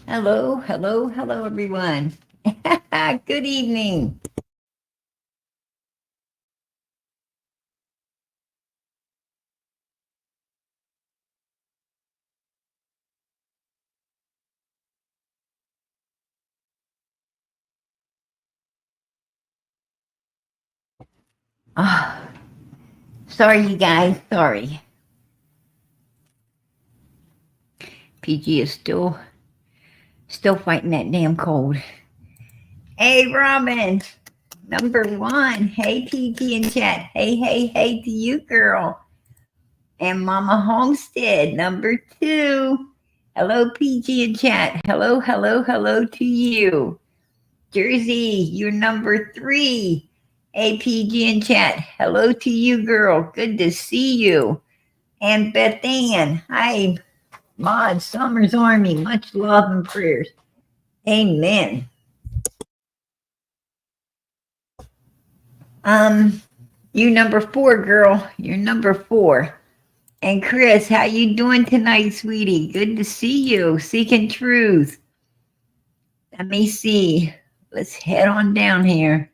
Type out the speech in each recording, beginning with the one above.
Hello, hello, hello, everyone. Good evening. Oh, sorry, you guys. Sorry. PG is still fighting that damn cold. Hey, Robin, number one. Hey, PG in chat. Hey, hey, hey to you, girl. And Mama Homestead, number two. Hello, PG in chat. Hello, hello, hello to you. Jersey, you're number three. APG in chat. Hello to you, girl. Good to see you. And Beth Ann. Hi, Maud Summers Army. Much love and prayers. Amen. You number four, girl. You're number four. And Chris, how you doing tonight, sweetie? Good to see you. Seeking truth. Let me see. Let's head on down here.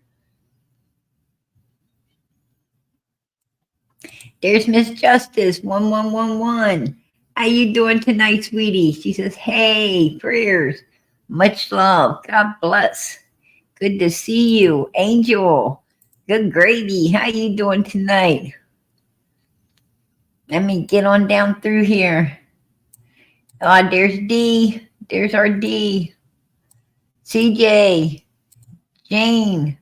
There's Miss Justice 1111. How you doing tonight, sweetie? She says, "Hey, prayers, much love. God bless. Good to see you, Angel. Good gravy. How you doing tonight? Let me get on down through here. There's D. There's our D. CJ, Jane.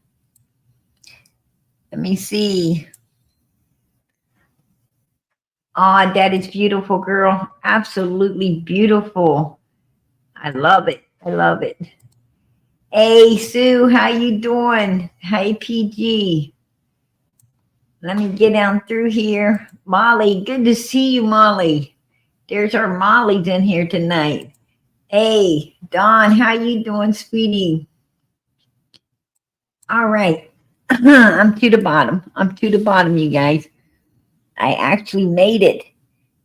Let me see. That is beautiful, girl. Absolutely beautiful. I love it. I love it. Hey, Sue, how you doing? Hey, PG. Let me get down through here. Molly, good to see you, Molly. There's our Molly's in here tonight. Hey, Dawn, how you doing, sweetie? All right. I'm to the bottom. I'm to the bottom, you guys. I actually made it.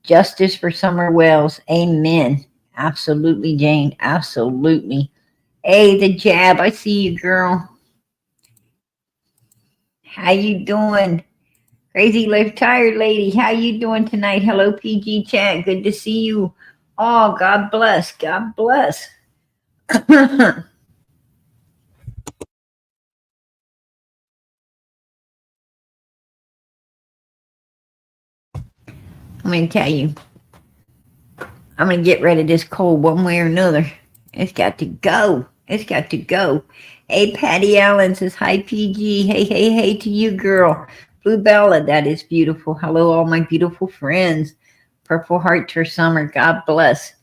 Justice for Summer Wells. Amen. Absolutely, Jane. Absolutely. Hey, the jab. I see you, girl. How you doing? Crazy Life Tired Lady. How you doing tonight? Hello, PG chat. Good to see you. Oh, God bless. God bless. I'm going to tell you. I'm going to get rid of this cold one way or another. It's got to go. It's got to go. Hey, Patty Allen says, hi, PG. Hey, hey, hey to you, girl. Blue Bella, that is beautiful. Hello, all my beautiful friends. Purple Heart for Summer. God bless.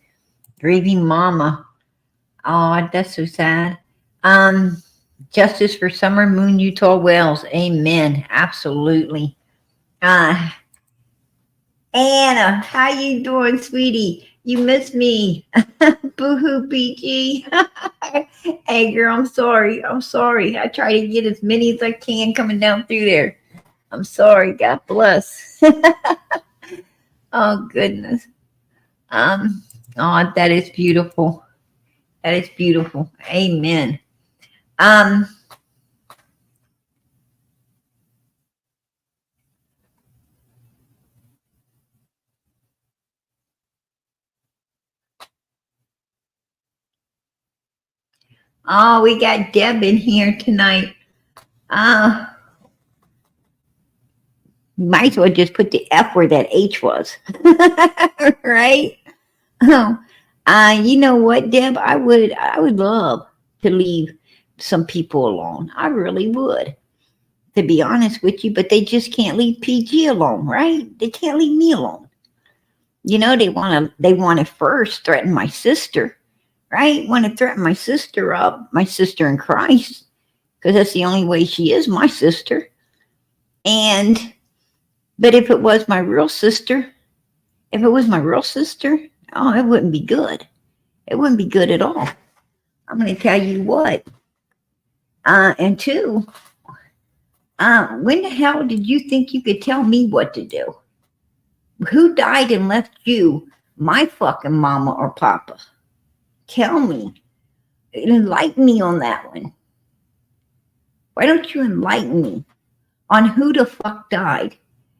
Grieving Mama. Oh, that's so sad. Justice for Summer Moon Utah Wells. Amen. Absolutely. Anna, how you doing, sweetie? You miss me. Boo-hoo, BG. Hey, girl, I'm sorry. I'm sorry. I try to get as many as I can coming down through there. I'm sorry. God bless. Oh, goodness. Oh, that is beautiful. That is beautiful. Amen. Um, oh, we got Deb in here tonight. Uh, might as well just put the F where that H was. Right? Oh, you know what, Deb? I would love to leave some people alone. I really would, to be honest with you. But they just can't leave PG alone, right? They can't leave me alone. You know, they want to first threaten my sister, right? Want to threaten my sister up, my sister in Christ, because that's the only way she is my sister. And but if it was my real sister, if it was my real sister, oh, it wouldn't be good. It wouldn't be good at all. I'm going to tell you what. And two, when the hell did you think you could tell me what to do? Who died and left you my fucking mama or papa? tell me? Enlighten me on that one. Why don't you enlighten me on who the fuck died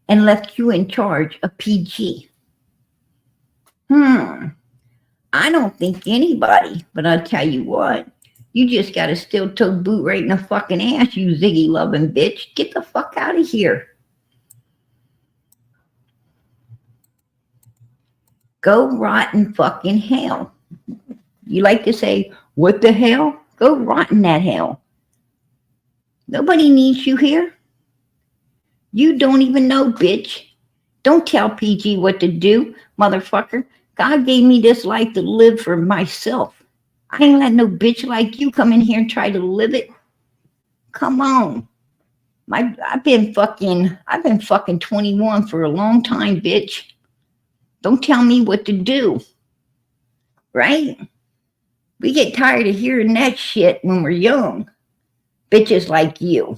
and left you in charge of PG? I don't think anybody, but I'll tell you what. You just got a steel-toed boot right in the fucking ass, you Ziggy loving bitch. Get the fuck out of here. Go rot in fucking hell. You like to say, what the hell? Go rot in that hell. Nobody needs you here. You don't even know, bitch. Don't tell PG what to do, motherfucker. God gave me this life to live for myself. I ain't let no bitch like you come in here and try to live it. Come on. I've been fucking 21 for a long time, bitch. Don't tell me what to do. Right? We get tired of hearing that shit when we're young. Bitches like you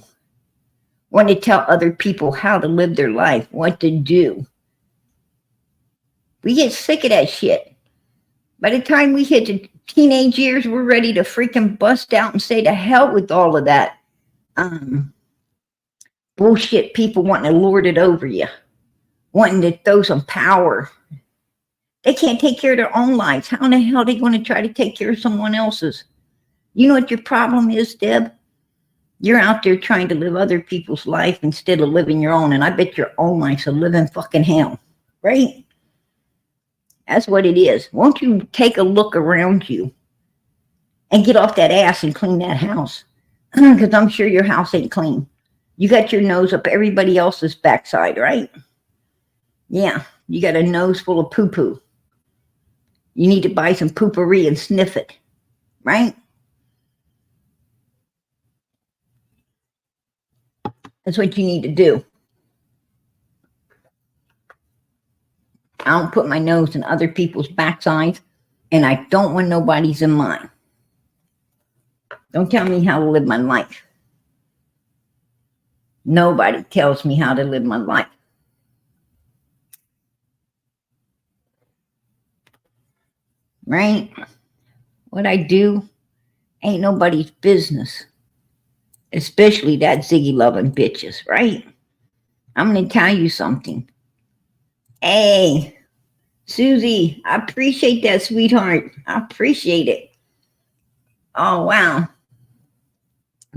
want to tell other people how to live their life, what to do. We get sick of that shit. By the time we hit the teenage years, we're ready to freaking bust out and say to hell with all of that bullshit people wanting to lord it over you, wanting to throw some power. They can't take care of their own lives. How in the hell are they going to try to take care of someone else's? You know what your problem is, Deb? You're out there trying to live other people's life instead of living your own. And I bet your own life's a living fucking hell. Right? That's what it is. Won't you take a look around you and get off that ass and clean that house? Because I'm sure your house ain't clean. You got your nose up everybody else's backside, right? Yeah, you got a nose full of poo-poo. You need to buy some poopery and sniff it, right? That's what you need to do. I don't put my nose in other people's backsides, and I don't want nobody's in mine. Don't tell me how to live my life. Nobody tells me how to live my life. Right? What I do ain't nobody's business. Especially that Ziggy loving bitches, right? I'm going to tell you something. Hey, Susie, I appreciate that, sweetheart. I appreciate it. Oh, wow.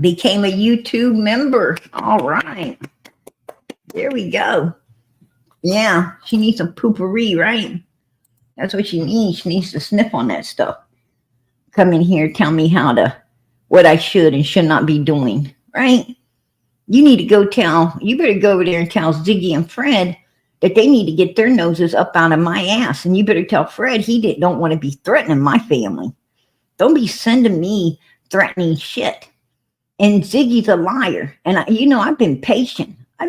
Became a YouTube member. All right. There we go. Yeah, she needs some poopery, right? That's what she needs. She needs to sniff on that stuff. Come in here, tell me what I should and should not be doing, right? You need to you better go over there and tell Ziggy and Fred that they need to get their noses up out of my ass. And you better tell Fred don't want to be threatening my family. Don't be sending me threatening shit. And Ziggy's a liar. And I've been patient. I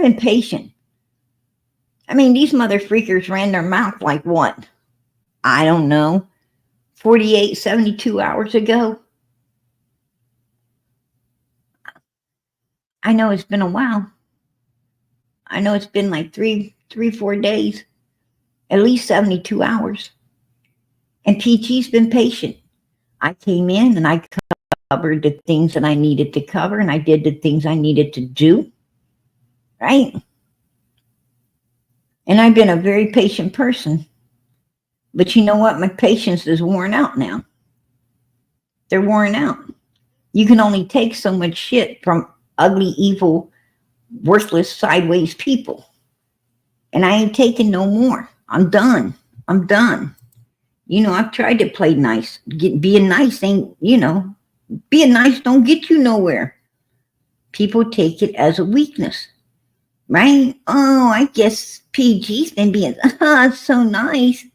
mean, these mother freakers ran their mouth like what? I don't know. 48, 72 hours ago. I know it's been a while. I know it's been like 4 days. At least 72 hours. And PG's been patient. I came in and I covered the things that I needed to cover, and I did the things I needed to do. Right? And I've been a very patient person. But you know what? My patience is worn out now. They're worn out. You can only take so much shit from ugly, evil, worthless, sideways people. And I ain't taking no more. I'm done. I've tried to play nice. Being nice ain't, being nice don't get you nowhere. People take it as a weakness. Right? Oh, I guess PG's been being so nice.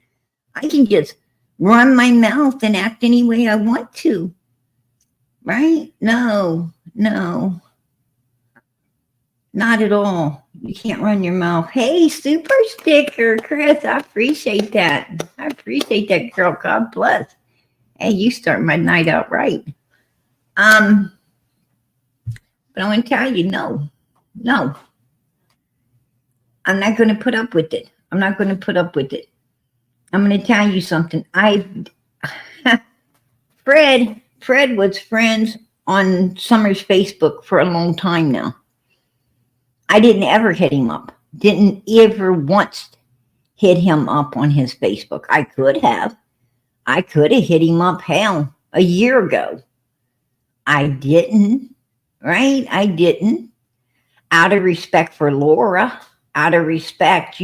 I can just run my mouth and act any way I want to. Right? No. Not at all. You can't run your mouth. Hey, super sticker, Chris. I appreciate that. Girl. God bless. Hey, you start my night out right. But I want to tell you, no. I'm not going to put up with it. I'm going to tell you something. Fred was friends on Summer's Facebook for a long time now. I didn't ever hit him up. Didn't ever once hit him up on his Facebook. I could have. I could have hit him up, hell, a year ago. I didn't, right? I didn't. Out of respect for Laura, out of respect,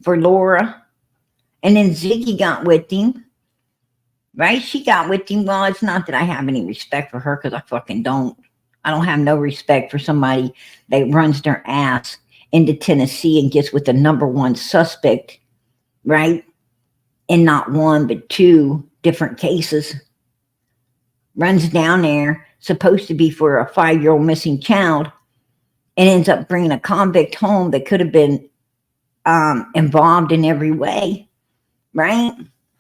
for Laura. And then Ziggy got with him, right? She got with him. Well, it's not that I have any respect for her because I fucking don't. I don't have no respect for somebody that runs their ass into Tennessee and gets with the number one suspect, right? In not one, but two different cases. Runs down there, supposed to be for a 5-year-old missing child, and ends up bringing a convict home that could have been involved in every way, right?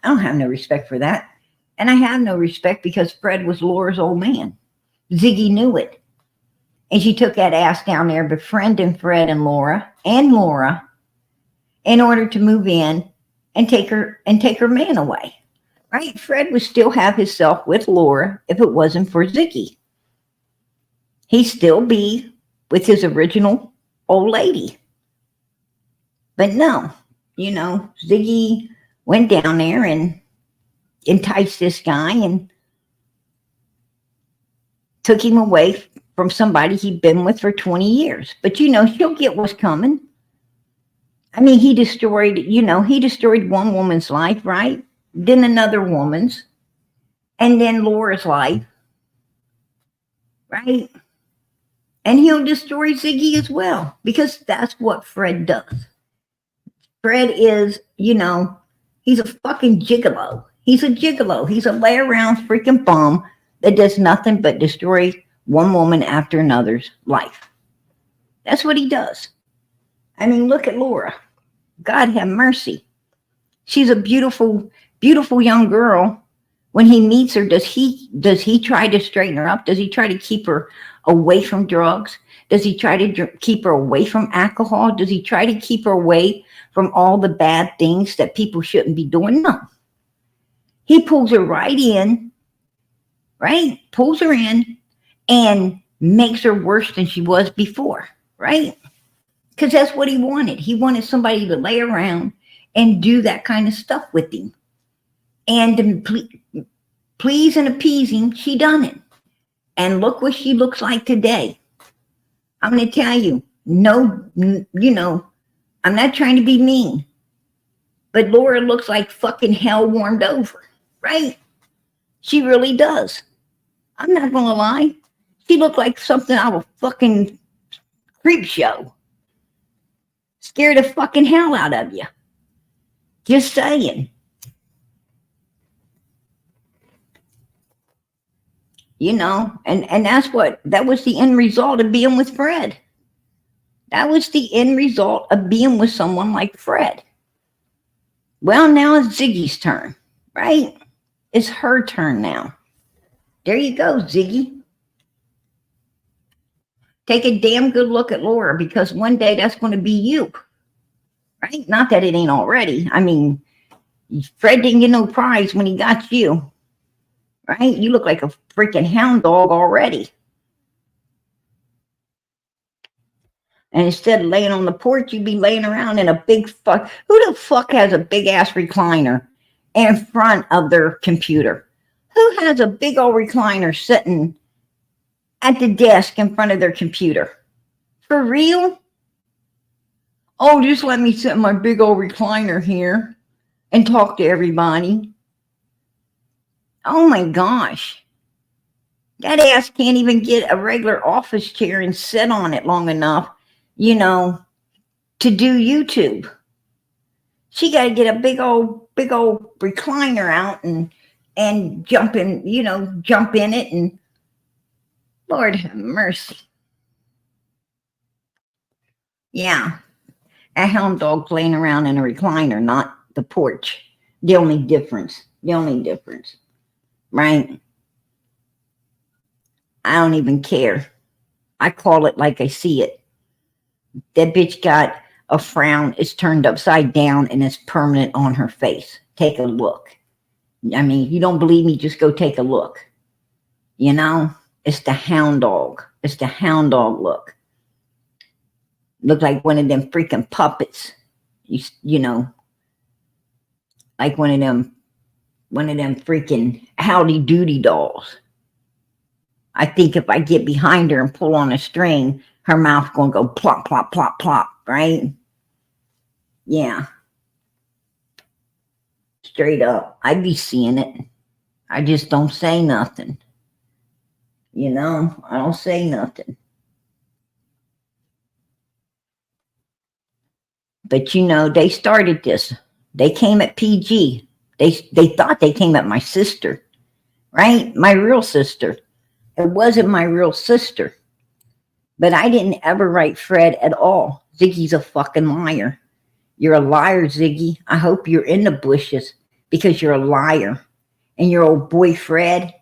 I don't have no respect for that. And I have no respect because Fred was Laura's old man. Ziggy knew it. And she took that ass down there, befriending Fred and Laura, in order to move in and take her man away. Right? Fred would still have himself with Laura if it wasn't for Ziggy. He'd still be with his original old lady. But no, Ziggy went down there and enticed this guy and took him away from somebody he'd been with for 20 years. But she'll get what's coming. I mean, he destroyed one woman's life, right? Then another woman's, and then Laura's life, right? And he'll destroy Ziggy as well, because that's what Fred does. Fred is, he's a fucking gigolo. He's a gigolo. He's a lay around freaking bum that does nothing but destroy one woman after another's life. That's what he does. I mean, look at Laura. God have mercy. She's a beautiful, beautiful young girl. When he meets her, does he try to straighten her up? Does he try to keep her away from drugs? Does he try to keep her away from alcohol? Does he try to keep her away from all the bad things that people shouldn't be doing? No. He pulls her right in, right? Pulls her in and makes her worse than she was before, right? Because that's what he wanted. He wanted somebody to lay around and do that kind of stuff with him. And to please and appease him, she done it. And look what she looks like today. I'm going to tell you, I'm not trying to be mean, but Laura looks like fucking hell warmed over, right? She really does. I'm not going to lie. She looked like something out of a fucking creep show. Scared the fucking hell out of you. Just saying. And that was the end result of being with Fred. That was the end result of being with someone like Fred. Well, now it's Ziggy's turn, right? It's her turn now. There you go, Ziggy. Take a damn good look at Laura, because one day that's going to be you, right? Not that it ain't already. I mean, Fred didn't get no prize when he got you, right? You look like a freaking hound dog already. And instead of laying on the porch, you'd be laying around in a big fuck. Who the fuck has a big ass recliner in front of their computer? Who has a big old recliner sitting at the desk in front of their computer? For real? Oh, just let me sit in my big old recliner here and talk to everybody. Oh my gosh. That ass can't even get a regular office chair and sit on it long enough, to do YouTube. She got to get a big old recliner out and jump in it, and Lord have mercy. Yeah. A hound dog's laying around in a recliner, not the porch. The only difference. Right? I don't even care. I call it like I see it. That bitch got a frown. It's turned upside down and it's permanent on her face. Take a look. I mean, you don't believe me, just go take a look. You know, it's the hound dog. It's the hound dog look. Look like one of them freaking puppets. You know, like one of them freaking Howdy Doody dolls. I think if I get behind her and pull on a string, her mouth's gonna go plop, plop, plop, plop, right? Yeah. Straight up. I be seeing it. I just don't say nothing. You know, I don't say nothing. But you know, they started this. They came at PG. They thought they came at my sister, right? My real sister. It wasn't my real sister. But I didn't ever write Fred at all. Ziggy's a fucking liar. You're a liar, Ziggy. I hope you're in the bushes because you're a liar. And your old boy Fred,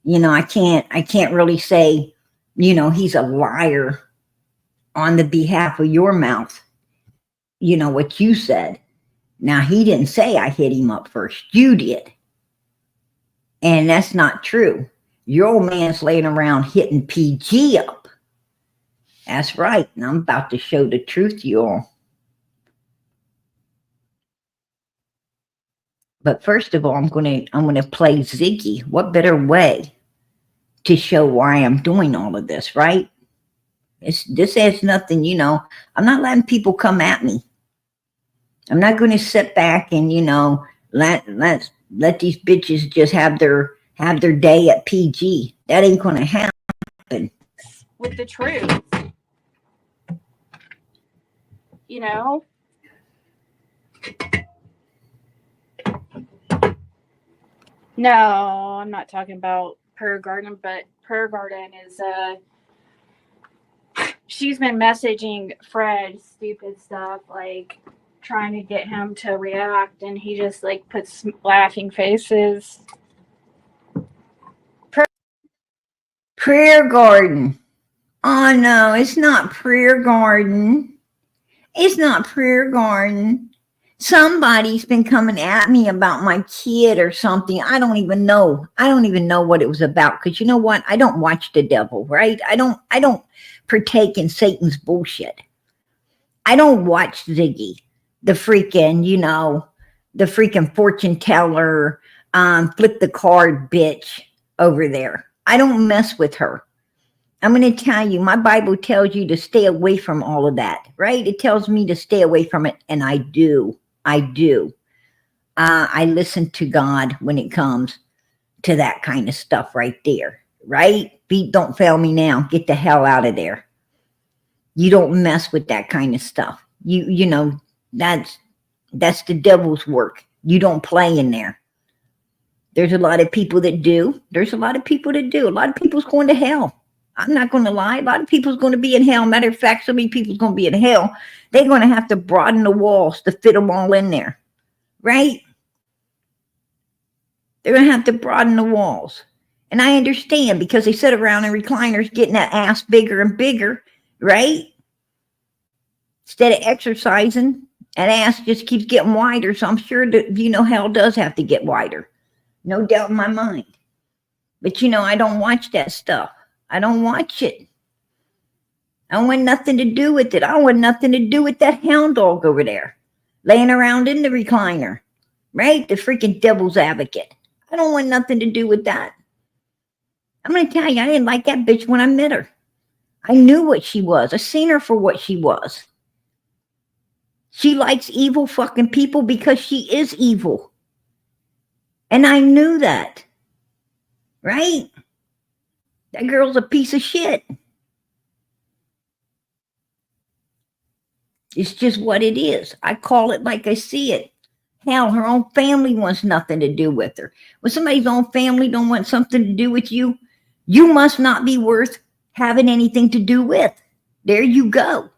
you know, I can't really say, you know, he's a liar on the behalf of your mouth. You know what you said. Now, he didn't say I hit him up first. You did. And that's not true. Your old man's laying around hitting PG up. That's right. And I'm about to show the truth to you all. But first of all, I'm gonna play Ziggy. What better way to show why I'm doing all of this, right? This has nothing, you know. I'm not letting people come at me. I'm not going to sit back and, you know, let these bitches just have their day at PG. That ain't going to happen. With the truth, you know. No, I'm not talking about Prayer Garden, but Prayer Garden is she's been messaging Fred stupid stuff, like trying to get him to react, and he just like puts laughing faces. Prayer Garden. Oh no, it's not Prayer Garden. It's not Prayer Garden. Somebody's been coming at me about my kid or something. I don't even know. I don't even know what it was about. Because you know what? I don't watch the devil, right? I don't partake in Satan's bullshit. I don't watch Ziggy, the freaking, you know, the freaking fortune teller, flip the card bitch over there. I don't mess with her. I'm going to tell you, my Bible tells you to stay away from all of that, right? It tells me to stay away from it, and I do. I do. I listen to God when it comes to that kind of stuff right there, right? Feet don't fail me now. Get the hell out of there. You don't mess with that kind of stuff. You know, that's the devil's work. You don't play in there. There's a lot of people that do. There's a lot of people that do. A lot of people's going to hell. I'm not going to lie. A lot of people's going to be in hell. Matter of fact, so many people's going to be in hell. They're going to have to broaden the walls to fit them all in there, right? They're going to have to broaden the walls. And I understand because they sit around in recliners getting that ass bigger and bigger, right? Instead of exercising, that ass just keeps getting wider. So I'm sure that, you know, hell does have to get wider. No doubt in my mind. But, you know, I don't watch that stuff. I don't watch it. I don't want nothing to do with it. I don't want nothing to do with that hound dog over there laying around in the recliner, right? The freaking devil's advocate. I don't want nothing to do with that. I'm going to tell you, I didn't like that bitch when I met her. I knew what she was. I seen her for what she was. She likes evil fucking people because she is evil. And I knew that, right? That girl's a piece of shit. It's just what it is. I call it like I see it. Hell, her own family wants nothing to do with her. When somebody's own family don't want something to do with you, you must not be worth having anything to do with. There you go.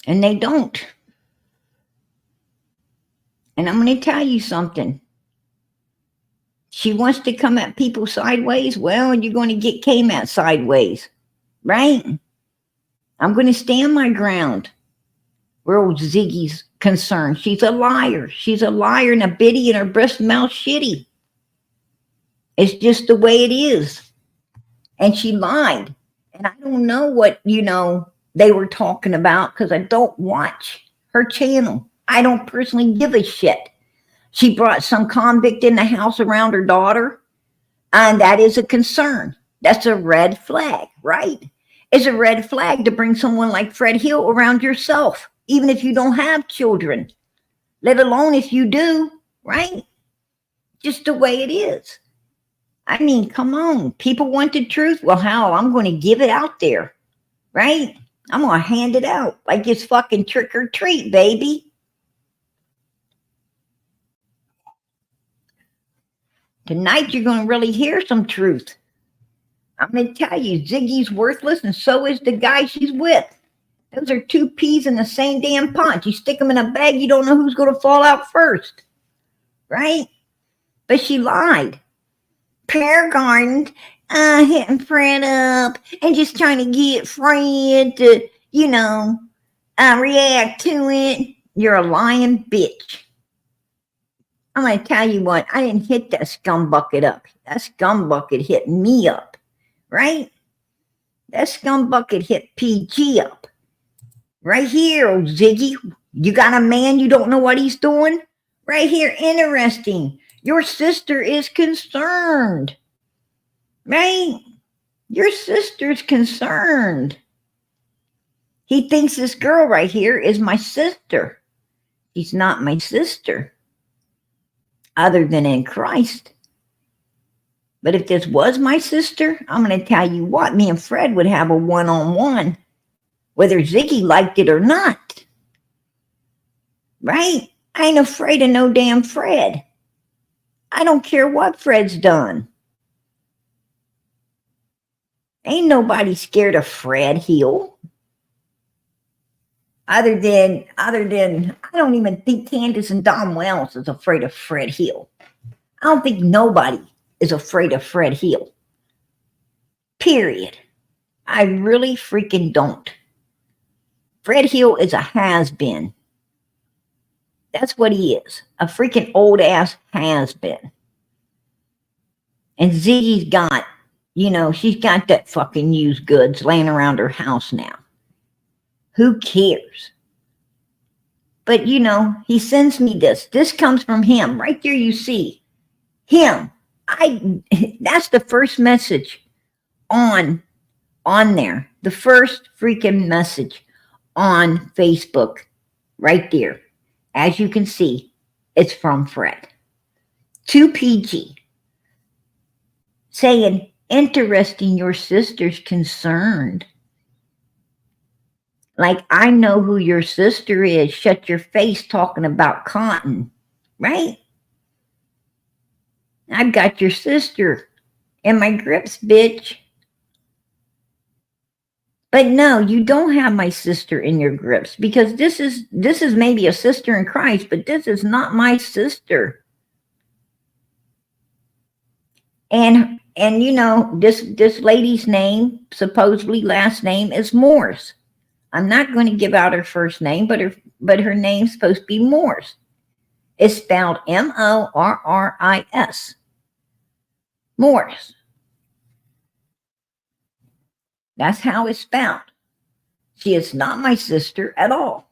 And they don't. And I'm going to tell you something. She wants to come at people sideways. Well, you're going to get came at sideways, right? I'm going to stand my ground where old Ziggy's concerned. She's a liar. She's a liar and a biddy and her breast mouth shitty. It's just the way it is. And she lied. And I don't know what, they were talking about because I don't watch her channel. I don't personally give a shit. She brought some convict in the house around her daughter, and that is a concern. That's a red flag, right? It's a red flag to bring someone like Fred Hill around yourself, even if you don't have children, let alone if you do, right? Just the way it is. I mean, come on. People want the truth. Well, how? I'm going to give it out there, right? I'm going to hand it out like it's fucking trick or treat, baby. Tonight, you're going to really hear some truth. I'm going to tell you, Ziggy's worthless, and so is the guy she's with. Those are two peas in the same damn pot. You stick them in a bag, you don't know who's going to fall out first, right? But she lied. Prayer garden, hitting Fred up and just trying to get Fred to, react to it. You're a lying bitch. I'm going to tell you what, I didn't hit that scumbucket up. That scumbucket hit me up, right? That scumbucket hit PG up. Right here, old Ziggy. You got a man, you don't know what he's doing? Right here, interesting. Your sister is concerned, right? Your sister's concerned. He thinks this girl right here is my sister. She's not my sister, other than in Christ. But if this was my sister, I'm going to tell you what, me and Fred would have a one-on-one, whether Ziggy liked it or not. Right? I ain't afraid of no damn Fred. I don't care what Fred's done. Ain't nobody scared of Fred Hill. Other than, I don't even think Candace and Dom Wells is afraid of Fred Hill. I don't think nobody is afraid of Fred Hill. Period. I really freaking don't. Fred Hill is a has-been. That's what he is. A freaking old-ass has-been. And Ziggy's got, she's got that fucking used goods laying around her house now. Who cares? But, he sends me this. This comes from him. Right there you see. Him. That's the first message on there. The first freaking message on Facebook. Right there. As you can see, it's from Fred. To PG. Saying, interesting, your sister's concerned. Like, I know who your sister is. Shut your face talking about cotton. Right? I've got your sister in my grips, bitch. But no, you don't have my sister in your grips, because this is maybe a sister in Christ, but this is not my sister. And this lady's name, supposedly last name, is Morse. I'm not going to give out her first name, but her name's supposed to be Morse. It's spelled Morris. Morse. That's how it's spelled. She is not my sister at all.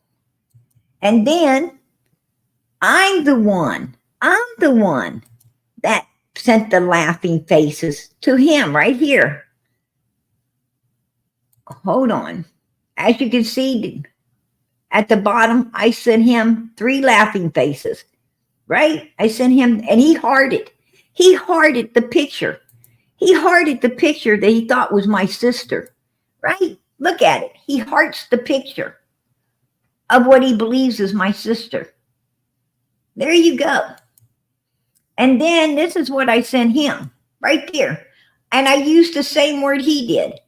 And then I'm the one that sent the laughing faces to him right here. Hold on. As you can see at the bottom, I sent him 3 laughing faces, right? I sent him, and he hearted the picture. He hearted the picture that he thought was my sister, right? Look at it. He hearts the picture of what he believes is my sister. There you go. And then this is what I sent him right there. And I used the same word he did.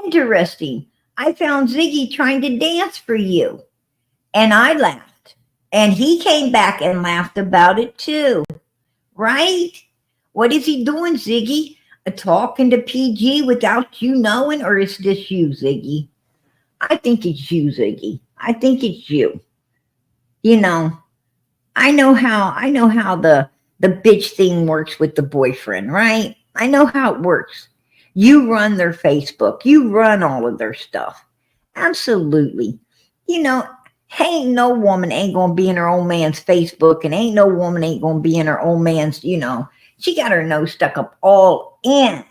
Interesting. I found Ziggy trying to dance for you. And I laughed. And he came back and laughed about it too. Right? What is he doing, Ziggy? Talking to PG without you knowing? Or is this you, Ziggy? I think it's you, Ziggy. I think it's you. You know, I know how the bitch thing works with the boyfriend, right? I know how it works. You run their Facebook. You run all of their stuff. Absolutely. You know, ain't no woman ain't gonna be in her old man's Facebook, and ain't no woman ain't gonna be in her old man's, she got her nose stuck up all in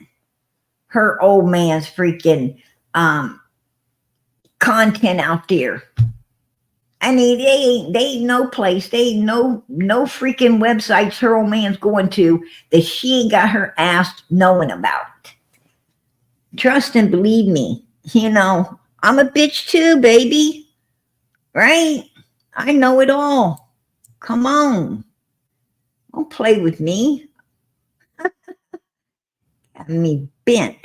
her old man's freaking um content out there. I mean, they ain't no place, they ain't no freaking websites her old man's going to that she ain't got her ass knowing about. Trust and believe me, I'm a bitch too, baby. Right? I know it all. Come on. Don't play with me. I mean, bent.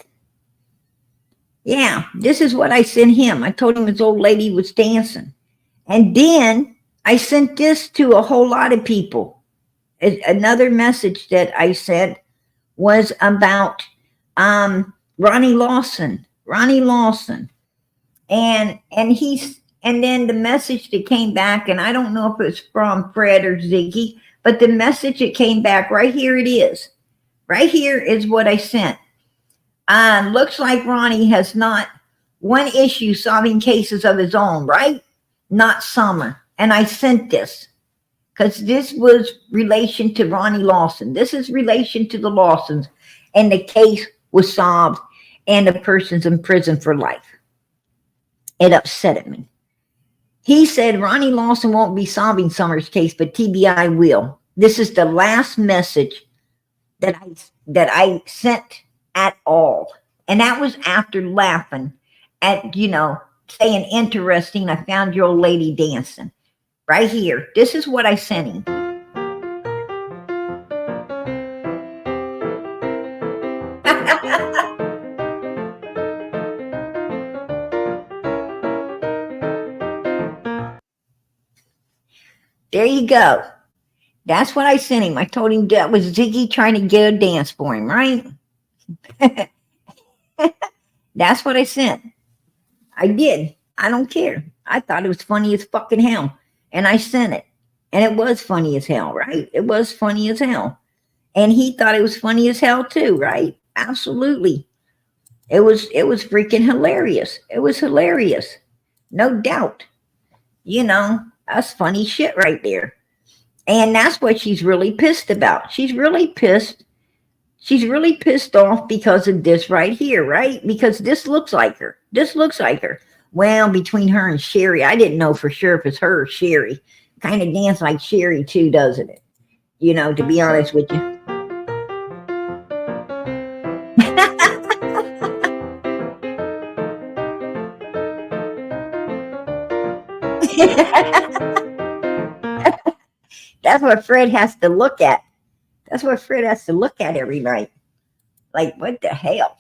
Yeah, this is what I sent him. I told him his old lady was dancing. And then I sent this to a whole lot of people. Another message that I sent was about Ronnie Lawson. Ronnie Lawson. And then the message that came back, and I don't know if it's from Fred or Ziggy, but the message that came back, right here it is. Right here is what I sent. Looks like Ronnie has not one issue solving cases of his own, right? Not Summer. And I sent this because this was relation to Ronnie Lawson. This is relation to the Lawsons, and the case was solved, and the person's in prison for life. It upset me. He said Ronnie Lawson won't be solving Summer's case, but TBI will. This is the last message that I sent at all. And that was after laughing at, saying interesting, I found your old lady dancing. Right here. This is what I sent him. There you go. That's what I sent him. I told him that was Ziggy trying to get a dance for him, right? That's what I sent. I did. I don't care. I thought it was funny as fucking hell. And I sent it. And it was funny as hell, right? It was funny as hell. And he thought it was funny as hell too, right? Absolutely. It was freaking hilarious. It was hilarious. No doubt. That's funny shit right there. And that's what she's really pissed about. She's really pissed. She's really pissed off because of this right here, right? Because this looks like her. This looks like her. Well, between her and Sherry, I didn't know for sure if it's her or Sherry. Kind of dance like Sherry too, doesn't it? To be honest with you. That's what Fred has to look at. That's what Fred has to look at every night. Like, what the hell?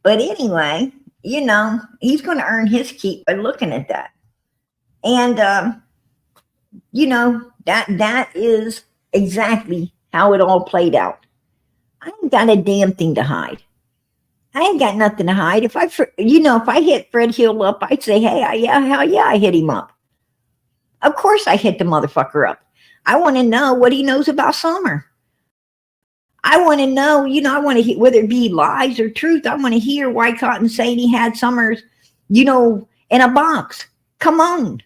But anyway, he's going to earn his keep by looking at that. And, that is exactly how it all played out. I ain't got a damn thing to hide. I ain't got nothing to hide. If I hit Fred Hill up, I'd say, hey, hell yeah, I hit him up. Of course I hit the motherfucker up. I want to know what he knows about Summer. I want to know, I want to hear, whether it be lies or truth, I want to hear why Cotton saying he had Summers, in a box. Come on.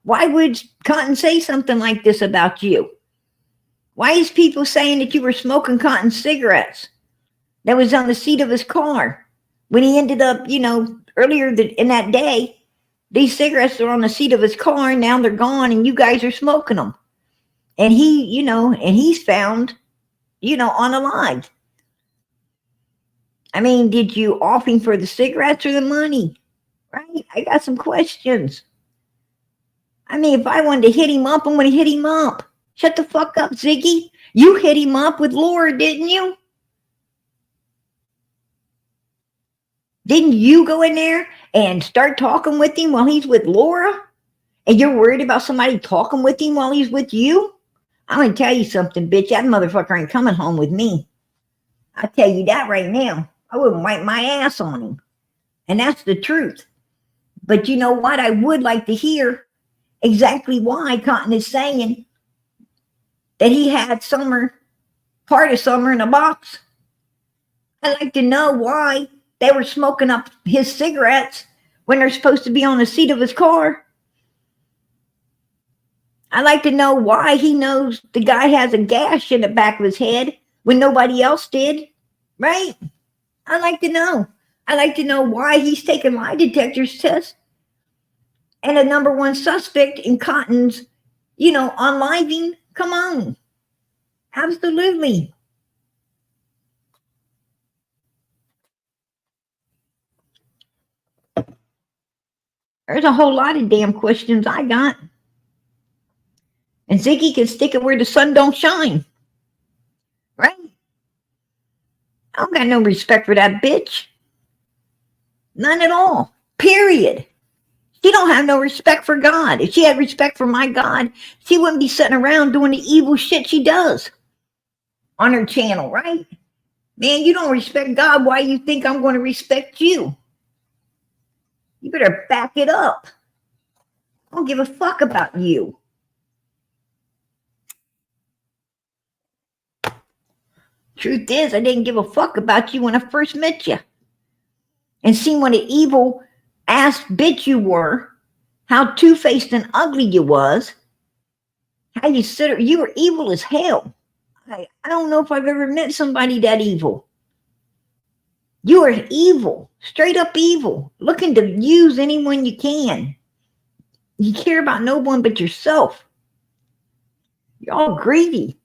Why would Cotton say something like this about you? Why is people saying that you were smoking Cotton cigarettes that was on the seat of his car when he ended up, earlier in that day, these cigarettes are on the seat of his car and now they're gone and you guys are smoking them. And he's found, unalive. I mean, did you off him for the cigarettes or the money? Right? I got some questions. I mean, if I wanted to hit him up, I'm going to hit him up. Shut the fuck up, Ziggy. You hit him up with Laura, didn't you? Didn't you go in there and start talking with him while he's with Laura? And you're worried about somebody talking with him while he's with you? I'm going to tell you something, bitch. That motherfucker ain't coming home with me. I'll tell you that right now. I wouldn't wipe my ass on him. And that's the truth. But you know what? I would like to hear exactly why Cotton is saying that he had part of Summer in a box. I'd like to know why they were smoking up his cigarettes when they're supposed to be on the seat of his car. I'd like to know why he knows the guy has a gash in the back of his head when nobody else did, right? I'd like to know. I'd like to know why he's taking lie detectors tests and a number one suspect in Cotton's, unliving. Come on. Absolutely. There's a whole lot of damn questions I got. And Ziggy can stick it where the sun don't shine. Right? I don't got no respect for that bitch. None at all. Period. She don't have no respect for God. If she had respect for my God, she wouldn't be sitting around doing the evil shit she does on her channel, right? Man, you don't respect God. Why you think I'm going to respect you? You better back it up. I don't give a fuck about you. Truth is, I didn't give a fuck about you when I first met you. And seen what an evil ass bitch you were, how two-faced and ugly you was, how you were evil as hell. I don't know if I've ever met somebody that evil. You are evil, straight up evil, looking to use anyone you can. You care about no one but yourself. You're all greedy.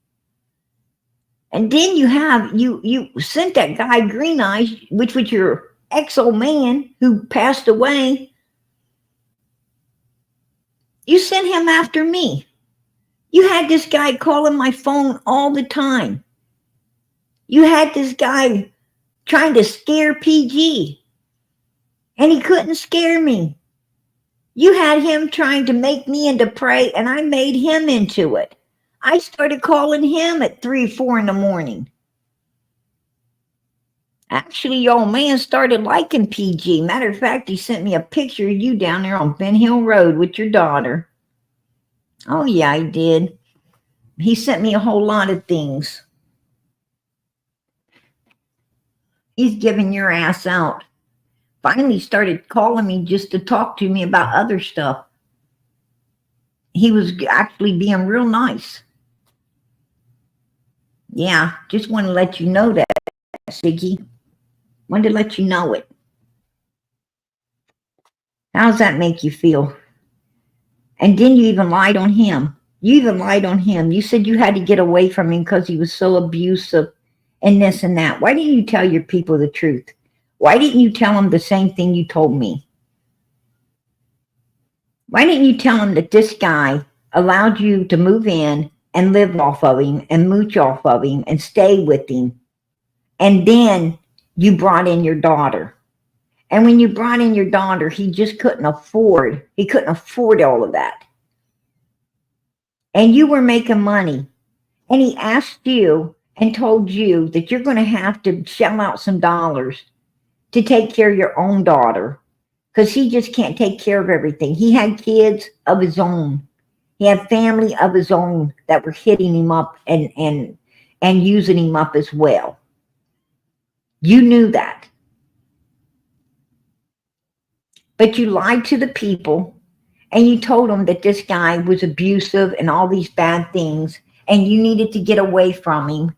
And then you sent that guy Green Eyes, which was your ex-old man who passed away. You sent him after me. You had this guy calling my phone all the time. You had this guy trying to scare PG. And he couldn't scare me. You had him trying to make me into prey, and I made him into it. I started calling him at 3, 4 in the morning. Actually, your old man started liking PG. Matter of fact, he sent me a picture of you down there on Ben Hill Road with your daughter. Oh, yeah, he did. He sent me a whole lot of things. He's giving your ass out. Finally started calling me just to talk to me about other stuff. He was actually being real nice. Yeah, just want to let you know that, Ziggy. Wanted to let you know it. How does that make you feel? And then you even lied on him. You said you had to get away from him because he was so abusive and this and that. Why didn't you tell your people the truth? Why didn't you tell them the same thing you told me? Why didn't you tell them that this guy allowed you to move in and live off of him and mooch off of him and stay with him? And then you brought in your daughter. And when you brought in your daughter, he couldn't afford all of that. And you were making money. And he asked you and told you that you're going to have to shell out some dollars to take care of your own daughter, because he just can't take care of everything. He had kids of his own. He had family of his own that were hitting him up and using him up as well. You knew that. But you lied to the people and you told them that this guy was abusive and all these bad things and you needed to get away from him.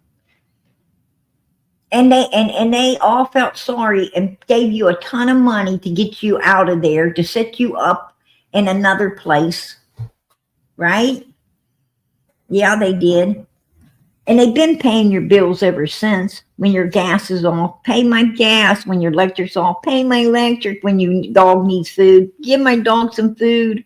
And they all felt sorry and gave you a ton of money to get you out of there, to set you up in another place. Right? Yeah, they did. And they've been paying your bills ever since. When your gas is off, pay my gas. When your electric's off, pay my electric. When your dog needs food, give my dog some food.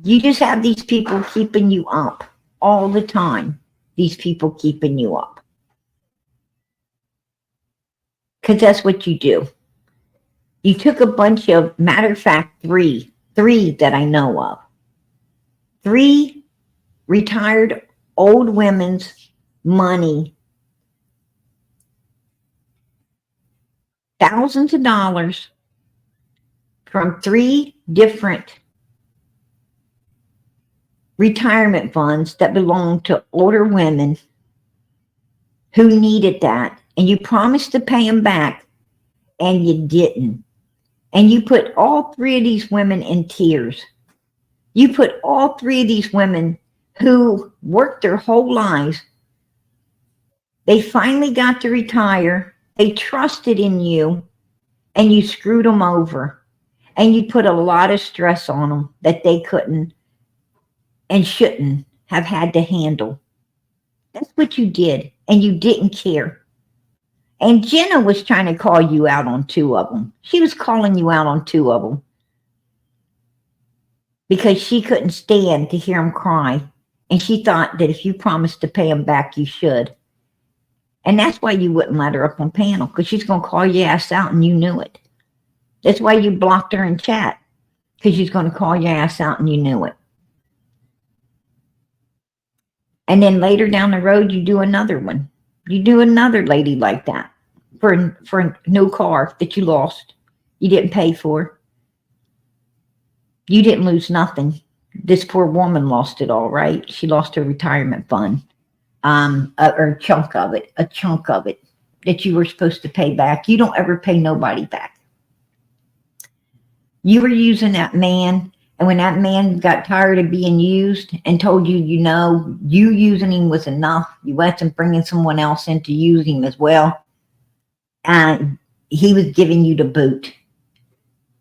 You just have these people keeping you up all the time. These people keeping you up. Because that's what you do. You took a bunch of, matter of fact, three that I know of. 3 retired old women's money, thousands of dollars, from 3 different retirement funds that belonged to older women who needed that, and you promised to pay them back, and you didn't. And you put all 3 of these women in tears. You put all 3 of these women who worked their whole lives. They finally got to retire. They trusted in you, and you screwed them over. And you put a lot of stress on them that they couldn't and shouldn't have had to handle. That's what you did, and you didn't care. And Jenna was trying to call you out on 2 of them. She was calling you out on 2 of them because she couldn't stand to hear them cry. And she thought that if you promised to pay them back, you should. And that's why you wouldn't let her up on panel, because she's going to call your ass out, and you knew it. That's why you blocked her in chat, because she's going to call your ass out, and you knew it. And then later down the road, you do another one. You do another lady like that for a new car that you lost. You didn't pay for. You didn't lose nothing. This poor woman lost it all, right? She lost her retirement fund, or a chunk of it that you were supposed to pay back. You don't ever pay nobody back. You were using that man, and when that man got tired of being used and told you, you using him was enough, you wasn't bringing someone else in to use him as well, and he was giving you the boot.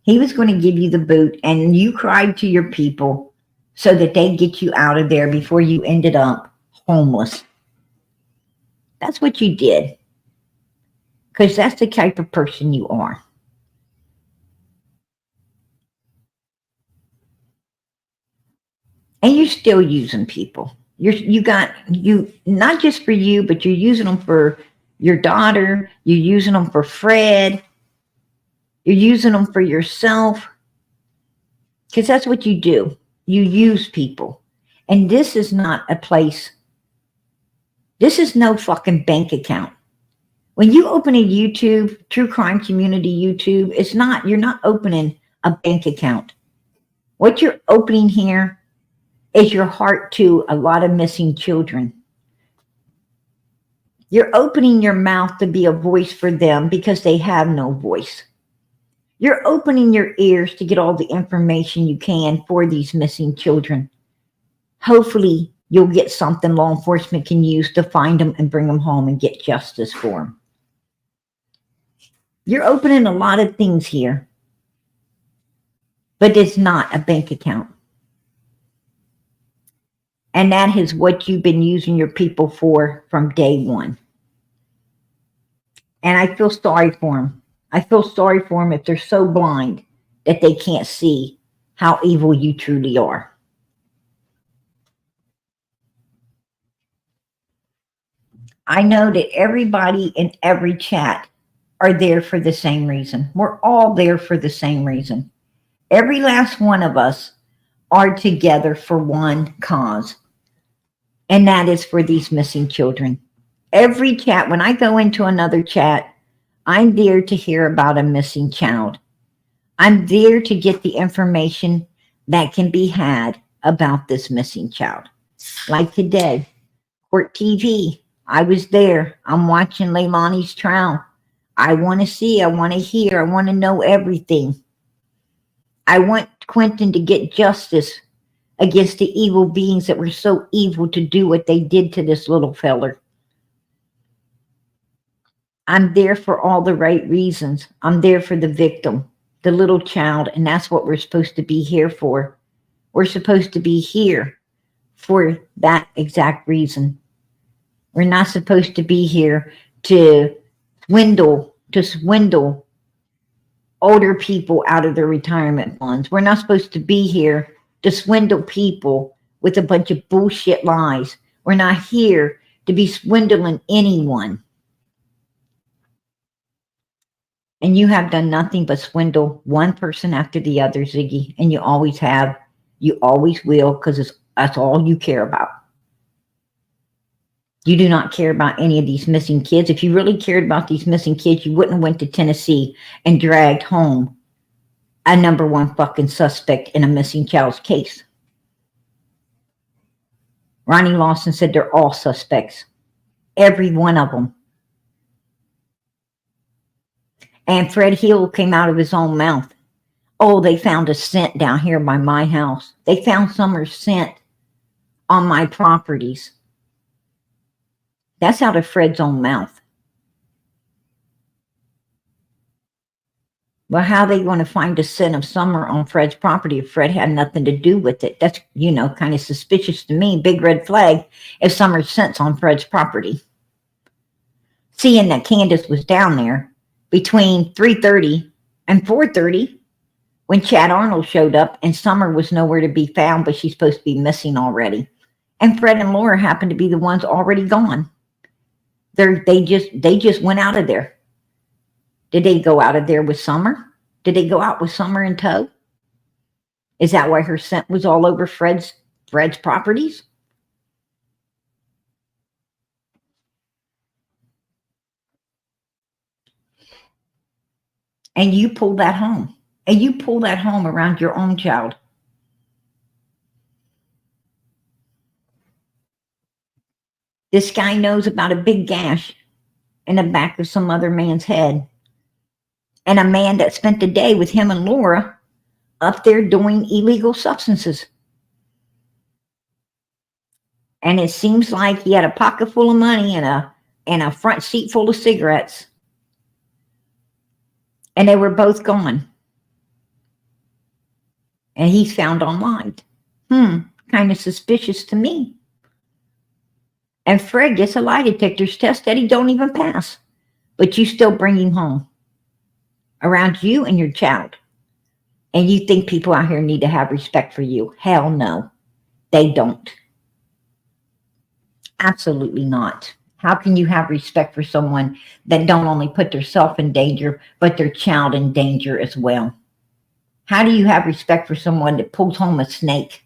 He was going to give you the boot, and you cried to your people so that they'd get you out of there before you ended up homeless. That's what you did, because that's the type of person you are. And you're still using people. You not just for you, but you're using them for your daughter. You're using them for Fred. You're using them for yourself. Because that's what you do. You use people. And this is not a place. This is no fucking bank account. When you open a YouTube, True Crime Community YouTube, you're not opening a bank account. What you're opening here is your heart to a lot of missing children. You're opening your mouth to be a voice for them because they have no voice. You're opening your ears to get all the information you can for these missing children. Hopefully, you'll get something law enforcement can use to find them and bring them home and get justice for them. You're opening a lot of things here, but it's not a bank account. And that is what you've been using your people for from day one. And I feel sorry for them. I feel sorry for them if they're so blind that they can't see how evil you truly are. I know that everybody in every chat are there for the same reason. We're all there for the same reason. Every last one of us are together for one cause. And that is for these missing children. Every chat, when I go into another chat, I'm there to hear about a missing child. I'm there to get the information that can be had about this missing child. Like today, Court TV, I was there. I'm watching Leilani's trial. I want to see, I want to hear, I want to know everything. I want Quentin to get justice against the evil beings that were so evil to do what they did to this little feller. I'm there for all the right reasons. I'm there for the victim, the little child, and that's what we're supposed to be here for. We're supposed to be here for that exact reason. We're not supposed to be here to swindle older people out of their retirement funds. We're not supposed to be here to swindle people with a bunch of bullshit lies. We're not here to be swindling anyone. And you have done nothing but swindle one person after the other, Ziggy. And you always have. You always will, because that's all you care about. You do not care about any of these missing kids. If you really cared about these missing kids, you wouldn't have went to Tennessee and dragged home a number one fucking suspect in a missing child's case. Ronnie Lawson said they're all suspects. Every one of them. And Fred Hill came out of his own mouth. Oh, they found a scent down here by my house. They found Summer's scent on my properties. That's out of Fred's own mouth. Well, how are they going to find a scent of Summer on Fred's property if Fred had nothing to do with it? That's, kind of suspicious to me. Big red flag if Summer's scent's on Fred's property. Seeing that Candace was down there between 3:30 and 4:30 when Chad Arnold showed up, and Summer was nowhere to be found, but she's supposed to be missing already. And Fred and Laura happened to be the ones already gone. They just went out of there. Did they go out of there with Summer? Did they go out with Summer in tow? Is that why her scent was all over Fred's properties? And you pull that home. And you pull that home around your own child. This guy knows about a big gash in the back of some other man's head. And a man that spent the day with him and Laura up there doing illegal substances. And it seems like he had a pocket full of money and a front seat full of cigarettes. And they were both gone. And he's found online. Kind of suspicious to me. And Fred gets a lie detector's test that he don't even pass. But you still bring him home. Around you and your child. And you think people out here need to have respect for you. Hell no. They don't. Absolutely not. How can you have respect for someone that don't only put themselves in danger, but their child in danger as well? How do you have respect for someone that pulls home a snake?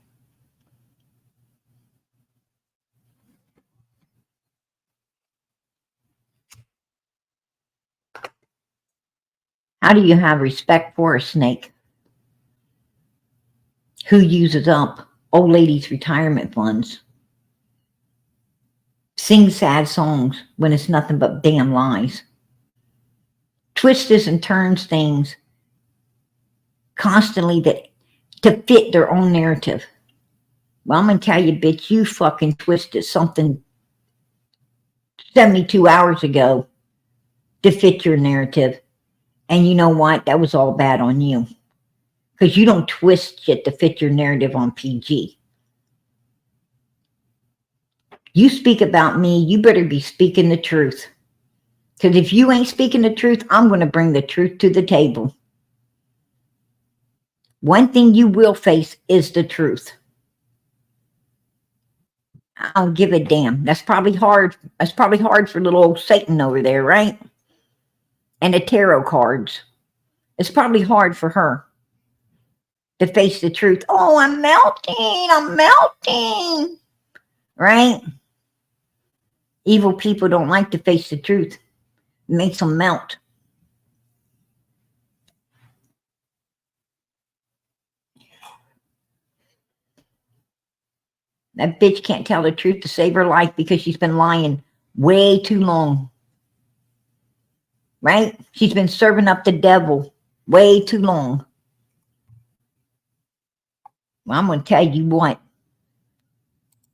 How do you have respect for a snake who uses up old ladies' retirement funds? Sings sad songs when it's nothing but damn lies. Twists and turns things constantly to fit their own narrative. Well, I'm going to tell you, bitch, you fucking twisted something 72 hours ago to fit your narrative. And you know what? That was all bad on you. Because you don't twist shit to fit your narrative on PG. You speak about me, you better be speaking the truth. Because if you ain't speaking the truth, I'm going to bring the truth to the table. One thing you will face is the truth. I don't give a damn. That's probably hard. That's probably hard for little old Satan over there, right? And the tarot cards. It's probably hard for her to face the truth. Oh, I'm melting. Right? Evil people don't like to face the truth. It makes them melt. That bitch can't tell the truth to save her life because she's been lying way too long. Right? She's been serving up the devil way too long. Well, I'm going to tell you what.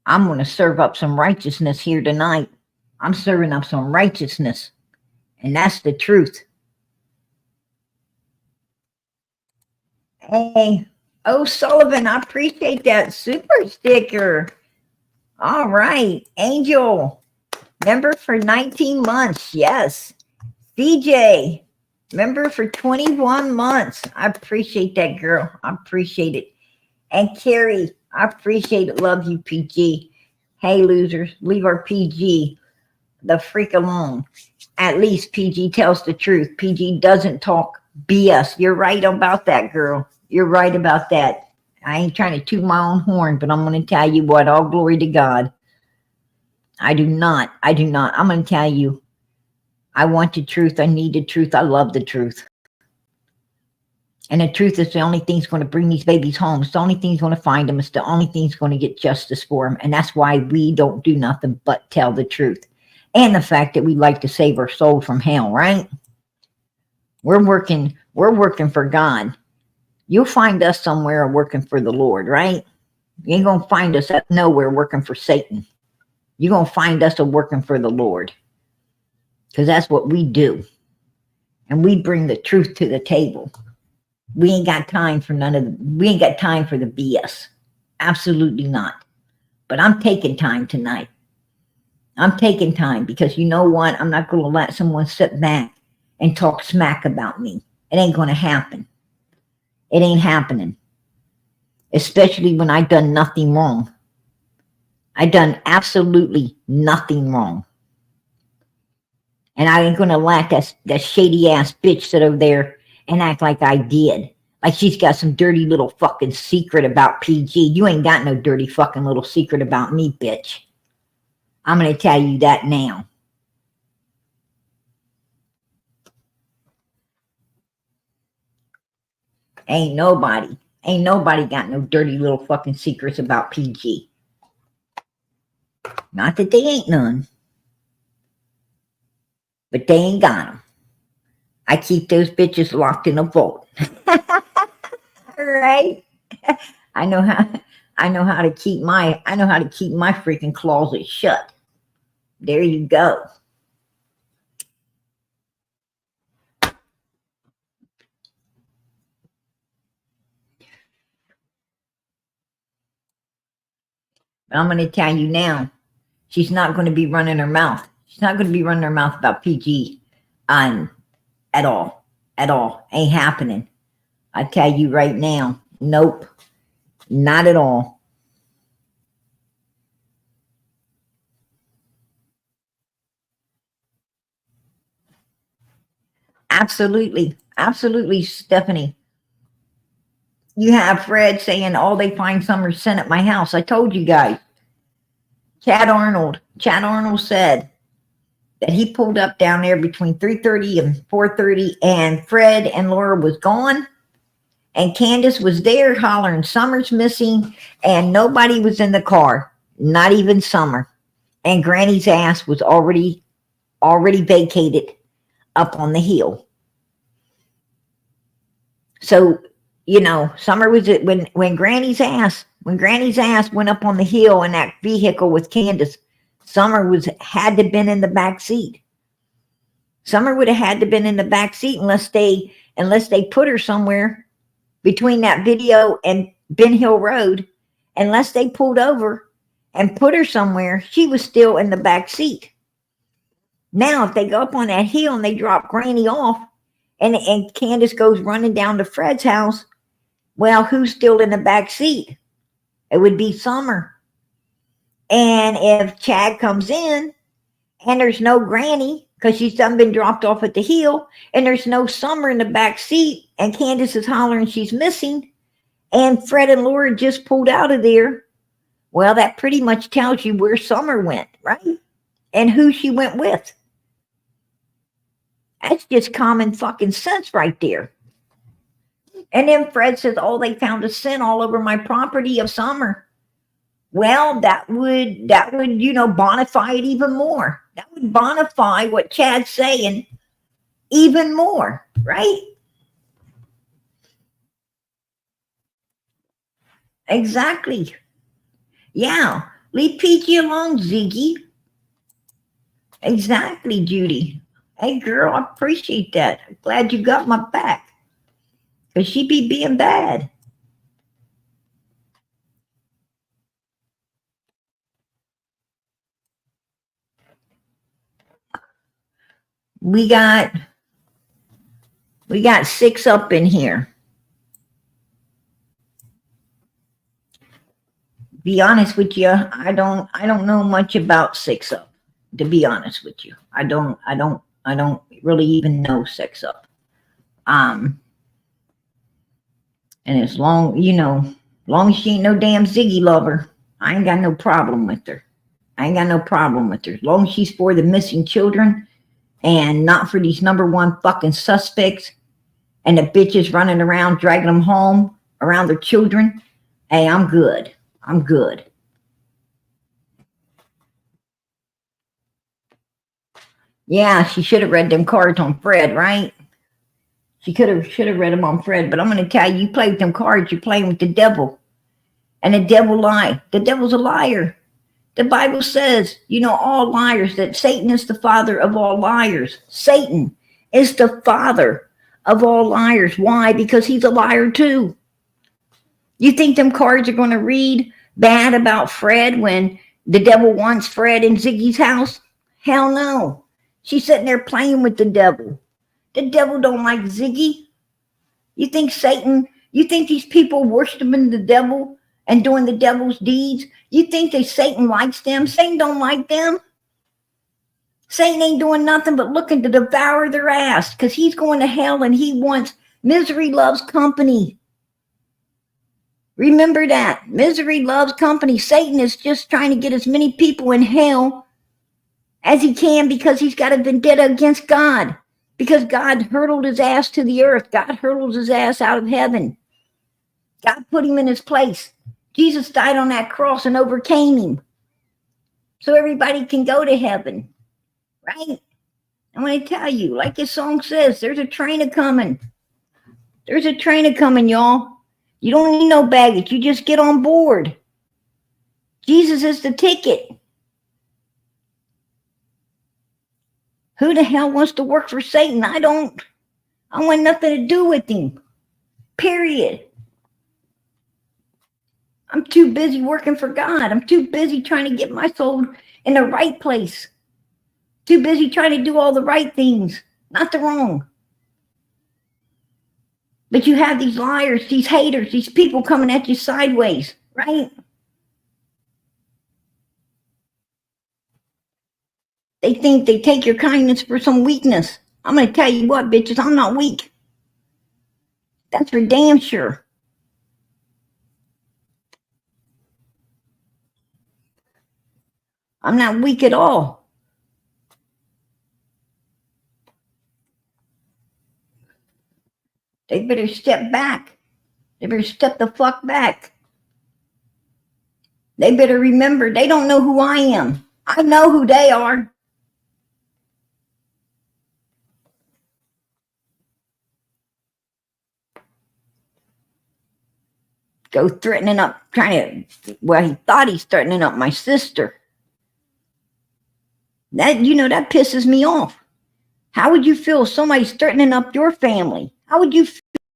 I'm going to serve up some righteousness here tonight. I'm serving up some righteousness. And that's the truth. Hey, O'Sullivan, I appreciate that super sticker. All right. Angel, member for 19 months. Yes. CJ, member for 21 months. I appreciate that, girl. I appreciate it. And Carrie, I appreciate it. Love you, PG. Hey, losers, leave our PG the freak alone. At least PG tells the truth. PG doesn't talk BS. You're right about that, girl. You're right about that. I ain't trying to toot my own horn, but I'm going to tell you what, all glory to God. I do not. I'm going to tell you, I want the truth. I need the truth. I love the truth. And the truth is the only thing's going to bring these babies home. It's the only thing's going to find them. It's the only thing's going to get justice for them. And that's why we don't do nothing but tell the truth. And the fact that we like to save our soul from hell, right? We're working for God. You'll find us somewhere working for the Lord, right? You ain't going to find us at nowhere working for Satan. You're going to find us working for the Lord. Because that's what we do. And we bring the truth to the table. We ain't got time for we ain't got time for the BS. Absolutely not. But I'm taking time tonight. I'm taking time because you know what? I'm not going to let someone sit back and talk smack about me. It ain't going to happen. It ain't happening. Especially when I done nothing wrong. I done absolutely nothing wrong. And I ain't going to let that shady ass bitch sit over there and act like I did. Like she's got some dirty little fucking secret about PG. You ain't got no dirty fucking little secret about me, bitch. I'm going to tell you that now. Ain't nobody got no dirty little fucking secrets about PG. Not that they ain't none. But they ain't got them. I keep those bitches locked in a vault. Right? I know how to keep my freaking closet shut. There you go. But I'm going to tell you now, she's not going to be running her mouth. She's not going to be running her mouth about PG at all. At all. Ain't happening. I tell you right now, nope. Not at all. Absolutely. Absolutely, Stephanie. You have Fred saying, oh, they find Summer sent at my house. I told you guys. Chad Arnold said that he pulled up down there between 3:30 and 4:30 and Fred and Laura was gone. And Candace was there hollering, Summer's missing, and nobody was in the car. Not even Summer. And Granny's ass was already vacated up on the hill. So, you know, Summer was when Granny's ass went up on the hill in that vehicle with Candace, Summer had to been in the back seat. Summer would have had to been in the back seat unless they put her somewhere between that video and Ben Hill Road. Unless they pulled over and put her somewhere, she was still in the back seat. Now, if they go up on that hill and they drop Granny off and Candace goes running down to Fred's house, well, who's still in the back seat? It would be Summer. And if Chad comes in and there's no Granny because she's done been dropped off at the hill and there's no Summer in the back seat and Candace is hollering she's missing and Fred and Laura just pulled out of there, well, that pretty much tells you where Summer went, right? And who she went with. That's just common fucking sense right there. And then Fred says, oh, they found a scent all over my property of Summer. Well, that would, you know, bonify it even more. That would bonify what Chad's saying even more, right? Exactly. Yeah. Leave PG alone, Ziggy. Exactly, Judy. Hey, girl, I appreciate that. I'm glad you got my back. Because she be being bad. We got 6 up in here. Be honest with you, I don't know much about 6 up. To be honest with you, I don't really even know 6 up. And as long as she ain't no damn Ziggy lover, I ain't got no problem with her. As long as she's for the missing children and not for these number 1 fucking suspects and the bitches running around dragging them home around their children. Hey, I'm good. I'm good. Yeah, she should have read them cards on Fred, right? She should have read them on Fred. But I'm going to tell you, you play with them cards, you're playing with the devil. And the devil lie. The devil's a liar. The Bible says, all liars, that Satan is the father of all liars. Satan is the father of all liars. Why? Because he's a liar too. You think them cards are going to read bad about Fred when the devil wants Fred in Ziggy's house? Hell no. She's sitting there playing with the devil. The devil don't like Ziggy. You think these people worshiping the devil and doing the devil's deeds, you think that Satan likes them? Satan don't like them. Satan ain't doing nothing but looking to devour their ass, because he's going to hell and he wants, misery loves company. Remember that. Misery loves company. Satan is just trying to get as many people in hell as he can, because he's got a vendetta against God. Because God hurled his ass to the earth. God hurled his ass out of heaven. God put him in his place. Jesus died on that cross and overcame him, so everybody can go to heaven, right? I'm going to tell you, like this song says, there's a train a-coming. There's a train a-coming, y'all. You don't need no baggage. You just get on board. Jesus is the ticket. Who the hell wants to work for Satan? I don't. I want nothing to do with him. Period. I'm too busy working for God. I'm too busy trying to get my soul in the right place. Too busy trying to do all the right things, not the wrong. But you have these liars, these haters, these people coming at you sideways, right? They think they take your kindness for some weakness. I'm going to tell you what, bitches, I'm not weak. That's for damn sure. I'm not weak at all. They better step back. They better step the fuck back. They better remember, they don't know who I am. I know who they are. Go threatening up, he thought he's threatening up my sister. That pisses me off. How would you feel if somebody's threatening up your family? How would you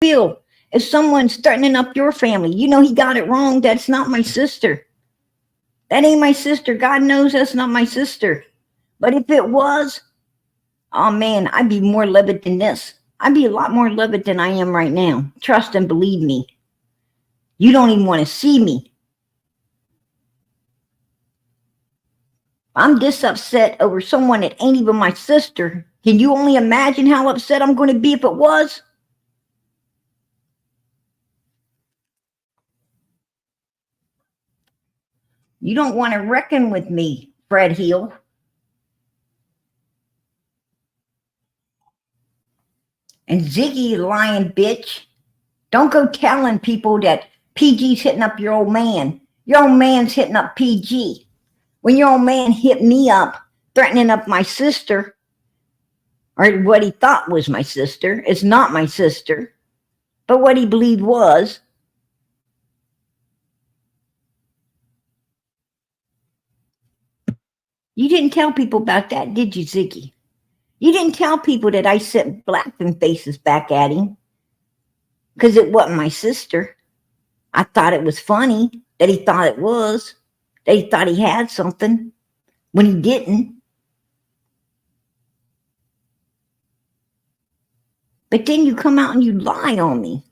feel if someone's threatening up your family? He got it wrong. That's not my sister. That ain't my sister. God knows that's not my sister. But if it was, oh man, I'd be more livid than this. I'd be a lot more livid than I am right now. Trust and believe me. You don't even want to see me. I'm this upset over someone that ain't even my sister. Can you only imagine how upset I'm going to be if it was? You don't want to reckon with me, Fred Heel. And Ziggy, lying bitch, don't go telling people that PG's hitting up your old man. Your old man's hitting up PG. When your old man hit me up, threatening up my sister, or what he thought was my sister, it's not my sister, but what he believed was. You didn't tell people about that, did you, Ziggy? You didn't tell people that I sent laughing faces back at him because it wasn't my sister. I thought it was funny that he thought it was, that he thought he had something when he didn't. But then you come out and you lie on me.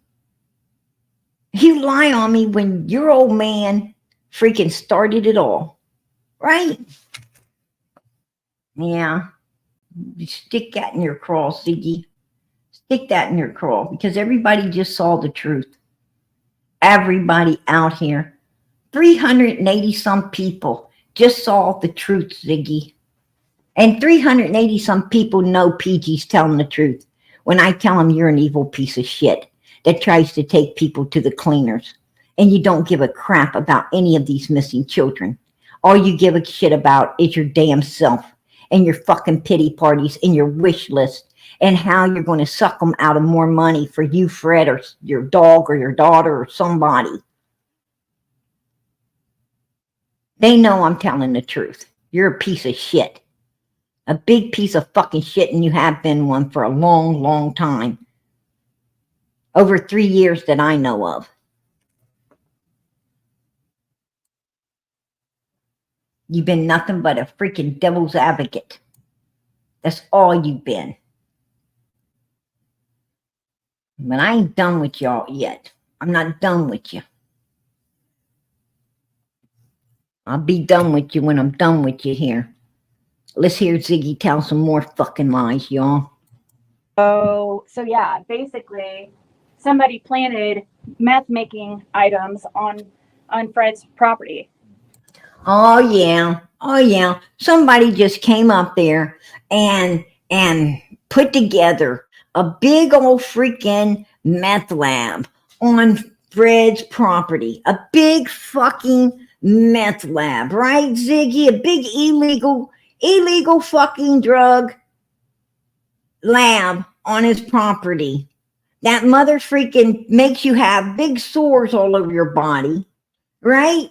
You lie on me when your old man freaking started it all, right? Yeah. Stick that in your crawl, Ziggy. Stick that in your crawl, because everybody just saw the truth. Everybody out here, 380 some people just saw the truth, Ziggy. And 380 some people know PG's telling the truth. when I tell them you're an evil piece of shit that tries to take people to the cleaners and you don't give a crap about any of these missing children. All you give a shit about is your damn self and your fucking pity parties and your wish list and how you're going to suck them out of more money for you, Fred, or your dog or your daughter or somebody. They know I'm telling the truth. You're a piece of shit. A big piece of fucking shit, and you have been one for a long, long time. Over 3 years that I know of. You've been nothing but a freaking devil's advocate. That's all you've been. But I ain't done with y'all yet. I'm not done with you. I'll be done with you when I'm done with you here. Let's hear Ziggy tell some more fucking lies, y'all. So yeah, basically, somebody planted meth making items on Fred's property. Oh yeah. Somebody just came up there and put together a big old freaking meth lab on Fred's property. A big fucking meth lab, right, Ziggy? A big illegal fucking drug lab on his property. That mother freaking makes you have big sores all over your body, right?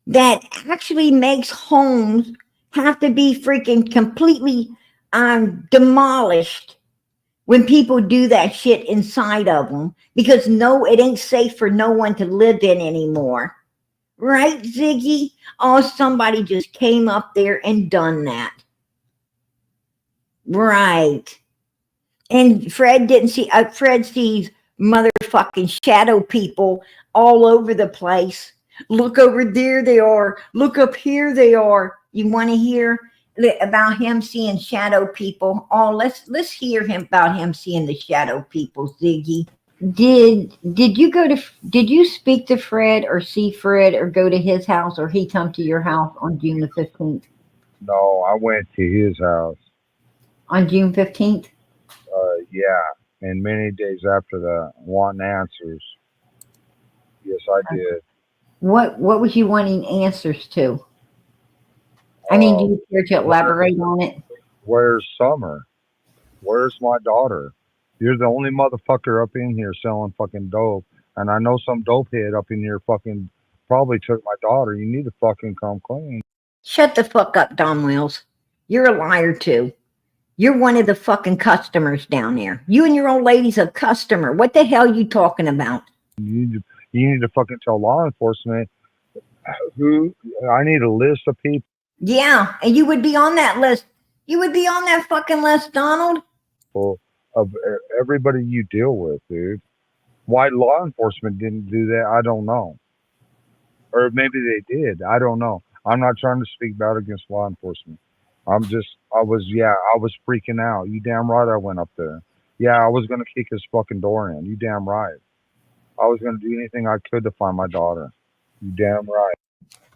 That actually makes homes have to be freaking completely demolished when people do that shit inside of them, because no, it ain't safe for no one to live in anymore. Right, Ziggy? Oh, somebody just came up there and done that. Right. And Fred didn't see, Fred sees motherfucking shadow people all over the place. Look over there, they are. Look up here, they are. You want to hear about him seeing shadow people? Oh, let's hear him about him seeing the shadow people, Ziggy. Did you speak to Fred or see Fred or go to his house or he come to your house on June the 15th? No, I went to his house. On June 15th? Yeah, and many days after that, wanting answers. Yes, I did. What was you wanting answers to? I mean, do Uh, you care to where, elaborate on it? where's Summer? Where's my daughter? You're the only motherfucker up in here selling fucking dope, and I know some dope head up in here fucking probably took my daughter. You need to fucking come clean. Shut the fuck up, Don Wills. You're a liar too. You're one of the fucking customers down there. You and your old lady's a customer. What the hell you talking about? You need to fucking tell law enforcement who. I need a list of people. Yeah, and you would be on that list. You would be on that fucking list, Donald. Of everybody you deal with, dude. Why law enforcement didn't do that, I don't know. Or maybe they did. I don't know. I'm not trying to speak bad against law enforcement. I was freaking out. You damn right I went up there. Yeah, I was going to kick his fucking door in. You damn right. I was going to do anything I could to find my daughter. You damn right.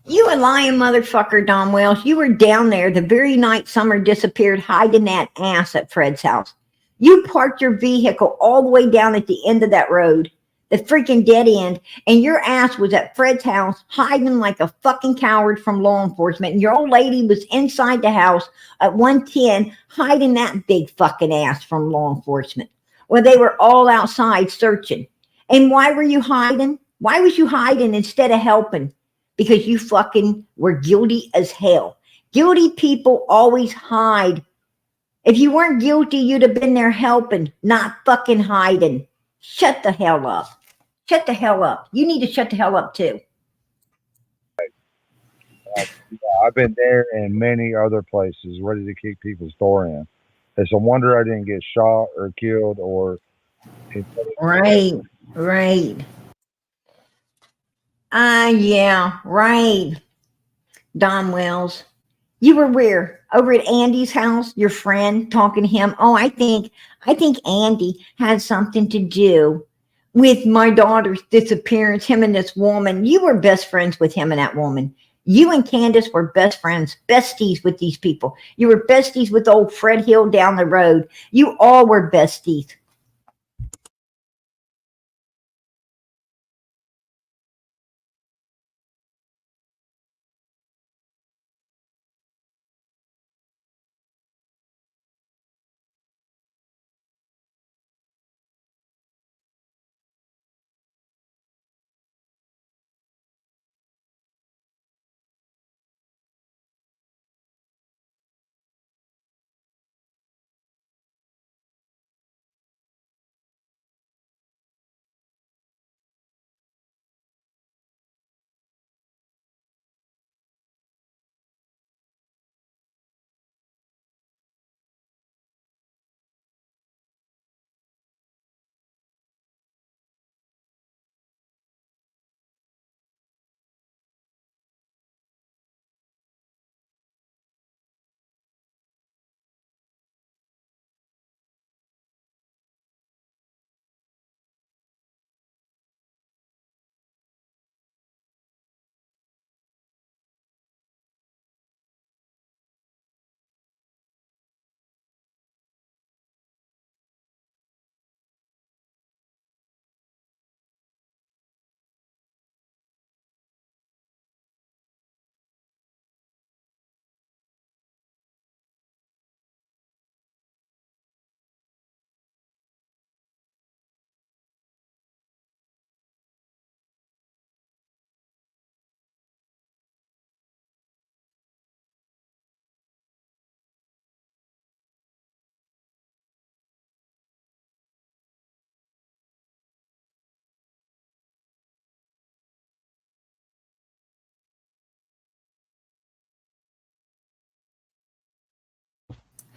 You a lying motherfucker, Don Wells. You were down there the very night Summer disappeared, hiding that ass at Fred's house. You parked your vehicle all the way down at the end of that road, the freaking dead end, and your ass was at Fred's house, hiding like a fucking coward from law enforcement. And your old lady was inside the house at 110, hiding that big fucking ass from law enforcement. Well, they were all outside searching. And why were you hiding? Why was you hiding instead of helping? Because you fucking were guilty as hell. Guilty people always hide. If you weren't guilty, you'd have been there helping, not fucking hiding. Shut the hell up. Shut the hell up. You need to shut the hell up too. I've been there and many other places ready to kick people's door in. It's a wonder I didn't get shot or killed or. Right. Yeah, right. Don Wells. You were where? Over at Andy's house, your friend talking to him. Oh, I think Andy had something to do with my daughter's disappearance, him and this woman. You were best friends with him and that woman. You and Candace were best friends, besties with these people. You were besties with old Fred Hill down the road. You all were besties.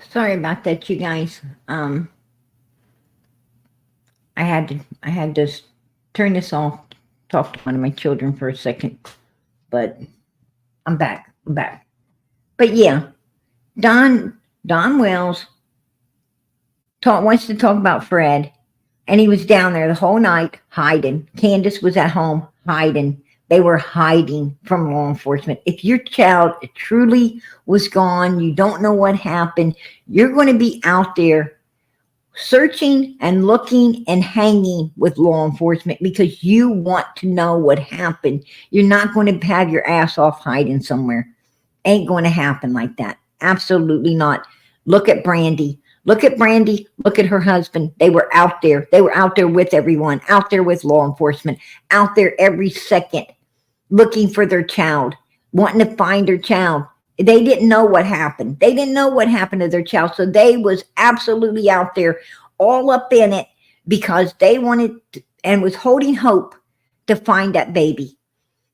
Sorry about that, you guys. I had to turn this off, talk to one of my children for a second, but I'm back. I'm back. But yeah, Don Wells wants to talk about Fred, and he was down there the whole night hiding. Candace was at home hiding. They were hiding from law enforcement. If your child truly was gone, you don't know what happened, you're going to be out there searching and looking and hanging with law enforcement because you want to know what happened. You're not going to have your ass off hiding somewhere. Ain't going to happen like that. Absolutely not. Look at Brandy. Look at Brandy. Look at her husband. They were out there. They were out there with everyone, out there with law enforcement, out there every second looking for their child, wanting to find their child. They didn't know what happened. They didn't know what happened to their child. So they was absolutely out there all up in it because they wanted to, and was holding hope to find that baby.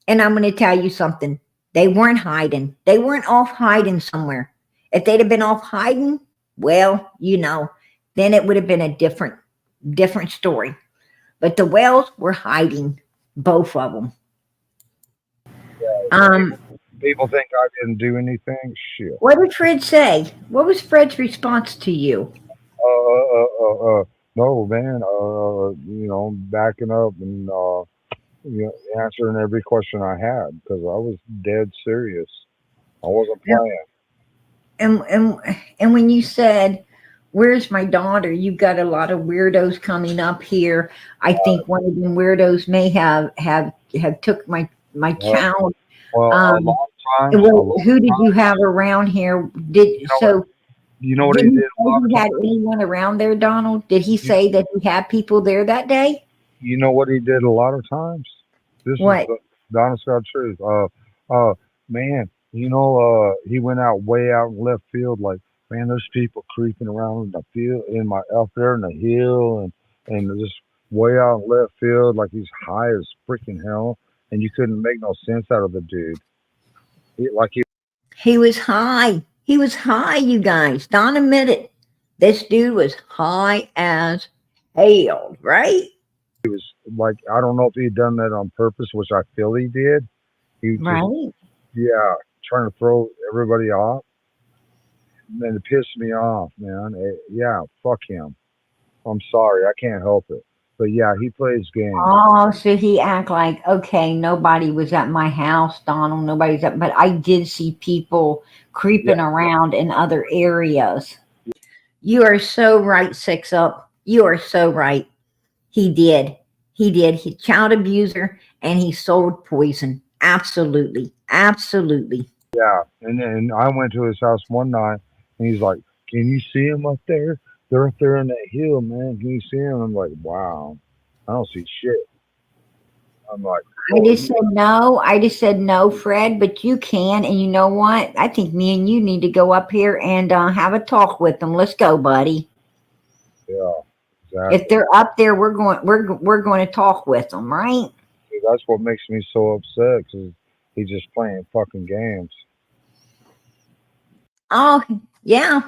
And I'm going to tell you something. They weren't hiding. They weren't off hiding somewhere. If they'd have been off hiding, well, then it would have been a different story. But the Wells were hiding, both of them. Um, People think I didn't do anything. Shit. what did Fred say? What was Fred's response to you? No, man. Backing up and answering every question I had because I was dead serious. I wasn't Yeah. playing. And when you said, "Where's my daughter?" You've got a lot of weirdos coming up here. I think one of them weirdos may have took my Well, child. well, Um, a who did you have around here? you know what? You know what Did he he did a say lot of he had times. anyone around there, Donald? Did he You, say that he had people there that day? you know what he did a lot of times. This is What? the honest God truth. Man, he went out way out in left field. Like, man, there's people creeping around in the field, up there in the hill, and just way out in left field, like he's high as freaking hell, and you couldn't make no sense out of the dude. He He was high. He was high, you guys. Don admitted this dude was high as hell, right? was like, I don't know if he'd done that on purpose, which I feel he did. He just, Right. yeah, trying to throw everybody off. And it pissed me off, man. Yeah, fuck him. I'm sorry, I can't help it. But yeah, he plays games. Oh, so he act like, okay, nobody was at my house, Donald. Nobody's at, but I did see people Yeah, creeping around in other areas. You are so right, Six Up. You are so right. He did. He did. He child abuser and he sold poison. Absolutely. Absolutely. yeah. And then I went to his house one night, and he's like, "Can you see him up there? They're up there in that hill, man. Can you see him?" I'm like, "Wow, I don't see shit." I'm like, I "Oh, just said no. I just said no, Fred, but you can. And you know what? I think me and you need to go up here and have a talk with them. Let's go, buddy. yeah, If exactly." they're up there, we're going to talk with them, right? See, that's what makes me so upset, 'cause he's just playing fucking games. Oh, yeah.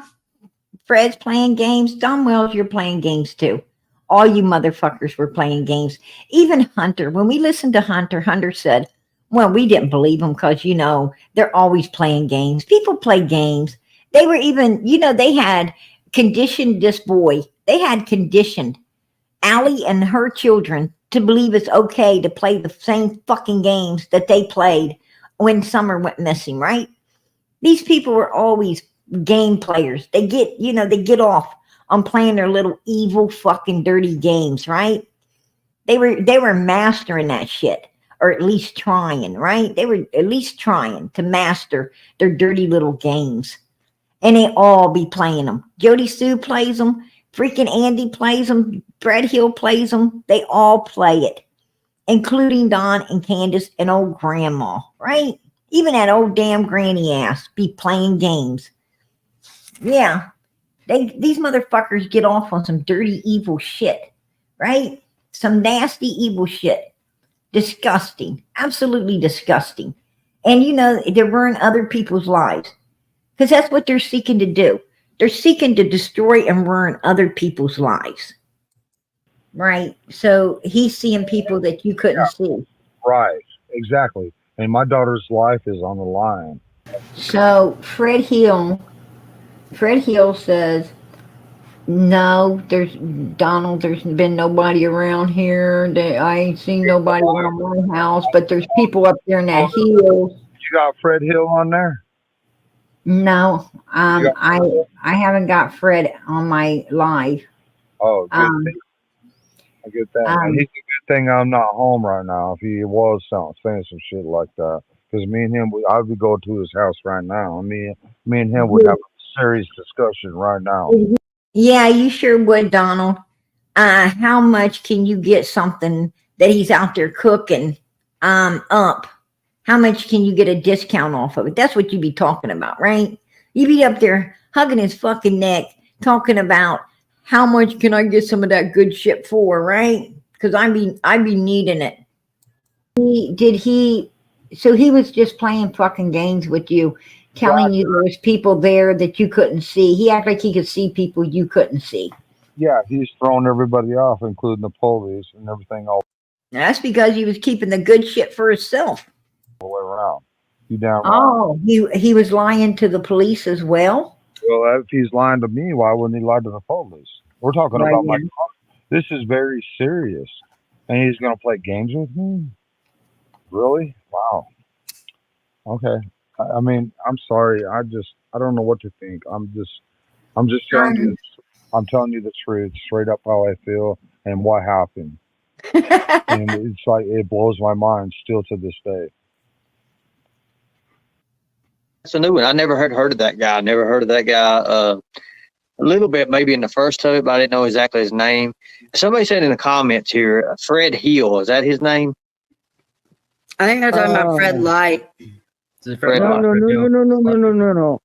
Fred's playing games. Don Wells, you're playing games too. All you motherfuckers were playing games. Even Hunter, when we listened to Hunter, Hunter said, well, we didn't believe him because, they're always playing games. People play games. They were even, they had conditioned this boy. They had conditioned Allie and her children to believe it's okay to play the same fucking games that they played when Summer went missing, right? These people were always game players. They get off on playing their little evil fucking dirty games, right? They were mastering that shit, or at least trying, right? They were at least trying to master their dirty little games. And they all be playing them. Jody Sue plays them, freaking Andy plays them, Brad Hill plays them. They all play it, including Don and Candace and old grandma, right? Even that old damn granny ass be playing games. Yeah, these motherfuckers get off on some dirty evil shit, right? Some nasty evil shit. Disgusting. Absolutely disgusting. And they ruin other people's lives. Because that's what they're seeking to do. They're seeking to destroy and ruin other people's lives. Right? So he's seeing people that you couldn't see. Right, exactly. And my daughter's life is on the line. So Fred Hill says, no, there's been nobody around here. I ain't seen nobody around my house, but there's people up there in that hill. You got Fred Hill on there? No, You got I haven't got Fred on my live. Oh, good Um, thing. A good thing. And um, he's a good thing I'm not home right now. If he was saying some shit like that, because me and him, I would go to his house right now. Me and him would have a serious discussion right now. yeah, you sure would, Donald. How much can you get something that he's out there cooking up? How much can you get a discount off of it? That's what you be talking about, right? You be up there hugging his fucking neck, talking about how much can I get some of that good shit for, right? Because I be needing it. So he was just playing fucking games with you, Right. telling you there was people there that you couldn't see. He acted like he could see people you couldn't see. Yeah, he's throwing everybody off, including the police and everything all That's because he was keeping the good shit for himself. the way around. You down right. Oh, he was lying to the police as well. Well, if he's lying to me, why wouldn't he lie to the police? We're talking Right. about my. This is very serious, and he's gonna play games with me. Really? Wow. Okay. I mean, I'm sorry. I don't know what to think. I'm just telling you. I'm telling you the truth, straight up how I feel and what happened. And it's like it blows my mind still to this day. That's a new one. I never heard of that guy. Never heard of that guy. A little bit maybe in the first of it, but I didn't know exactly his name. Somebody said in the comments here, Fred Hill. Is that his name? I think they're talking about Fred Light. Is it Fred Fred Light? No.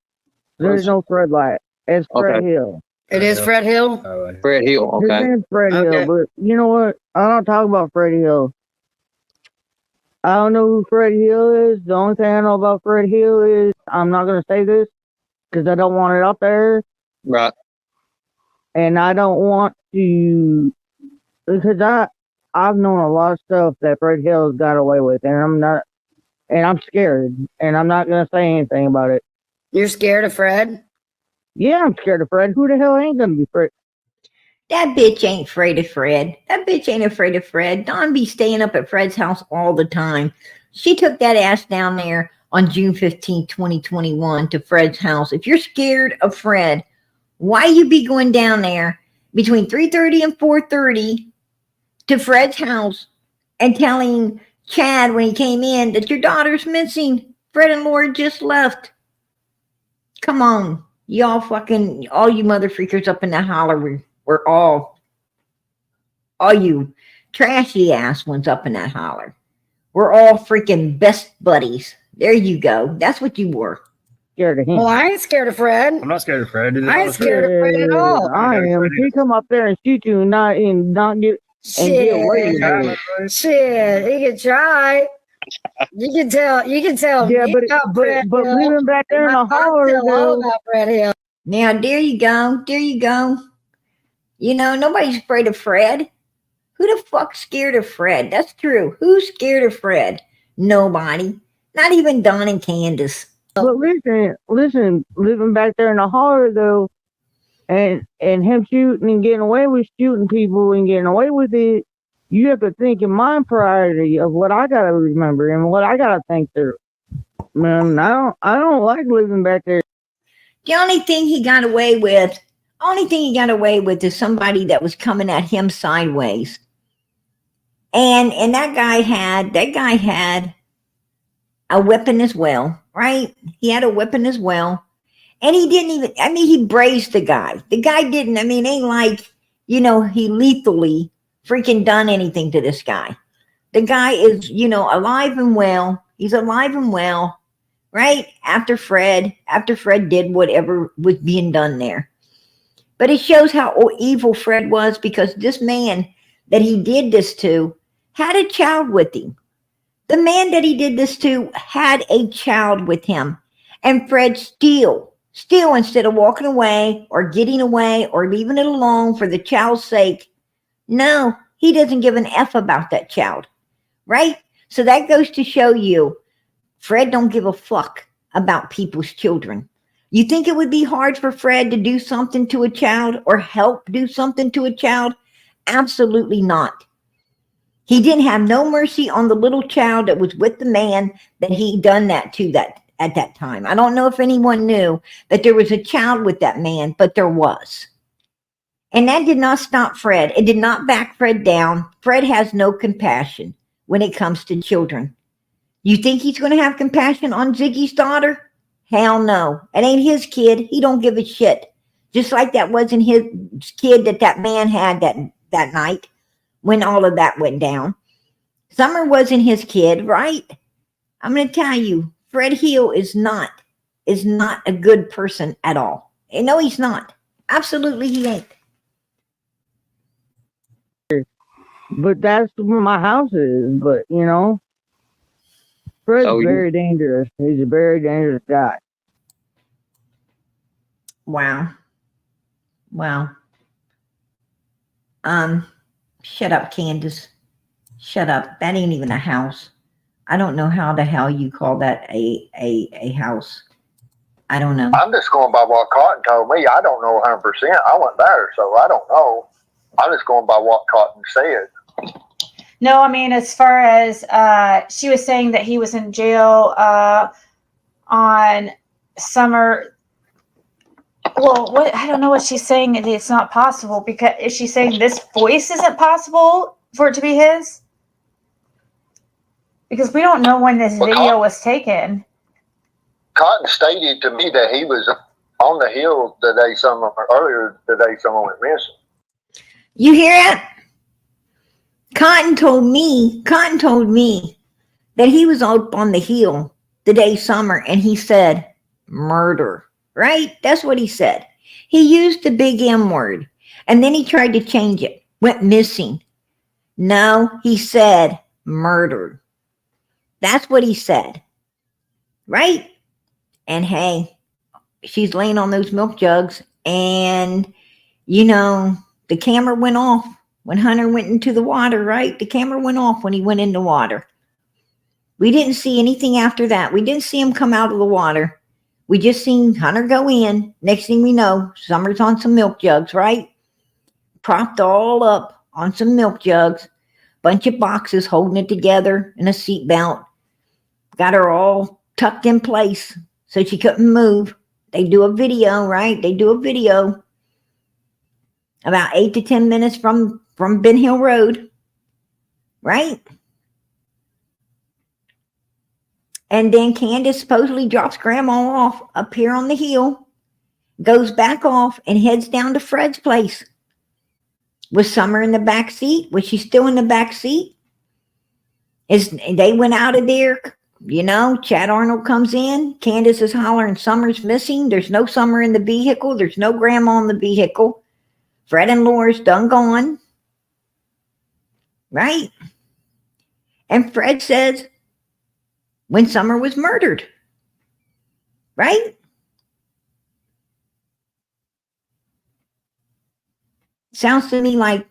There's no Fred Light. It's Fred Okay. Hill. It is Fred Hill? Oh, Fred Hill. His Okay. name's Fred Okay. Hill, but you know what? I don't talk about Fred Hill. I don't know who Fred Hill is. The only thing I know about Fred Hill is I'm not going to say this because I don't want it out there. Right. And I don't want to, because I've known a lot of stuff that Fred Hill has got away with, and I'm scared, and I'm not going to say anything about it. You're scared of Fred? Yeah, I'm scared of Fred. Who the hell ain't going to be Fred? That bitch ain't afraid of Fred. That bitch ain't afraid of Fred. Dawn be staying up at Fred's house all the time. She took that ass down there on June 15th, 2021 to Fred's house. If you're scared of Fred, why you be going down there between 3:30 and 4:30 to Fred's house and telling Chad when he came in that your daughter's missing? Fred and Laura just left. Come on. Y'all fucking, all you mother freakers up in the holler, we're all you trashy ass ones up in that holler. We're all freaking best buddies. There you go. That's what you were. Scared of him. Well, I ain't scared of Fred. I'm not scared of Fred. I ain't scared of Fred at all. I am. If he come up there and shoot you and not get Shit. away with it. Shit, he can try. You can tell. Yeah, me but about Fred but Hill. living back there in the I'll holler, tell all though. about Fred Hill. Now, there you go. There you go. You know, nobody's afraid of Fred. Who the fuck's scared of Fred? That's true. Who's scared of Fred? Nobody. Not even Don and Candace. But listen, living back there in the holler, though, and him shooting and getting away with shooting people and getting away with it, you have to think in my priority of what I gotta remember and what I gotta think through. Man, I don't like living back there. The only thing he got away with is somebody that was coming at him sideways. And that guy had a weapon as well, right? He had a weapon as well. And he didn't even, he brazed the guy. The guy didn't, ain't like, he lethally freaking done anything to this guy. The guy is, alive and well. He's alive and well, right? After Fred did whatever was being done there. But it shows how evil Fred was, because this man that he did this to had a child with him. The man that he did this to had a child with him. And Fred still, instead of walking away or getting away or leaving it alone for the child's sake, no, he doesn't give an F about that child, right? So that goes to show you, Fred don't give a fuck about people's children. You think it would be hard for Fred to do something to a child or help do something to a child? Absolutely not. He didn't have no mercy on the little child that was with the man that he done that to at that time. I don't know if anyone knew that there was a child with that man, but there was. And that did not stop Fred. It did not back Fred down. Fred has no compassion when it comes to children. You think he's going to have compassion on Ziggy's daughter? Hell no. It ain't his kid. He don't give a shit. Just like that wasn't his kid that man had that night when all of that went down. Summer wasn't his kid, right? I'm going to tell you, Fred Hill is not a good person at all. No, he's not. Absolutely, he ain't. But that's where my house is. But, Fred's very dangerous. He's a very dangerous guy. Wow. Shut up, Candace. Shut up. That ain't even a house. I don't know how the hell you call that a house. I don't know. I'm just going by what Cotton told me. I don't know 100%. I wasn't there, so I don't know. I'm just going by what Cotton said. No, as far as she was saying that he was in jail on Summer. Well, I don't know what she's saying. It's not possible, because is she saying this voice isn't possible for it to be his? Because we don't know when this video was taken. Cotton stated to me that he was on the hill earlier the day someone went missing. You hear it? Cotton told me that he was up on the hill the day Summer, and he said murder, right? That's what he said. He used the big M word, and then he tried to change it, went missing. No, he said murder. That's what he said, right? And hey, she's laying on those milk jugs, and the camera went off when Hunter went into the water, right? The camera went off when he went in the water. We didn't see anything after that. We didn't see him come out of the water. We just seen Hunter go in. Next thing we know, Summer's on some milk jugs, right? propped all up on some milk jugs, bunch of boxes holding it together in a seat belt. Got her all tucked in place so she couldn't move. They do a video, right? They do a video about 8 to 10 minutes from Ben Hill Road, right? And then Candace supposedly drops Grandma off up here on the hill, goes back off and heads down to Fred's place. Was Summer in the back seat? Was she still in the back seat? They went out of there, you know, Chad Arnold comes in, Candace is hollering, Summer's missing. There's no Summer in the vehicle. There's no Grandma in the vehicle. Fred and Laura's done gone. Right? And Fred says, when Summer was murdered. Right? It sounds to me like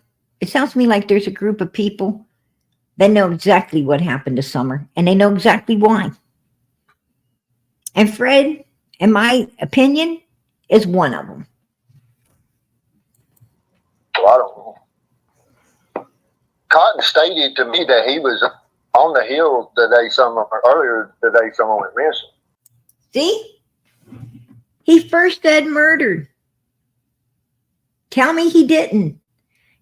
there's a group of people that know exactly what happened to Summer, and they know exactly why. And Fred, in my opinion, is one of them. Well, I don't know. Cotton stated to me that he was on the hill the day earlier the day someone went missing. See? He first said murdered. Tell me he didn't.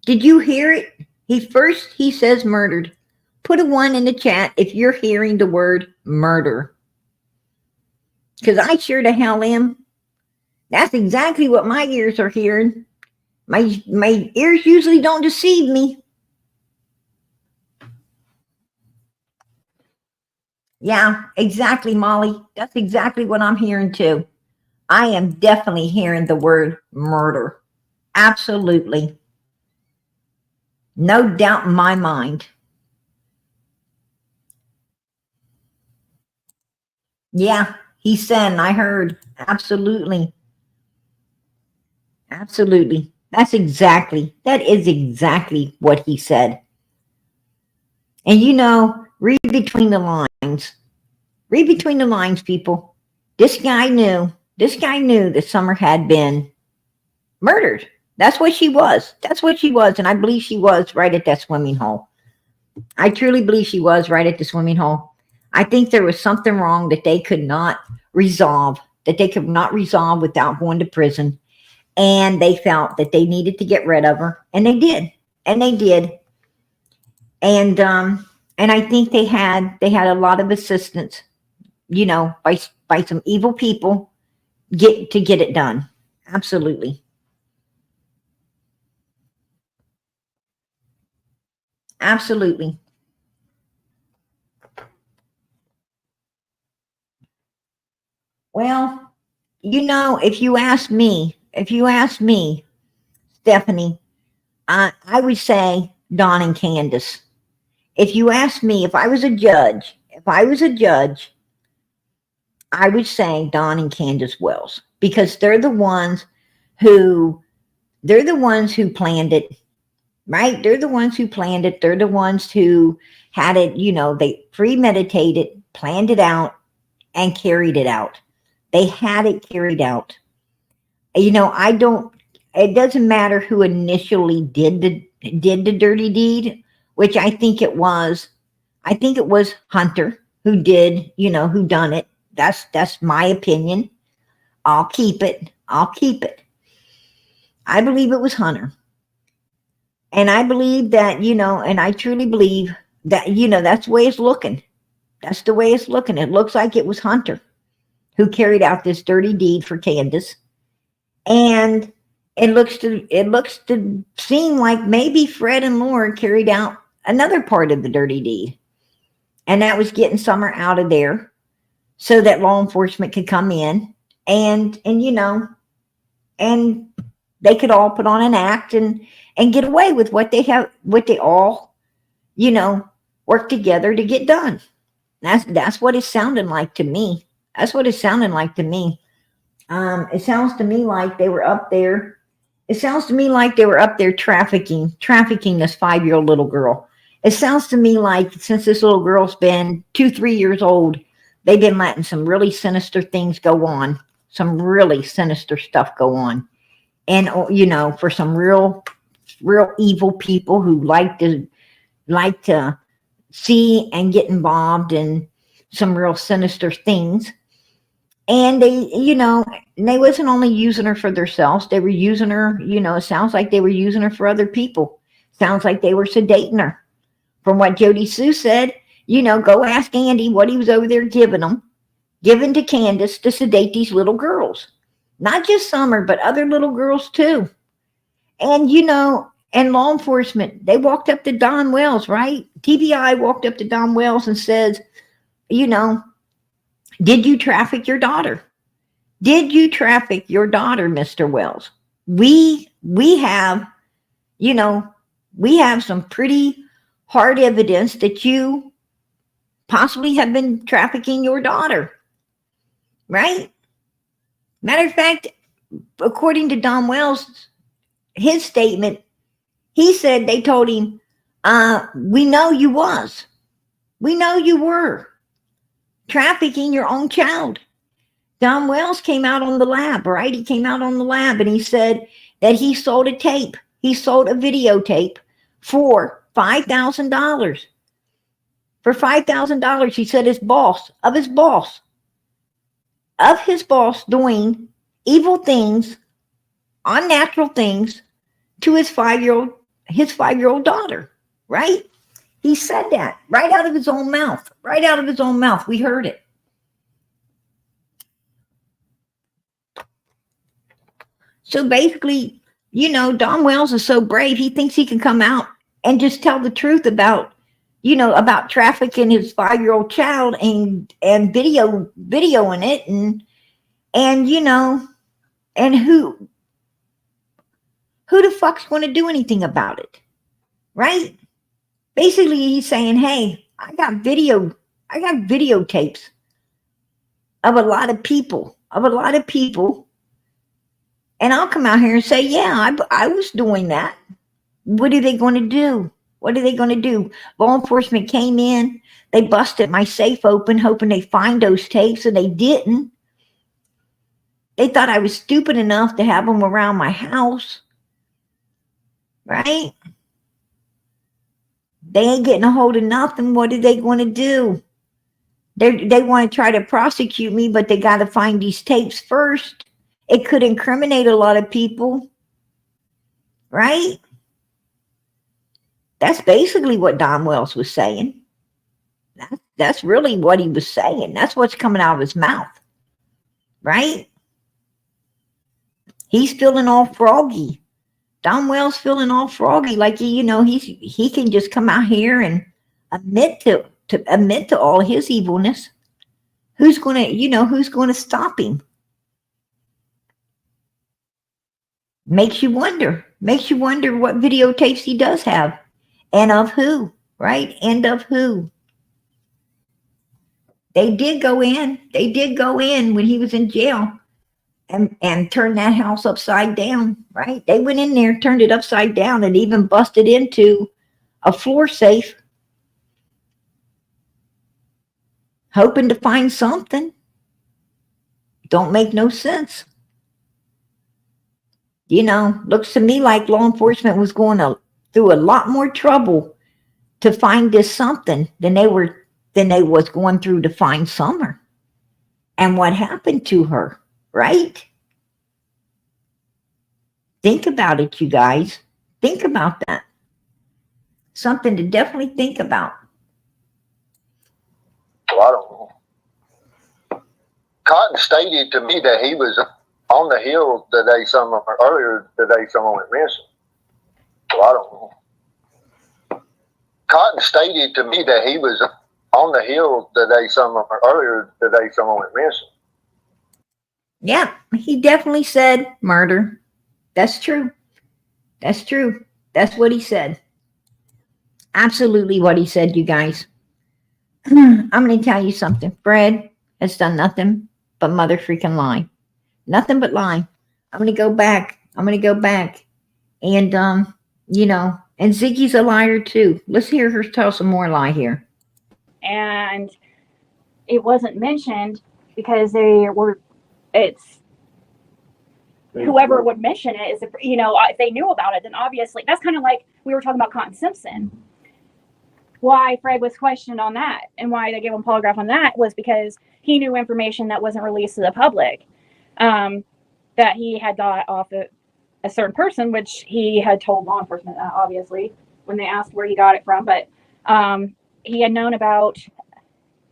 Did you hear it? He says murdered. Put a 1 in the chat if you're hearing the word murder. Because I sure the hell am. That's exactly what my ears are hearing. My ears usually don't deceive me. Yeah, exactly, Molly. That's exactly what I'm hearing too. I am definitely hearing the word murder. Absolutely. No doubt in my mind. Yeah, he said, I heard. Absolutely. Absolutely. That is exactly what he said. And you know, read between the lines. Read between the lines, people. This guy knew that Summer had been murdered. That's what she was. And I believe she was right at that swimming hole. I truly believe she was right at the swimming hole. I think there was something wrong that they could not resolve, without going to prison. And they felt that they needed to get rid of her. And they did. And I think they had a lot of assistance, you know, by some evil people get it done. Absolutely. Absolutely. Well, you know, if you ask me, Stephanie, I would say Don and Candace. If you ask me, if I was a judge, I would say Don and Candace Wells, because they're the ones who planned it, right? They're the ones who planned it. They're the ones who had it, you know, they premeditated, planned it out, and carried it out. They had it carried out. You know, it doesn't matter who initially did the dirty deed, which I think it was Hunter who did, you know, who done it. That's my opinion. I'll keep it. I believe it was Hunter. And I believe that, you know, and I truly believe that, you know, that's the way it's looking. It looks like it was Hunter who carried out this dirty deed for Candace. And it looks to seem like maybe Fred and Laura carried out another part of the dirty deed. And that was getting Summer out of there so that law enforcement could come in and you know, and they could all put on an act and get away with what they all, you know, work together to get done. That's what it's sounding like to me. It sounds to me like they were up there. Trafficking this 5-year-old little girl. It sounds to me like since this little girl's been 2-3 years old, they've been letting some really sinister things go on, some really sinister stuff go on. And, you know, for some real real evil people who like to see and get involved in some real sinister things. And they wasn't only using her for themselves, they were using her, it sounds like they were using her for other people. Sounds like they were sedating her. From what Jody Sue said, go ask Andy what he was over there giving to Candace to sedate these little girls. Not just Summer, but other little girls too. And, and law enforcement, they walked up to Don Wells, right? TBI walked up to Don Wells and says, did you traffic your daughter? Did you traffic your daughter, Mr. Wells? We have, we have some pretty hard evidence that you possibly have been trafficking your daughter, right? Matter of fact, according to Don Wells, his statement, he said they told him, we know you was. We know you were trafficking your own child. Don Wells came out on the lab, right? He came out on the lab and he said that he sold a tape. He sold a videotape for $5,000. For $5,000, he said his boss doing evil things, unnatural things to his 5-year-old daughter, right? He said that right out of his own mouth. Right out of his own mouth. We heard it. So basically, Don Wells is so brave, he thinks he can come out and just tell the truth about trafficking his 5-year-old child and videoing it and who the fuck's going to do anything about it, right? Basically, he's saying, hey, I got videotapes of a lot of people, and I'll come out here and say, yeah, I was doing that. What are they going to do? What are they going to do? Law enforcement came in. They busted my safe open, hoping they find those tapes, and they didn't. They thought I was stupid enough to have them around my house. Right? They ain't getting a hold of nothing. What are they going to do? They want to try to prosecute me, but they got to find these tapes first. It could incriminate a lot of people. Right? That's basically what Don Wells was saying. That's really what he was saying. That's what's coming out of his mouth. Right? He's feeling all froggy. Don Wells feeling all froggy, like he can just come out here and admit to all his evilness. Who's gonna stop him? Makes you wonder what videotapes he does have. And of who, right? And of who? They did go in when he was in jail and turn that house upside down, right? They went in there, turned it upside down, and even busted into a floor safe, hoping to find something. Don't make no sense. Looks to me like law enforcement was going through a lot more trouble to find this something than they was going through to find Summer. And what happened to her, right? Think about it, you guys. Think about that. Something to definitely think about. Well, I don't know. Cotton stated to me that he was on the hill earlier today someone went missing. Well, I don't know. Cotton stated to me that he was on the hill earlier today someone went missing. Yeah, he definitely said murder. That's true. That's true. That's what he said. Absolutely what he said, you guys. I'm going to tell you something. Fred has done nothing but mother freaking lie. Nothing but lie. I'm going to go back. And, and Ziggy's a liar too. Let's hear her tell some more lie here. And it wasn't mentioned because whoever would mention it is, if they knew about it, then obviously that's kind of like we were talking about Cotton Simpson. Why Fred was questioned on that and why they gave him polygraph on that was because he knew information that wasn't released to the public, that he had got off a certain person, which he had told law enforcement, obviously, when they asked where he got it from. But he had known about,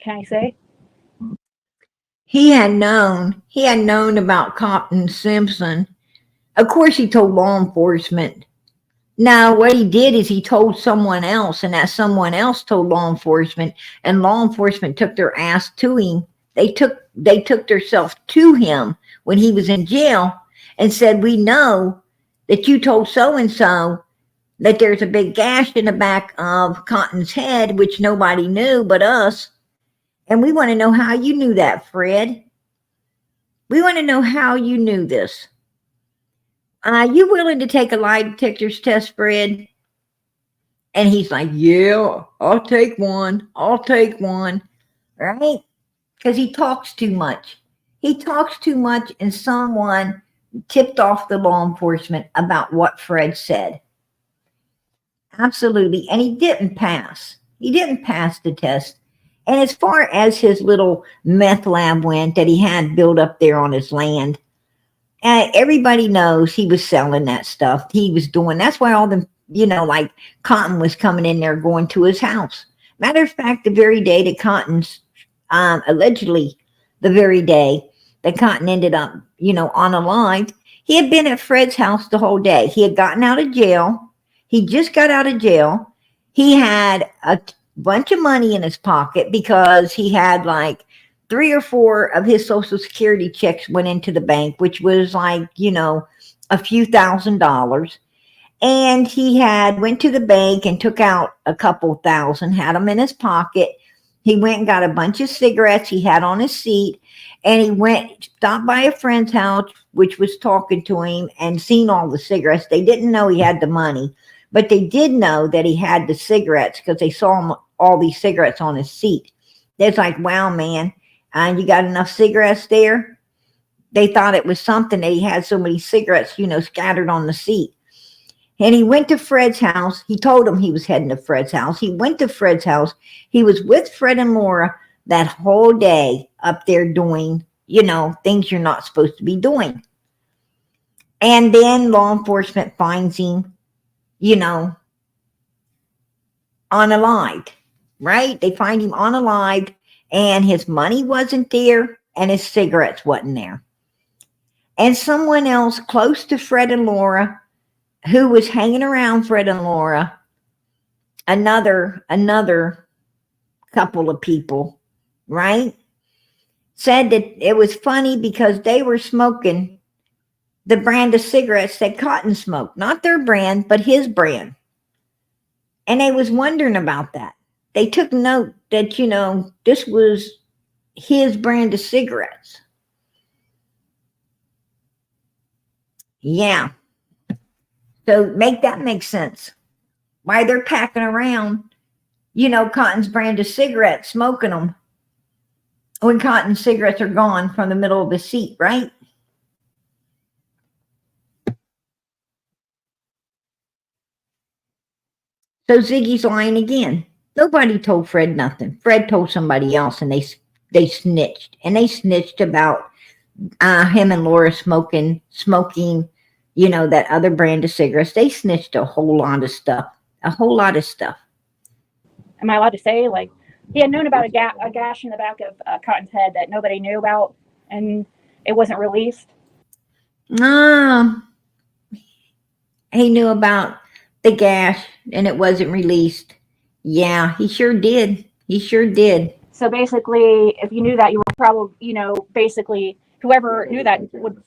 can I say? He had known about Cotton Simpson. Of course, he told law enforcement. Now, what he did is he told someone else, and that someone else told law enforcement, and law enforcement took their ass to him. They took themselves to him when he was in jail and said, "We know that you told so-and-so that there's a big gash in the back of Cotton's head, which nobody knew but us. And we want to know how you knew that, Fred. We want to know how you knew this. Are you willing to take a lie detector's test, Fred?" And he's like, "Yeah, I'll take one. Right? Because he talks too much. And someone tipped off the law enforcement about what Fred said. Absolutely. And he didn't pass. The test. And as far as his little meth lab went that he had built up there on his land, everybody knows he was selling that stuff. He was doing, that's why all the, like Cotton was coming in there going to his house. Matter of fact, the very day that Cotton's, allegedly the very day that Cotton ended up, unalived, he had been at Fred's house the whole day. He had gotten out of jail. He just got out of jail. He had a bunch of money in his pocket because he had like 3 or 4 of his Social Security checks went into the bank, which was like, a few $1,000s. And he had went to the bank and took out a couple thousand, had them in his pocket. He went and got a bunch of cigarettes he had on his seat. And he stopped by a friend's house, which was talking to him, and seen all the cigarettes. They didn't know he had the money, but they did know that he had the cigarettes because they saw him, all these cigarettes on his seat. They're like, "Wow, man, you got enough cigarettes there?" They thought it was something that he had so many cigarettes, scattered on the seat. And he went to Fred's house. He told him he was heading to Fred's house. He went to Fred's house. He was with Fred and Laura that whole day up there doing, things you're not supposed to be doing. And then law enforcement finds him, unalived, right? They find him unalived, and his money wasn't there, and his cigarettes wasn't there. And someone else close to Fred and Laura, who was hanging around Fred and Laura, another couple of people, right, said that it was funny because they were smoking the brand of cigarettes that Cotton smoked. Not their brand, but his brand. And they was wondering about that. They took note that, this was his brand of cigarettes. Yeah. So make sense. Why they're packing around, Cotton's brand of cigarettes, smoking them when Cotton's cigarettes are gone from the middle of the seat, right? So Ziggy's lying again. Nobody told Fred nothing. Fred told somebody else, and they snitched. And they snitched about him and Laura smoking, that other brand of cigarettes. They snitched a whole lot of stuff. Am I allowed to say, like, he had known about a gash in the back of Cotton's head that nobody knew about, and it wasn't released? He knew about the gash, and it wasn't released. Yeah, he sure did. So basically, if you knew that, you were probably, basically, whoever knew that would.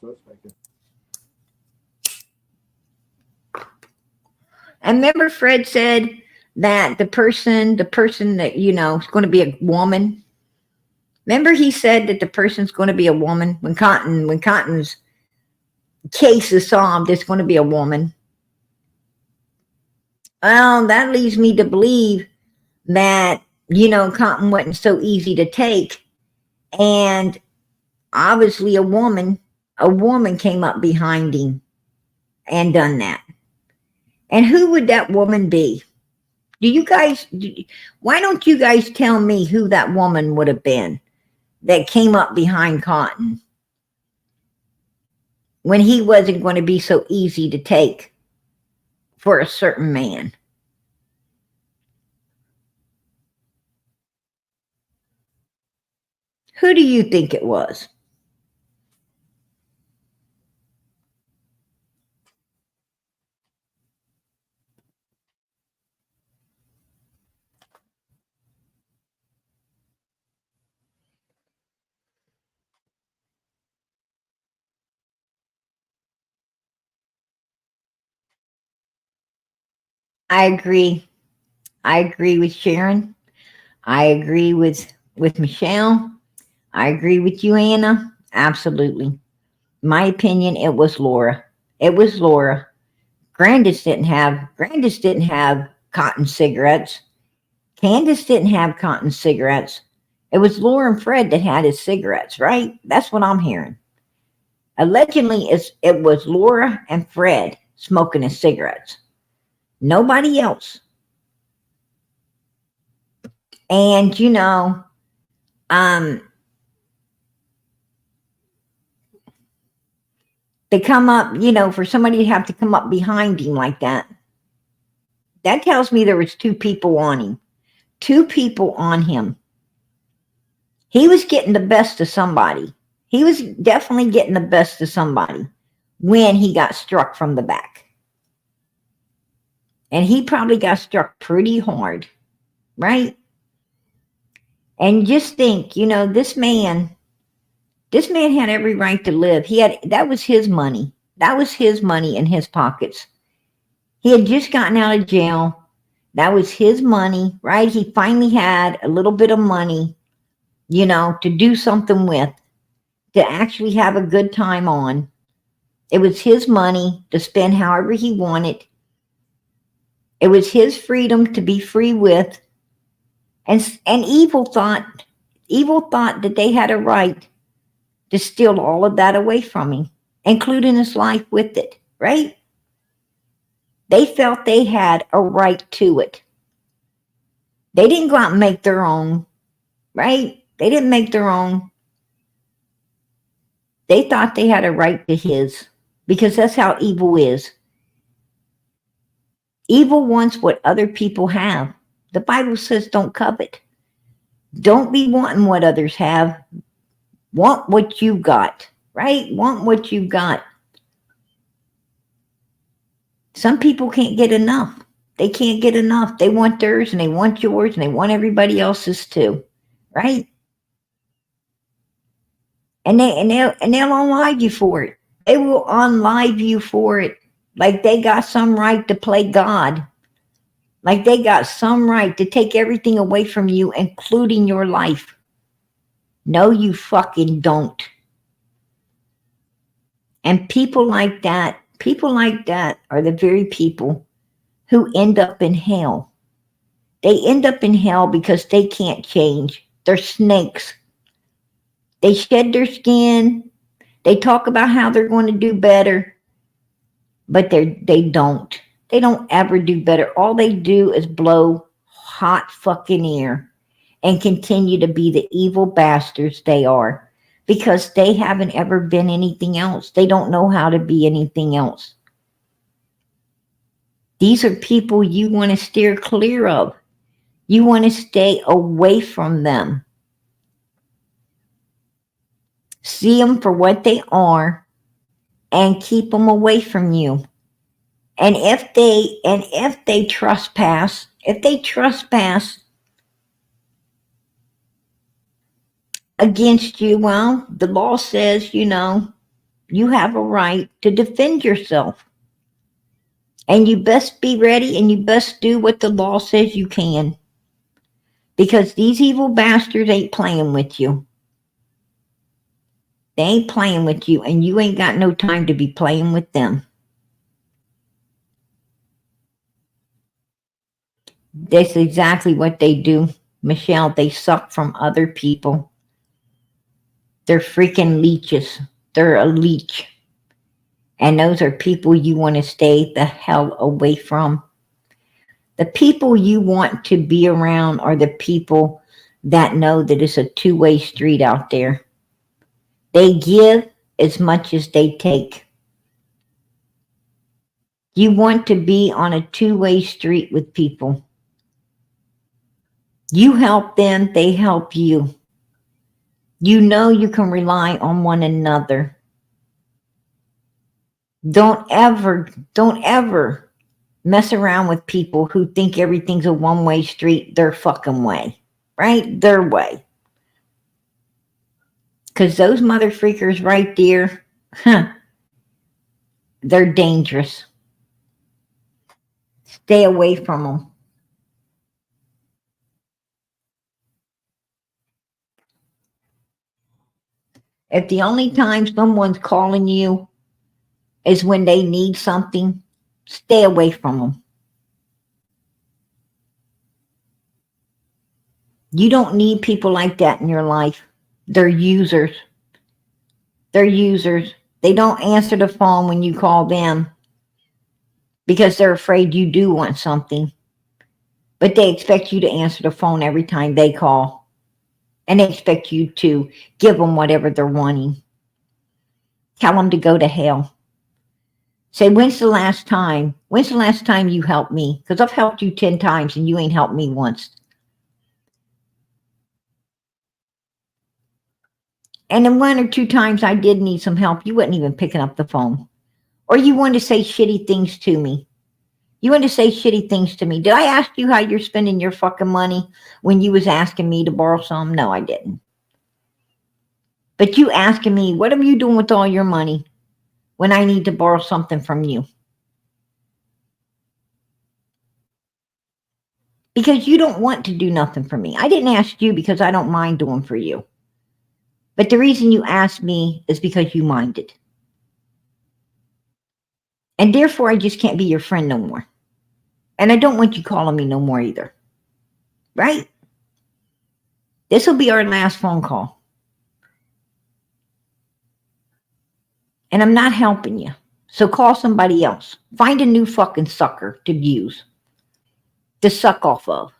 And remember Fred said that the person that, is going to be a woman. Remember he said that the person's going to be a woman when Cotton's case is solved, it's going to be a woman. Well, that leads me to believe that, Cotton wasn't so easy to take. And obviously a woman a woman came up behind him and done that. And who would that woman be? Why don't you guys tell me who that woman would have been that came up behind Cotton when he wasn't going to be so easy to take for a certain man? Who do you think it was? I agree. I agree with Sharon. I agree with Michelle. I agree with you, Anna. Absolutely. My opinion, it was Laura. It was Laura. Grandis didn't have cotton cigarettes. Candace didn't have cotton cigarettes. It was Laura and Fred that had his cigarettes, right? That's what I'm hearing. Allegedly, it was Laura and Fred smoking his cigarettes. Nobody else. And they come up, for somebody to have to come up behind him like that. That tells me there was two people on him. Two people on him. He was getting the best of somebody. He was definitely getting the best of somebody when he got struck from the back. And he probably got struck pretty hard, right? And just think, this man had every right to live. That was his money. That was his money in his pockets. He had just gotten out of jail. That was his money, right? He finally had a little bit of money, to do something with, to actually have a good time on. It was his money to spend however he wanted. It was his freedom to be free with. And evil thought that they had a right to steal all of that away from him, including his life with it, right? They felt they had a right to it. They didn't go out and make their own, right? They didn't make their own. They thought they had a right to his, because that's how evil is. Evil wants what other people have. The Bible says don't covet. Don't be wanting what others have. Want what you got, right? Want what you got. Some people can't get enough. They can't get enough. They want theirs and they want yours and they want everybody else's too, right? And they'll unlive you for it. They will unlive you for it. Like they got some right to play God. Like they got some right to take everything away from you, including your life. No, you fucking don't. And people like that are the very people who end up in hell. They end up in hell because they can't change. They're snakes. They shed their skin. They talk about how they're going to do better, but they don't. They don't ever do better. All they do is blow hot fucking air and continue to be the evil bastards they are, because they haven't ever been anything else. They don't know how to be anything else. These are people you want to steer clear of. You want to stay away from them. See them for what they are and keep them away from you. And if they trespass against you, well, the law says, you have a right to defend yourself. And you best be ready and you best do what the law says you can. Because these evil bastards ain't playing with you. They ain't playing with you, and you ain't got no time to be playing with them. That's exactly what they do, Michelle. They suck from other people. They're freaking leeches. They're a leech. And those are people you want to stay the hell away from. The people you want to be around are the people that know that it's a two-way street out there. They give as much as they take. You want to be on a two-way street with people. You help them, they help you. You know you can rely on one another. Don't ever mess around with people who think everything's a one-way street their fucking way, right? Their way. Because those mother freakers right there, they're dangerous. Stay away from them. If the only time someone's calling you is when they need something, stay away from them. You don't need people like that in your life. They're users. They're users. They don't answer the phone when you call them because they're afraid you do want something. But they expect you to answer the phone every time they call. And they expect you to give them whatever they're wanting. Tell them to go to hell. Say, when's the last time you helped me? Because I've helped you 10 times and you ain't helped me once. And then 1 or 2 times I did need some help, you wasn't even picking up the phone. Or you wanted to say shitty things to me. Did I ask you how you're spending your fucking money when you was asking me to borrow some? No, I didn't. But you asking me, what are you doing with all your money when I need to borrow something from you? Because you don't want to do nothing for me. I didn't ask you because I don't mind doing for you. But the reason you asked me is because you minded. And therefore, I just can't be your friend no more. And I don't want you calling me no more either. Right? This will be our last phone call. And I'm not helping you. So call somebody else. Find a new fucking sucker to use. To suck off of.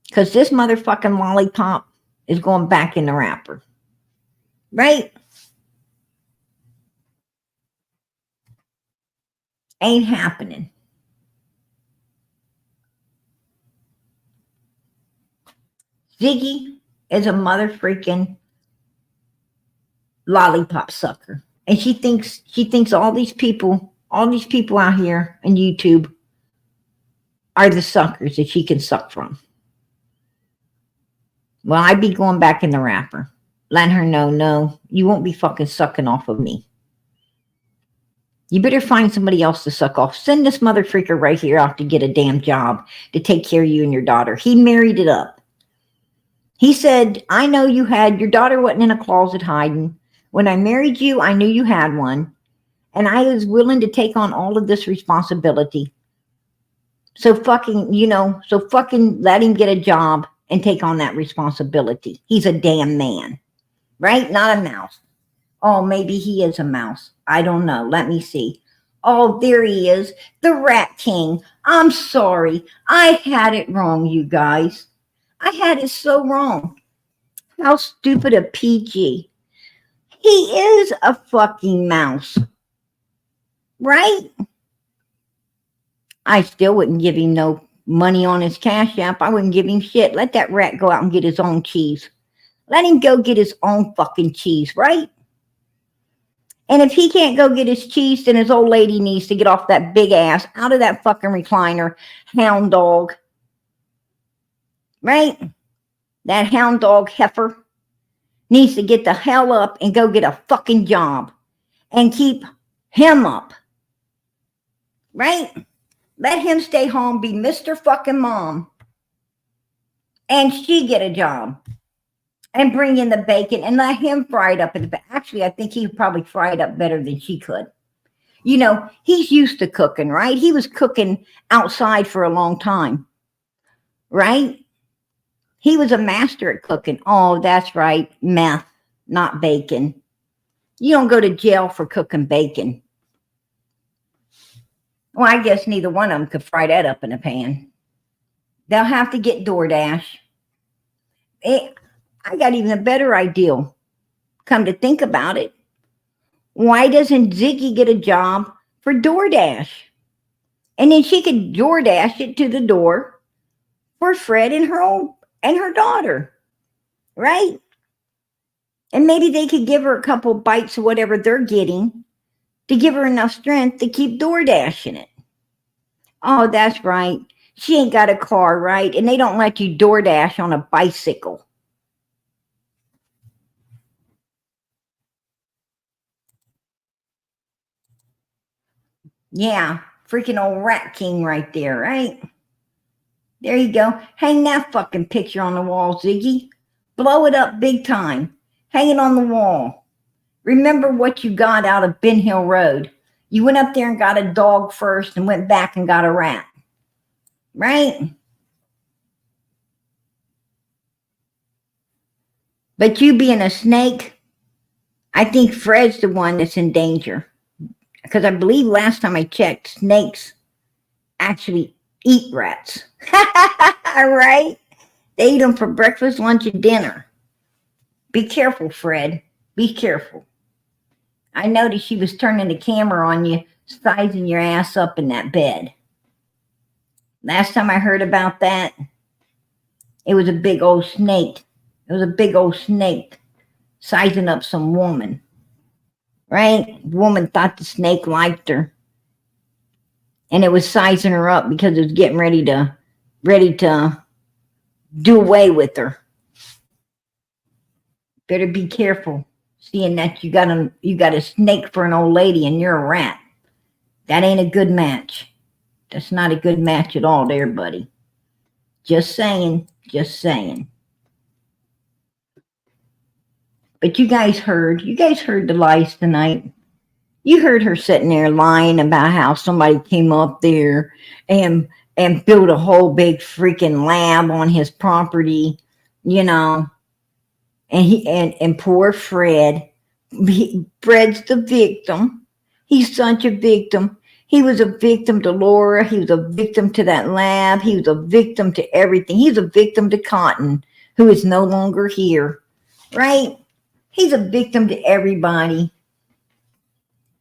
Because this motherfucking lollipop is going back in the wrapper. Right? Ain't happening. Ziggy is a mother freaking lollipop sucker. And she thinks all these people out here on YouTube are the suckers that she can suck from. Well, I'd be going back in the wrapper. Letting her know, no, you won't be fucking sucking off of me. You better find somebody else to suck off. Send this mother freaker right here out to get a damn job to take care of you and your daughter. He married it up. He said, I know you had, your daughter wasn't in a closet hiding. When I married you, I knew you had one. And I was willing to take on all of this responsibility. So fucking let him get a job and take on that responsibility. He's a damn man. Right? Not a mouse. Oh, maybe he is a mouse. I don't know. Let me see. Oh, there he is. The Rat King. I'm sorry. I had it wrong, you guys. I had it so wrong. How stupid a PG. He is a fucking mouse. Right? I still wouldn't give him no money on his Cash App. I wouldn't give him shit. Let that rat go out and get his own cheese. Let him go get his own fucking cheese, right? And if he can't go get his cheese, then his old lady needs to get off that big ass out of that fucking recliner. Hound dog. Right? That hound dog heifer needs to get the hell up and go get a fucking job. And keep him up. Right? Let him stay home, be Mr. fucking Mom. And she get a job. And bring in the bacon and let him fry it up. Actually, I think he probably fry it up better than she could. You know, he's used to cooking, right? He was cooking outside for a long time. Right? He was a master at cooking. Oh, that's right. Meth, not bacon. You don't go to jail for cooking bacon. Well, I guess neither one of them could fry that up in a pan. They'll have to get DoorDash. I got even a better idea. Come to think about it. Why doesn't Ziggy get a job for DoorDash? And then she could DoorDash it to the door for Fred and her daughter, right? And maybe they could give her a couple bites of whatever they're getting to give her enough strength to keep DoorDashing it. Oh, that's right. She ain't got a car, right? And they don't let you DoorDash on a bicycle. Yeah, freaking old Rat King right there, right? There you go. Hang that fucking picture on the wall, Ziggy. Blow it up big time. Hang it on the wall. Remember what you got out of Ben Hill Road. You went up there and got a dog first and went back and got a rat. Right? But you being a snake, I think Fred's the one that's in danger. Because I believe last time I checked, snakes actually eat rats. Right? They eat them for breakfast, lunch, and dinner. Be careful, Fred. Be careful. I noticed she was turning the camera on you, sizing your ass up in that bed. Last time I heard about that, it was a big old snake. It was a big old snake sizing up some woman. Right? Woman thought the snake liked her. And it was sizing her up because it was getting ready to do away with her. Better be careful, seeing that you got a snake for an old lady and you're a rat. That ain't a good match. That's not a good match at all there, buddy. Just saying, just saying. But you guys heard the lies tonight. You heard her sitting there lying about how somebody came up there and built a whole big freaking lab on his property, you know. And poor Fred. Fred's the victim. He's such a victim. He was a victim to Laura. He was a victim to that lab. He was a victim to everything. He's a victim to Cotton, who is no longer here. Right? He's a victim to everybody.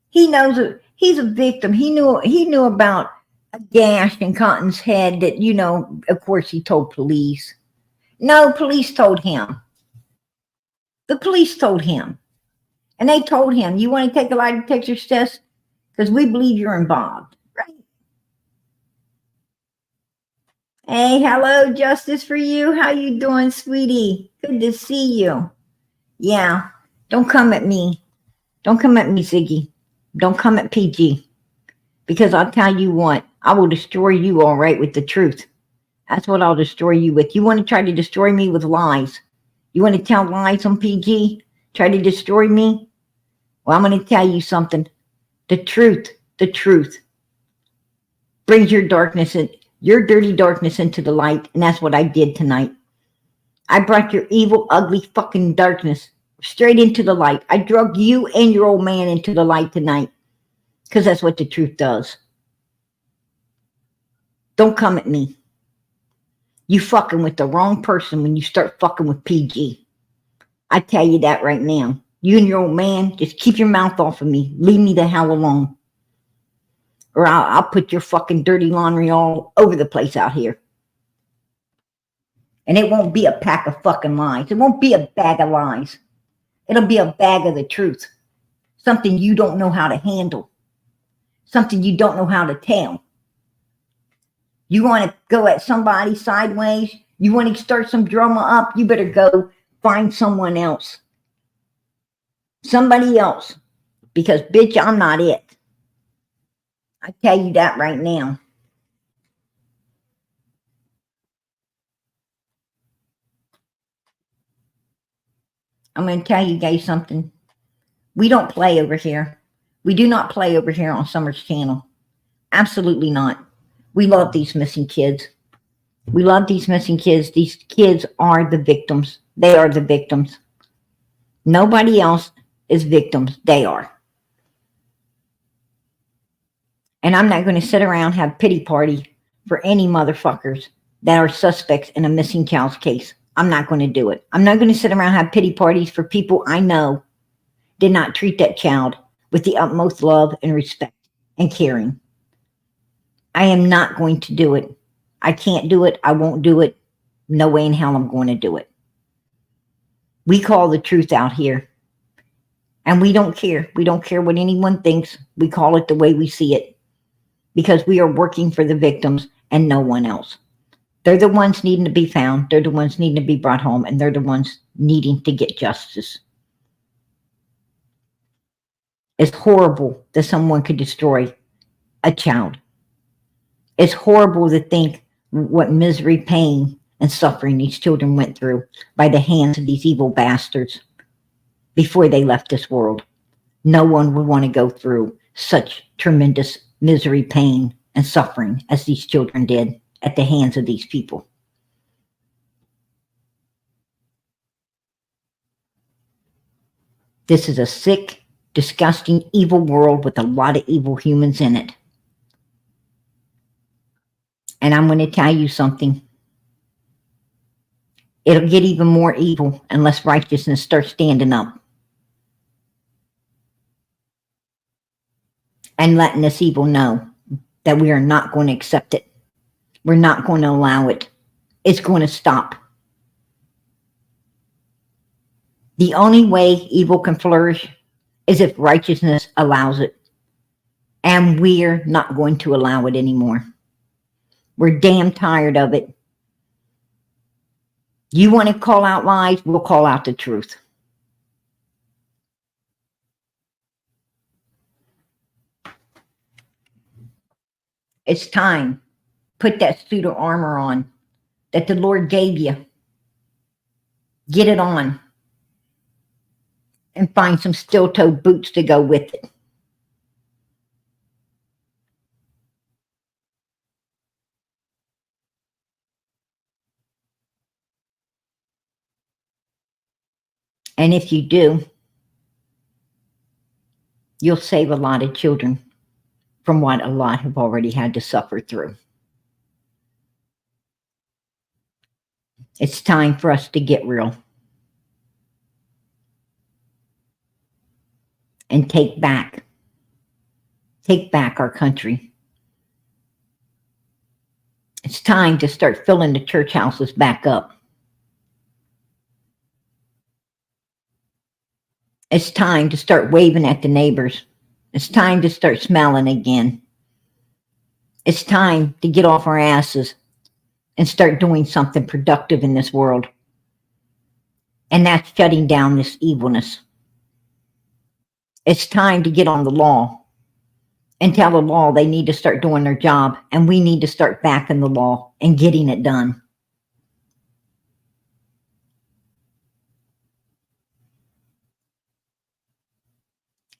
He knows he's a victim. He knew about a gash in Cotton's head that, you know, of course he told police. No, police told him. The police told him. And they told him, you want to take a lie detector test? Because we believe you're involved. Right? Hey, hello, justice for you. How you doing, sweetie? Good to see you. Yeah, don't come at me. Don't come at me, Ziggy. Don't come at PG. Because I'll tell you what, I will destroy you all right with the truth. That's what I'll destroy you with. You want to try to destroy me with lies? You want to tell lies on PG? Try to destroy me? Well, I'm going to tell you something. The truth brings your darkness in, your dirty darkness into the light. And that's what I did tonight. I brought your evil, ugly fucking darkness straight into the light. I drug you and your old man into the light tonight. Because that's what the truth does. Don't come at me. You fucking with the wrong person when you start fucking with PG. I tell you that right now. You and your old man, just keep your mouth off of me. Leave me the hell alone. Or I'll put your fucking dirty laundry all over the place out here. And it won't be a pack of fucking lies. It won't be a bag of lies. It'll be a bag of the truth. Something you don't know how to handle. Something you don't know how to tell. You want to go at somebody sideways? You want to start some drama up? You better go find someone else. Somebody else. Because, bitch, I'm not it. I tell you that right now. I'm going to tell you guys something. We don't play over here. We do not play over here on Summer's channel. Absolutely not. We love these missing kids. We love these missing kids. These kids are the victims. They are the victims. Nobody else as victims. They are. And I'm not going to sit around and have pity party for any motherfuckers that are suspects in a missing child's case. I'm not going to do it. I'm not going to sit around and have pity parties for people I know did not treat that child with the utmost love and respect and caring. I am not going to do it. I can't do it. I won't do it. No way in hell I'm going to do it. We call the truth out here. And we don't care. We don't care what anyone thinks. We call it the way we see it. Because we are working for the victims and no one else. They're the ones needing to be found. They're the ones needing to be brought home. And they're the ones needing to get justice. It's horrible that someone could destroy a child. It's horrible to think what misery, pain, and suffering these children went through by the hands of these evil bastards before they left this world. No one would want to go through such tremendous misery, pain, and suffering as these children did at the hands of these people. This is a sick, disgusting, evil world with a lot of evil humans in it. And I'm going to tell you something. It'll get even more evil unless righteousness starts standing up and letting this evil know that we are not going to accept it. We're not going to allow it. It's going to stop. The only way evil can flourish is if righteousness allows it. And we're not going to allow it anymore. We're damn tired of it. You want to call out lies? We'll call out the truth. It's time. Put that suit of armor on that the Lord gave you. Get it on. And find some steel-toed boots to go with it. And if you do, you'll save a lot of children from what a lot have already had to suffer through. It's time for us to get real and take back our country. It's time to start filling the church houses back up. It's time to start waving at the neighbors. It's time to start smiling again. It's time to get off our asses and start doing something productive in this world. And that's shutting down this evilness. It's time to get on the law and tell the law they need to start doing their job, and we need to start backing the law and getting it done.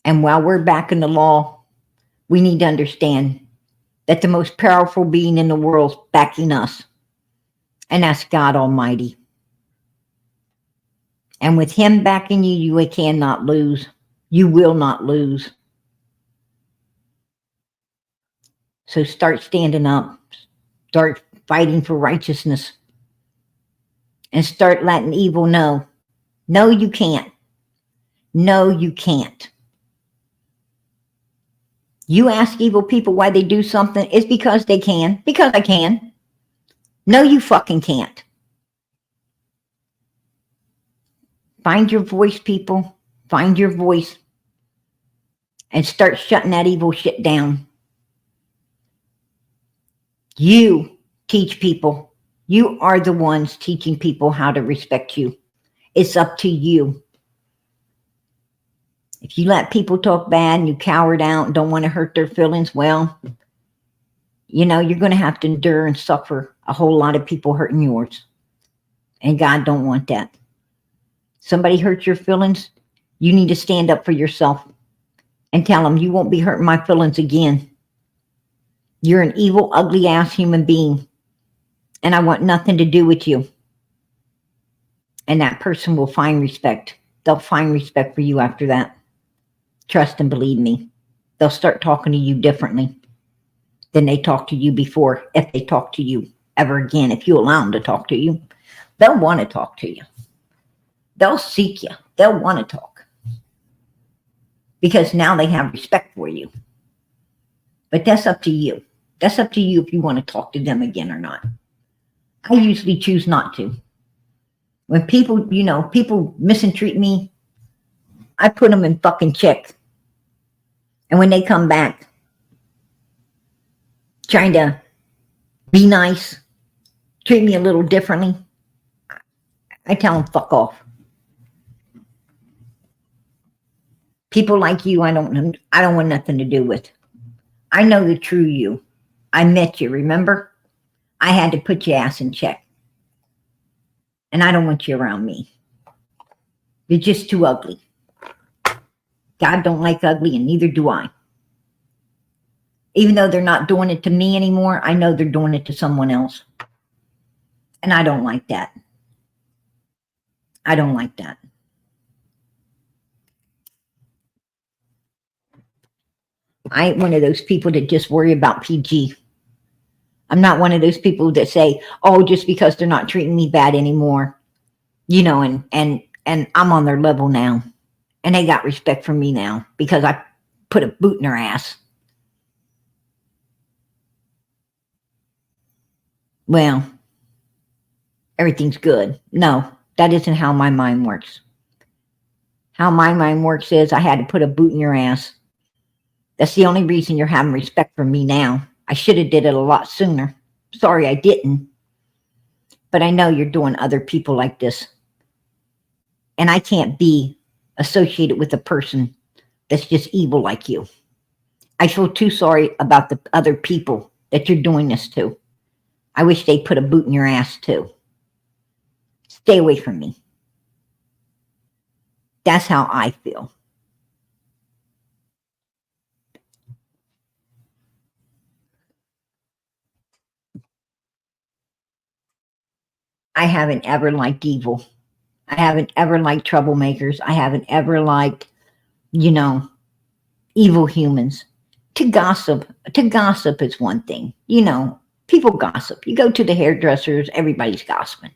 And while we're backing the law, we need to understand that the most powerful being in the world is backing us, and that's God Almighty. And with Him backing you, you cannot lose. You will not lose. So start standing up. Start fighting for righteousness. And start letting evil know, no, you can't. No, you can't. You ask evil people why they do something, it's because they can. Because I can. No, you fucking can't. Find your voice, people. Find your voice. And start shutting that evil shit down. You teach people. You are the ones teaching people how to respect you. It's up to you. If you let people talk bad and you cower down and don't want to hurt their feelings, well, you know, you're going to have to endure and suffer a whole lot of people hurting yours. And God don't want that. Somebody hurts your feelings, you need to stand up for yourself and tell them, you won't be hurting my feelings again. You're an evil, ugly ass human being, and I want nothing to do with you. And that person will find respect they'll find respect for you after that. Trust and believe me. They'll start talking to you differently than they talked to you before, if they talk to you ever again. If you allow them to talk to you, they'll want to talk to you. They'll seek you. They'll want to talk. Because now they have respect for you. But that's up to you. That's up to you if you want to talk to them again or not. I usually choose not to. When people, people mistreat me, I put them in fucking check. And when they come back, trying to be nice, treat me a little differently, I tell them fuck off. People like you, I don't want nothing to do with. I know the true you. I met you, remember? I had to put your ass in check. And I don't want you around me. You're just too ugly. God don't like ugly, and neither do I. Even though they're not doing it to me anymore, I know they're doing it to someone else. And I don't like that. I don't like that. I ain't one of those people that just worry about PG. I'm not one of those people that say, oh, just because they're not treating me bad anymore, and I'm on their level now. And they got respect for me now because I put a boot in their ass. Well, everything's good. No, that isn't how my mind works. How my mind works is I had to put a boot in your ass. That's the only reason you're having respect for me now. I should have did it a lot sooner. Sorry I didn't. But I know you're doing other people like this. And I can't be associated with a person that's just evil like you. I feel too sorry about the other people that you're doing this to. I wish they'd put a boot in your ass too. Stay away from me. That's how I feel. I haven't ever liked evil. I haven't ever liked troublemakers. I haven't ever liked, evil humans. To gossip is one thing. People gossip. You go to the hairdressers, everybody's gossiping.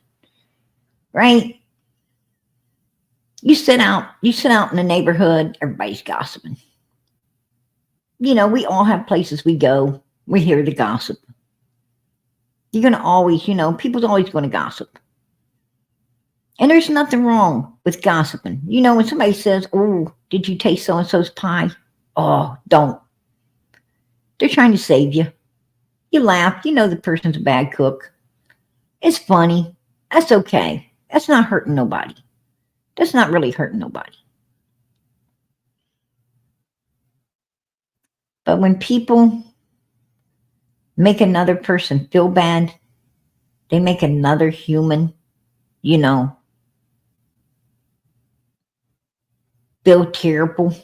Right? You sit out in the neighborhood, everybody's gossiping. We all have places we go. We hear the gossip. You're going to always, people's always going to gossip. And there's nothing wrong with gossiping. When somebody says, oh, did you taste so-and-so's pie? Oh, don't. They're trying to save you. You laugh. The person's a bad cook. It's funny. That's okay. That's not hurting nobody. That's not really hurting nobody. But when people make another person feel bad, they make another human, feel terrible,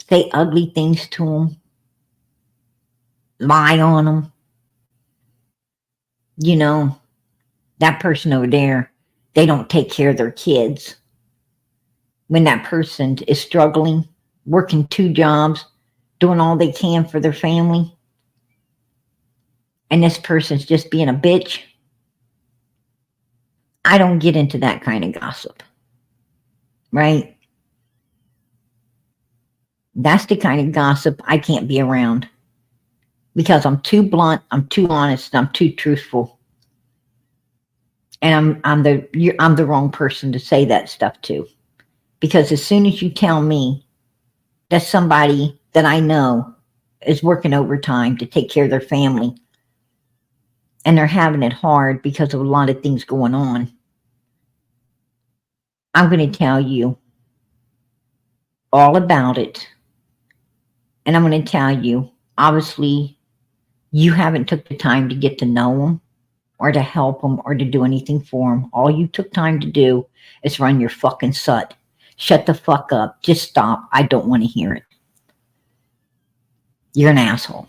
say ugly things to them, lie on them. That person over there, they don't take care of their kids. When that person is struggling, working 2 jobs, doing all they can for their family, and this person's just being a bitch, I don't get into that kind of gossip. Right? That's the kind of gossip I can't be around. Because I'm too blunt, I'm too honest, I'm too truthful. And I'm the wrong person to say that stuff to. Because as soon as you tell me that somebody that I know is working overtime to take care of their family, and they're having it hard because of a lot of things going on, I'm going to tell you all about it. And I'm going to tell you, obviously, you haven't took the time to get to know them or to help them or to do anything for them. All you took time to do is run your fucking sut. Shut the fuck up. Just stop. I don't want to hear it. You're an asshole.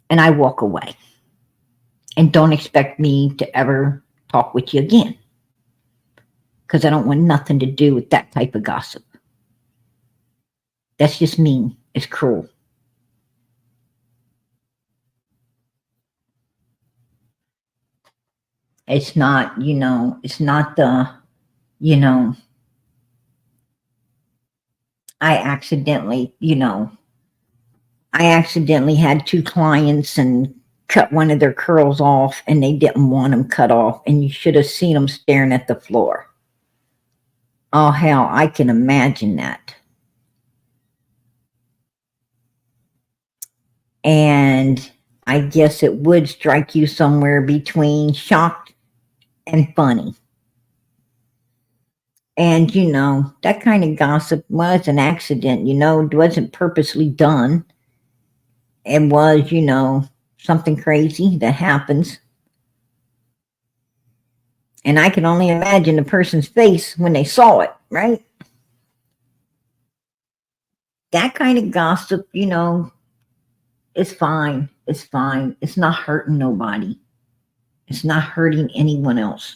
And I walk away. And don't expect me to ever talk with you again. because I don't want nothing to do with that type of gossip. That's just mean. It's cruel. It's not, it's not the, you know, I accidentally, I accidentally had 2 clients and cut one of their curls off and they didn't want them cut off and you should have seen them staring at the floor. Oh, hell, I can imagine that. And I guess it would strike you somewhere between shocked and funny. And, that kind of gossip was an accident, it wasn't purposely done. It was, something crazy that happens. And I can only imagine the person's face when they saw it, right? That kind of gossip, it's fine. It's fine. It's not hurting nobody. It's not hurting anyone else.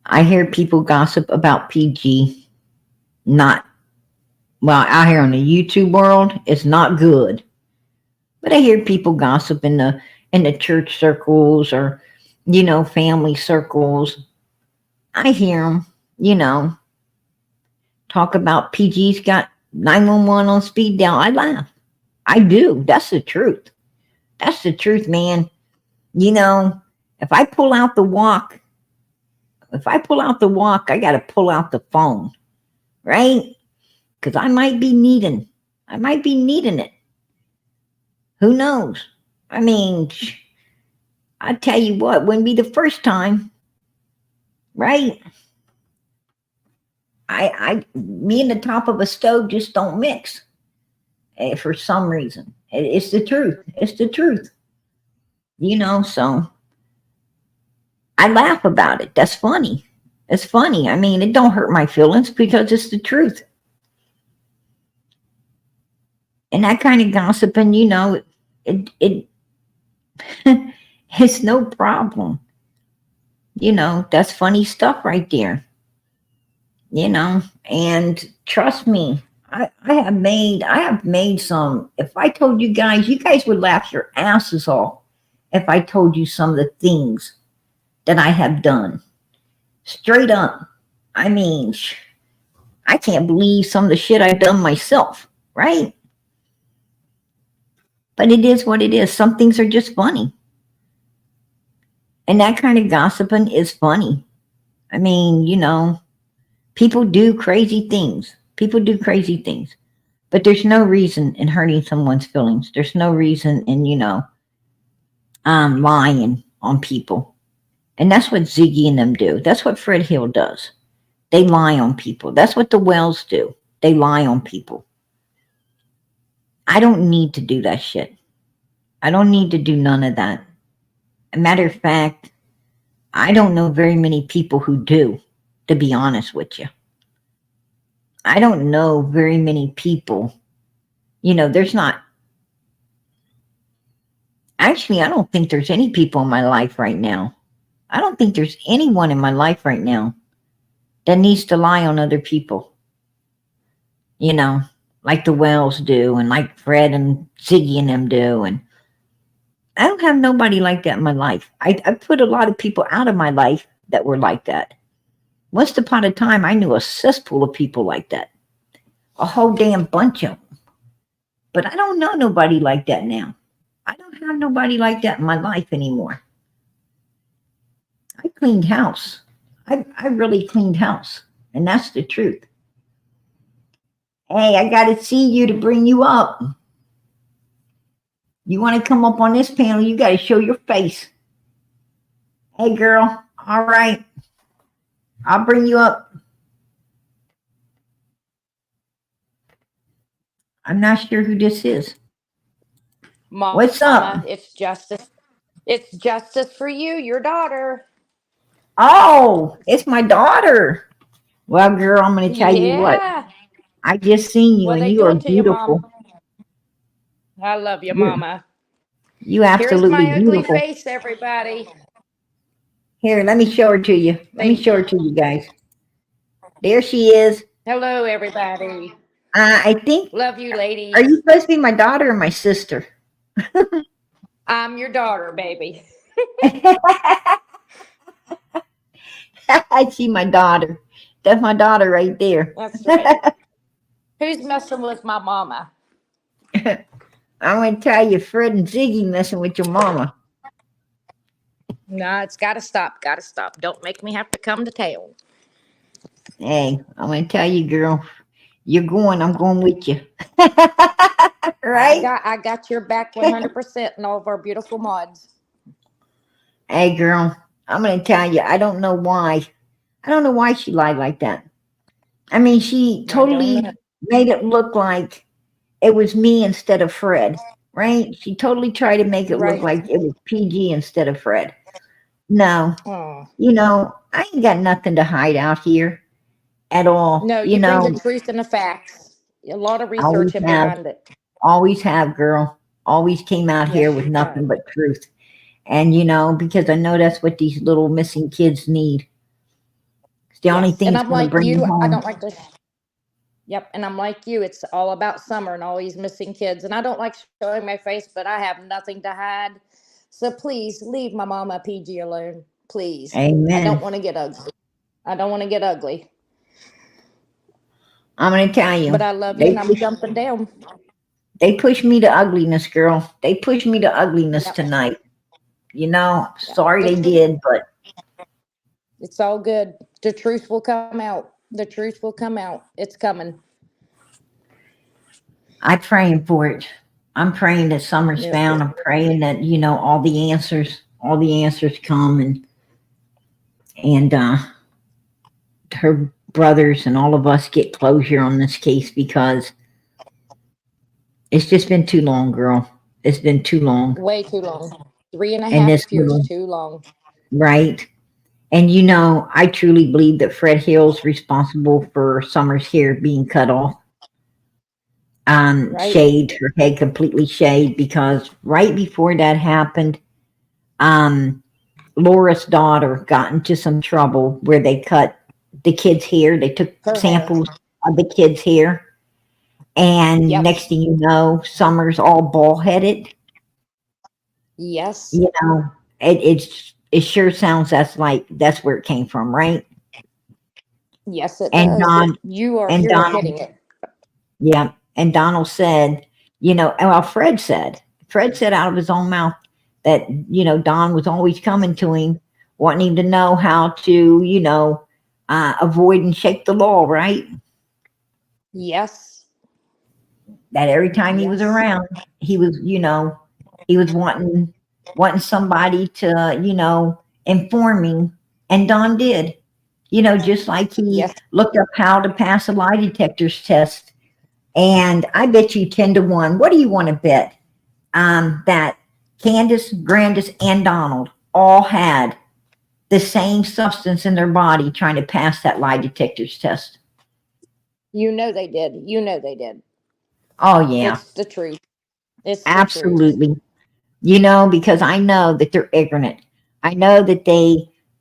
I hear people gossip about PG. Not, well, out here on the YouTube world, it's not good. But I hear people gossip in the church circles or, family circles. I hear them, talk about PG's got 911 on speed dial. I laugh. I do. That's the truth. That's the truth, man. If I pull out the walk, I got to pull out the phone, right? Because I might be needing it. Who knows? I mean, I tell you what, wouldn't be the first time, right? Me and the top of a stove just don't mix for some reason. It's the truth. It's the truth. So I laugh about it. That's funny. It's funny. I mean, it don't hurt my feelings because it's the truth. And that kind of gossiping, it it's no problem. That's funny stuff right there. And trust me, I have made some. If I told you guys would laugh your asses off if I told you some of the things that I have done. Straight up. I mean, I can't believe some of the shit I've done myself, right? But it is what it is. Some things are just funny. And that kind of gossiping is funny. I mean, people do crazy things. But there's no reason in hurting someone's feelings. There's no reason in, lying on people. And that's what Ziggy and them do. That's what Fred Hill does. They lie on people. That's what the Wells do. They lie on people. I don't need to do that shit. I don't need to do none of that. A matter of fact, I don't know very many people who do, to be honest with you. I don't know very many people. There's not. Actually, I don't think there's any people in my life right now. I don't think there's anyone in my life right now that needs to lie on other people. Like the Wells do and like Fred and Ziggy and them do. And I don't have nobody like that in my life. I put a lot of people out of my life that were like that. Once upon a time, I knew a cesspool of people like that. A whole damn bunch of them. But I don't know nobody like that now. I don't have nobody like that in my life anymore. I cleaned house. I really cleaned house. And that's the truth. Hey, I got to see you to bring you up. You want to come up on this panel, you got to show your face. Hey, girl. All right. I'll bring you up. I'm not sure who this is. Mama, what's up? It's justice. It's justice for you, your daughter. Oh, it's my daughter. Well, girl, I'm going to tell you what. I just seen you, What are and they you are doing to you, beautiful. Mom? I love you, You're, Mama. you Here's absolutely my ugly beautiful. face, everybody. Here, let me show her to you. Let me Thank show her you. to you guys. There she is. Hello, everybody. I think. Love you, Are you ladies. supposed to be my daughter or my sister? I'm your daughter, baby. I see my daughter. That's my daughter right there. That's right. Who's messing with my mama? I'm going to tell you, Fred and Ziggy messing with your mama. No, it's got to stop. Got to stop. Don't make me have to come to town. Hey, I'm going to tell you, girl, you're going, I'm going with you. Right? I got your back 100% and all of our beautiful mods. Hey, girl, I'm going to tell you, I don't know why. I don't know why she lied like that. I mean, she I don't totally know. made it look like it was me instead of Fred, right? She totally tried to make it look Right. like it was PG instead of Fred. No, Oh. I ain't got nothing to hide out here at all. No, you bring the truth and the facts. A lot of research in behind it. Always have, girl. Always came out here Yes, with you nothing have. but truth. And, because I know that's what these little missing kids need. It's the only Yes. thing And that's I'm going to like bring them you. I home. don't like to. Yep. And I'm like you. It's all about summer and all these missing kids. And I don't like showing my face, but I have nothing to hide. So please leave my mama PG alone. Please. I Amen. don't want to get ugly. I don't want to get ugly. I'm going to tell you. But I love you and I'm jumping down. They pushed me to ugliness, girl. They pushed me to ugliness Yep. tonight. Yep. Sorry they did, but It's all good. The truth will come out. The truth will come out. It's coming. I'm praying for it. I'm praying that summer's Yes, found. I'm praying that, all the answers come and her brothers and all of us get closure on this case, because it's just been too long, girl. It's been too long. Way too long. 3.5 And this years, little, too long. right? And I truly believe that Fred Hill's responsible for Summer's hair being cut off. Right. Shaved, her head completely shaved, because right before that happened, Laura's daughter got into some trouble where they cut the kid's hair. They took Her hair. samples of the kid's hair. And Yep. next thing you know, Summer's all bald headed. Yes. It sure sounds that's where it came from, right? Yes, it And does. You're hitting it. Yeah. And Donald said, Fred said out of his own mouth that, Don was always coming to him, wanting him to know how to, avoid and shake the law, right? Yes. That every time he was around, he was wanting somebody to, inform him. And Don did, just like he looked up how to pass a lie detector's test. And I bet you 10-1. What do you want to bet? That Candace, Grandis, and Donald all had the same substance in their body trying to pass that lie detector's test. You know they did. Oh yeah. It's the truth. It's absolutely. The truth. Because I know that they're ignorant. I know that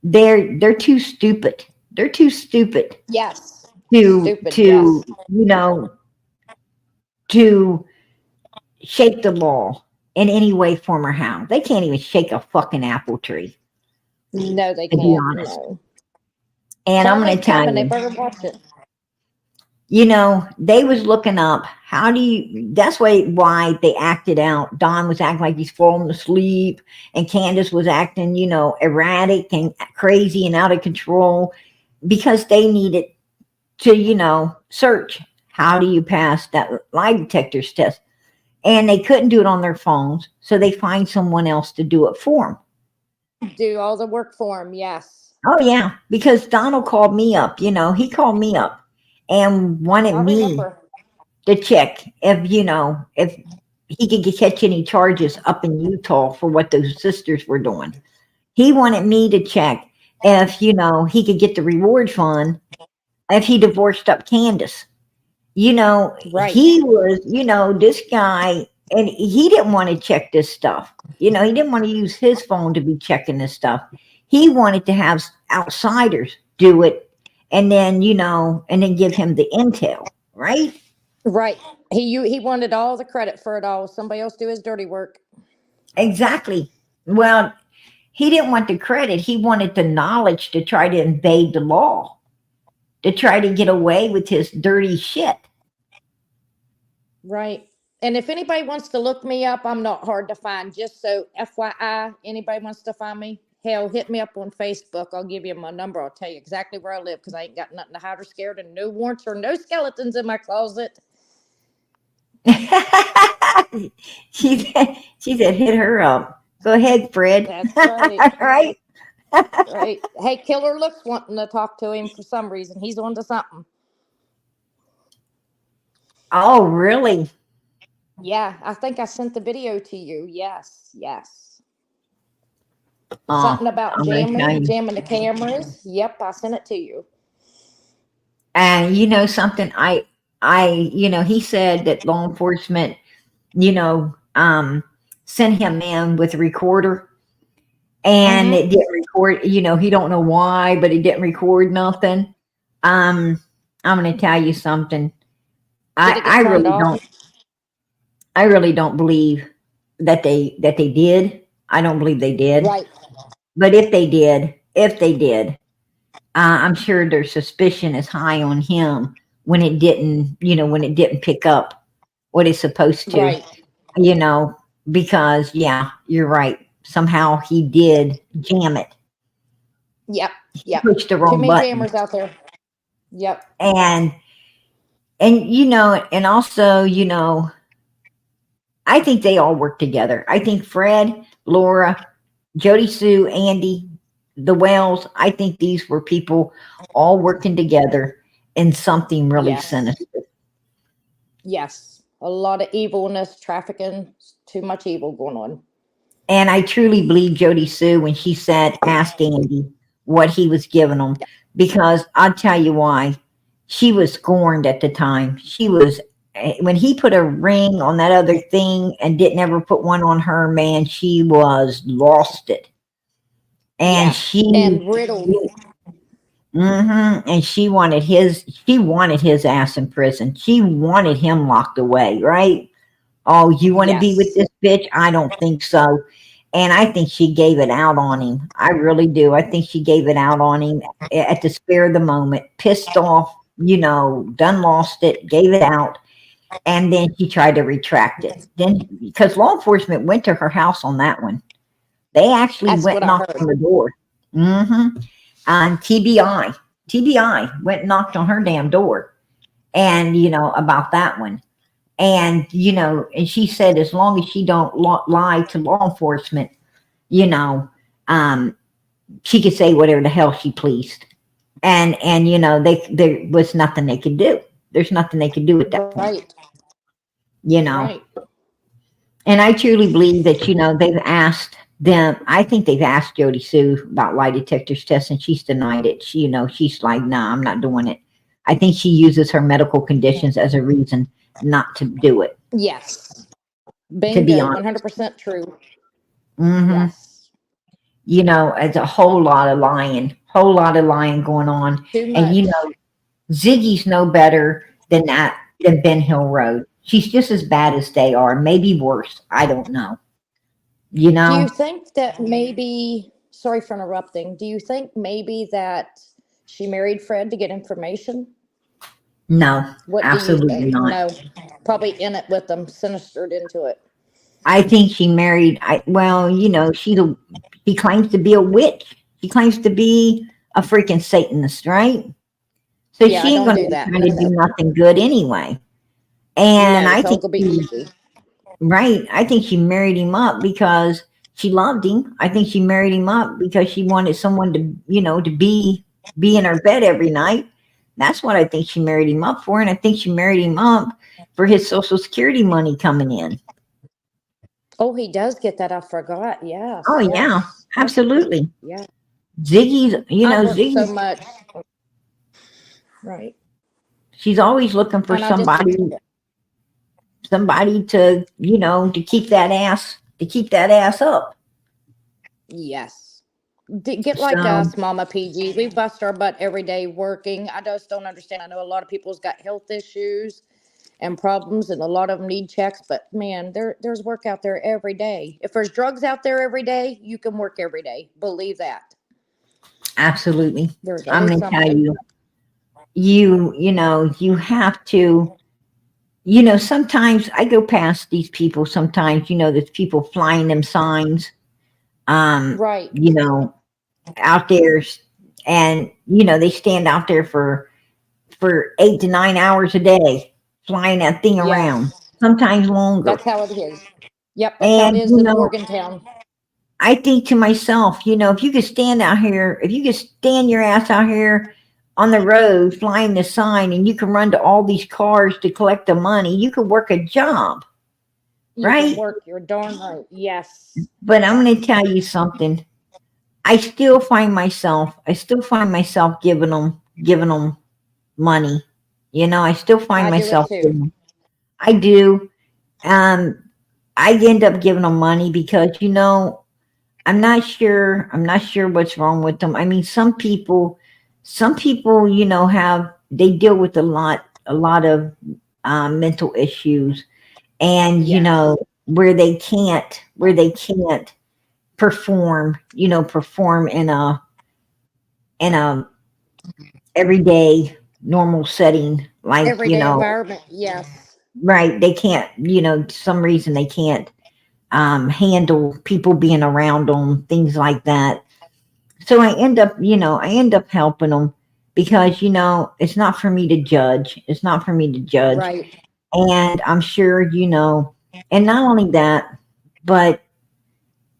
they're too stupid. They're too stupid. Yes. To shake the law in any way, form, or how. They can't even shake a fucking apple tree. No, they to can't. be honest. No. And I'm going to tell They you, better watch it. they was looking up that's why they acted out. Don was acting like he's falling asleep, and Candace was acting, erratic and crazy and out of control, because they needed to, search how do you pass that lie detector's test. And they couldn't do it on their phones, so they find someone else to do it for them. Do all the work for them, yes. Oh yeah, because Donald called me up. He called me up and wanted me to check if he could catch any charges up in Utah for what those sisters were doing. He wanted me to check if he could get the reward fund if he divorced up Candace. you know, Right. he was, this guy, and he didn't want to check this stuff. He didn't want to use his phone to be checking this stuff. He wanted to have outsiders do it, and then, and then give him the intel, right? Right. He wanted all the credit for it all. Somebody else do his dirty work. Exactly. Well, he didn't want the credit. He wanted the knowledge to try to evade the law, to try to get away with his dirty shit. Right. And if anybody wants to look me up, I'm not hard to find. Just so FYI, anybody wants to find me, hell, hit me up on Facebook. I'll give you my number. I'll tell you exactly where I live because I ain't got nothing to hide or scared and no warrants or no skeletons in my closet. she said, hit her up. Go ahead, Fred. That's right. Right? Right. Hey, Killer Looks wanting to talk to him for some reason. He's on to something. Oh, really? Yeah, I think I sent the video to you. Yes. Oh, Something about I'm gonna tell you. jamming the cameras. Yep, I sent it to you. And something, he said that law enforcement, sent him in with a recorder, and it didn't record. He don't know why, but it didn't record nothing. I'm gonna tell you something. I really don't believe that they did. I don't believe they did. Right. But if they did, I'm sure their suspicion is high on him when it didn't pick up what it's supposed to. Right. Because you're right. Somehow he did jam it. Yep. Pushed the wrong Too many button. jammers out there. Yep. And also, I think they all work together. I think Fred, Laura, Jody Sue, Andy, the Wells, I think these were people all working together in something really sinister. Yes. A lot of evilness, trafficking, too much evil going on. And I truly believe Jody Sue when she said, ask Andy what he was giving them, because I'll tell you why. She was scorned at the time. She was, when he put a ring on that other thing and didn't ever put one on her, man, she was lost it. And and riddled. And she wanted his ass in prison. She wanted him locked away, right? Oh, you want to be with this bitch? I don't think so. And I think she gave it out on him. I really do. I think she gave it out on him at the spur of the moment, pissed off, done lost it, gave it out. And then she tried to retract it. Then, because law enforcement went to her house on that one. They actually went and knocked on the door. On TBI went and knocked on her damn door. And, about that one. And, and she said, as long as she don't lie to law enforcement, she could say whatever the hell she pleased. And there was nothing they could do. There's nothing they could do at that point. Right. And I truly believe that, they've asked them. I think they've asked Jody Sue about lie detectors tests, and she's denied it. She's like, nah, I'm not doing it. I think she uses her medical conditions as a reason not to do it. Yes. Bingo, to be honest. 100% true. Yes. It's a whole lot of lying going on. And, Ziggy's no better than Ben Hill Road. She's just as bad as they are, maybe worse. I don't know. Do you think that maybe, sorry for interrupting, do you think maybe that she married Fred to get information? No, what absolutely not. No, probably in it with them, sinistered into it. I think she married, she claims to be a witch. She claims to be a freaking Satanist, right? So she ain't going to try to do nothing good anyway. And I think I think she married him up because she loved him. I think she married him up because she wanted someone to, to be in her bed every night. That's what I think she married him up for. And I think she married him up for his Social Security money coming in. Oh, he does get that. I forgot. Yeah. Oh, yeah, absolutely. Yeah. Ziggy's, Ziggy. So much. Right. She's always looking for And I just, somebody to, to keep that ass up. yes. Get like So us, Mama PG. We bust our butt every day working. I just don't understand. I know a lot of people's got health issues and problems, and a lot of them need checks. But man, there's work out there every day. If there's drugs out there every day, you can work every day. Believe that. absolutely. There's I'm always going to tell something. you have to, sometimes I go past these people sometimes, there's people flying them signs, Right. out there, and, they stand out there for 8 to 9 hours a day, flying that thing around, Yes. sometimes longer. That's how it is. Yep, that's how it And, is in Morgantown. I think to myself, if you could stand out here, if you could stand your ass out here on the road flying the sign, and you can run to all these cars to collect the money, you could work a job, You right? can work. You're darn right. Yes. But I'm going to tell you something. I still find myself giving them money. I still find I do it myself too. I do. I end up giving them money because, I'm not sure what's wrong with them. I mean, some people, they deal with a lot of mental issues, and, Yes. where they can't perform in a everyday normal setting, like, Everyday environment. Yes. right. They can't, some reason they can't handle people being around them, things like that. So I end up helping them because, it's not for me to judge. It's not for me to judge. Right. And I'm sure, and not only that, but,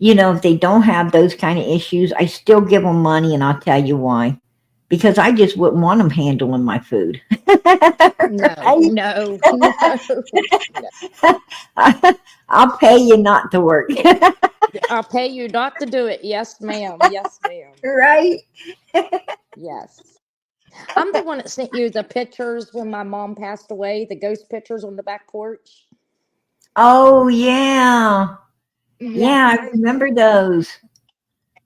if they don't have those kind of issues, I still give them money, and I'll tell you why. Because I just wouldn't want them handling my food. No, Right? no, no. I'll pay you not to work. I'll pay you not to do it. Yes, ma'am. Yes, ma'am. Right? Yes. I'm the one that sent you the pictures when my mom passed away, the ghost pictures on the back porch. Oh, yeah. Yeah, I remember those.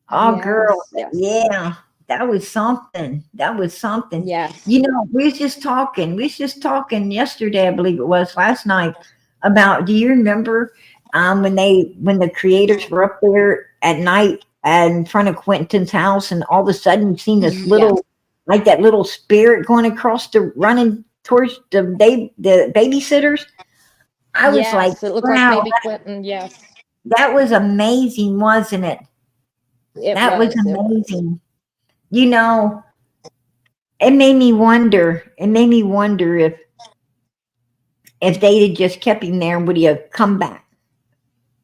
Oh, girl. Yes, yes, Yeah. That was something. That was something. yes. We was just talking. We was just talking yesterday, I believe it was, last night, about, do you remember when the creators were up there at night in front of Quentin's house, and all of a sudden you seen this Yes. little, like that little spirit going across running towards the babysitters? I was like, Yes, it looked like wow, baby Quentin. Yes, that was amazing, wasn't it? it That was was. It was. amazing. It made me wonder. It made me wonder if they had just kept him there, would he have come back?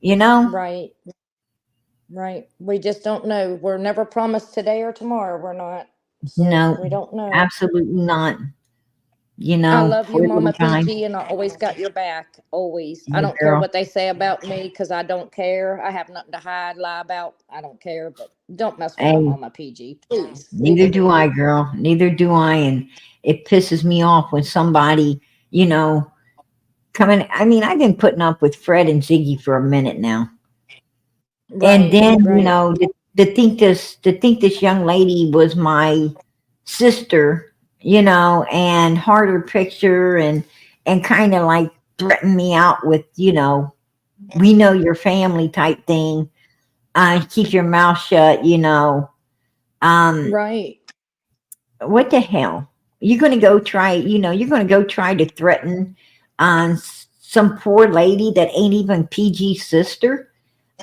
Right, right. We just don't know. We're never promised today or tomorrow. We're not. So No, we don't know. absolutely not. I love you, poor Mama little guy. PG, and I always got your back. Always. I Yeah, don't care girl. what they say about me because I don't care. I have nothing to hide, lie about. I don't care, but don't mess with my Hey, Mama PG, please. neither do I, girl. Neither do I. And it pisses me off when somebody, coming. I mean, I've been putting up with Fred and Ziggy for a minute now. And Right, then, right. to think this young lady was my sister, and harder picture, and kind of like threaten me out with, we know your family type thing. Keep your mouth shut, Right. what the hell? You're going to go try, you're going to go try to threaten some poor lady that ain't even PG's sister.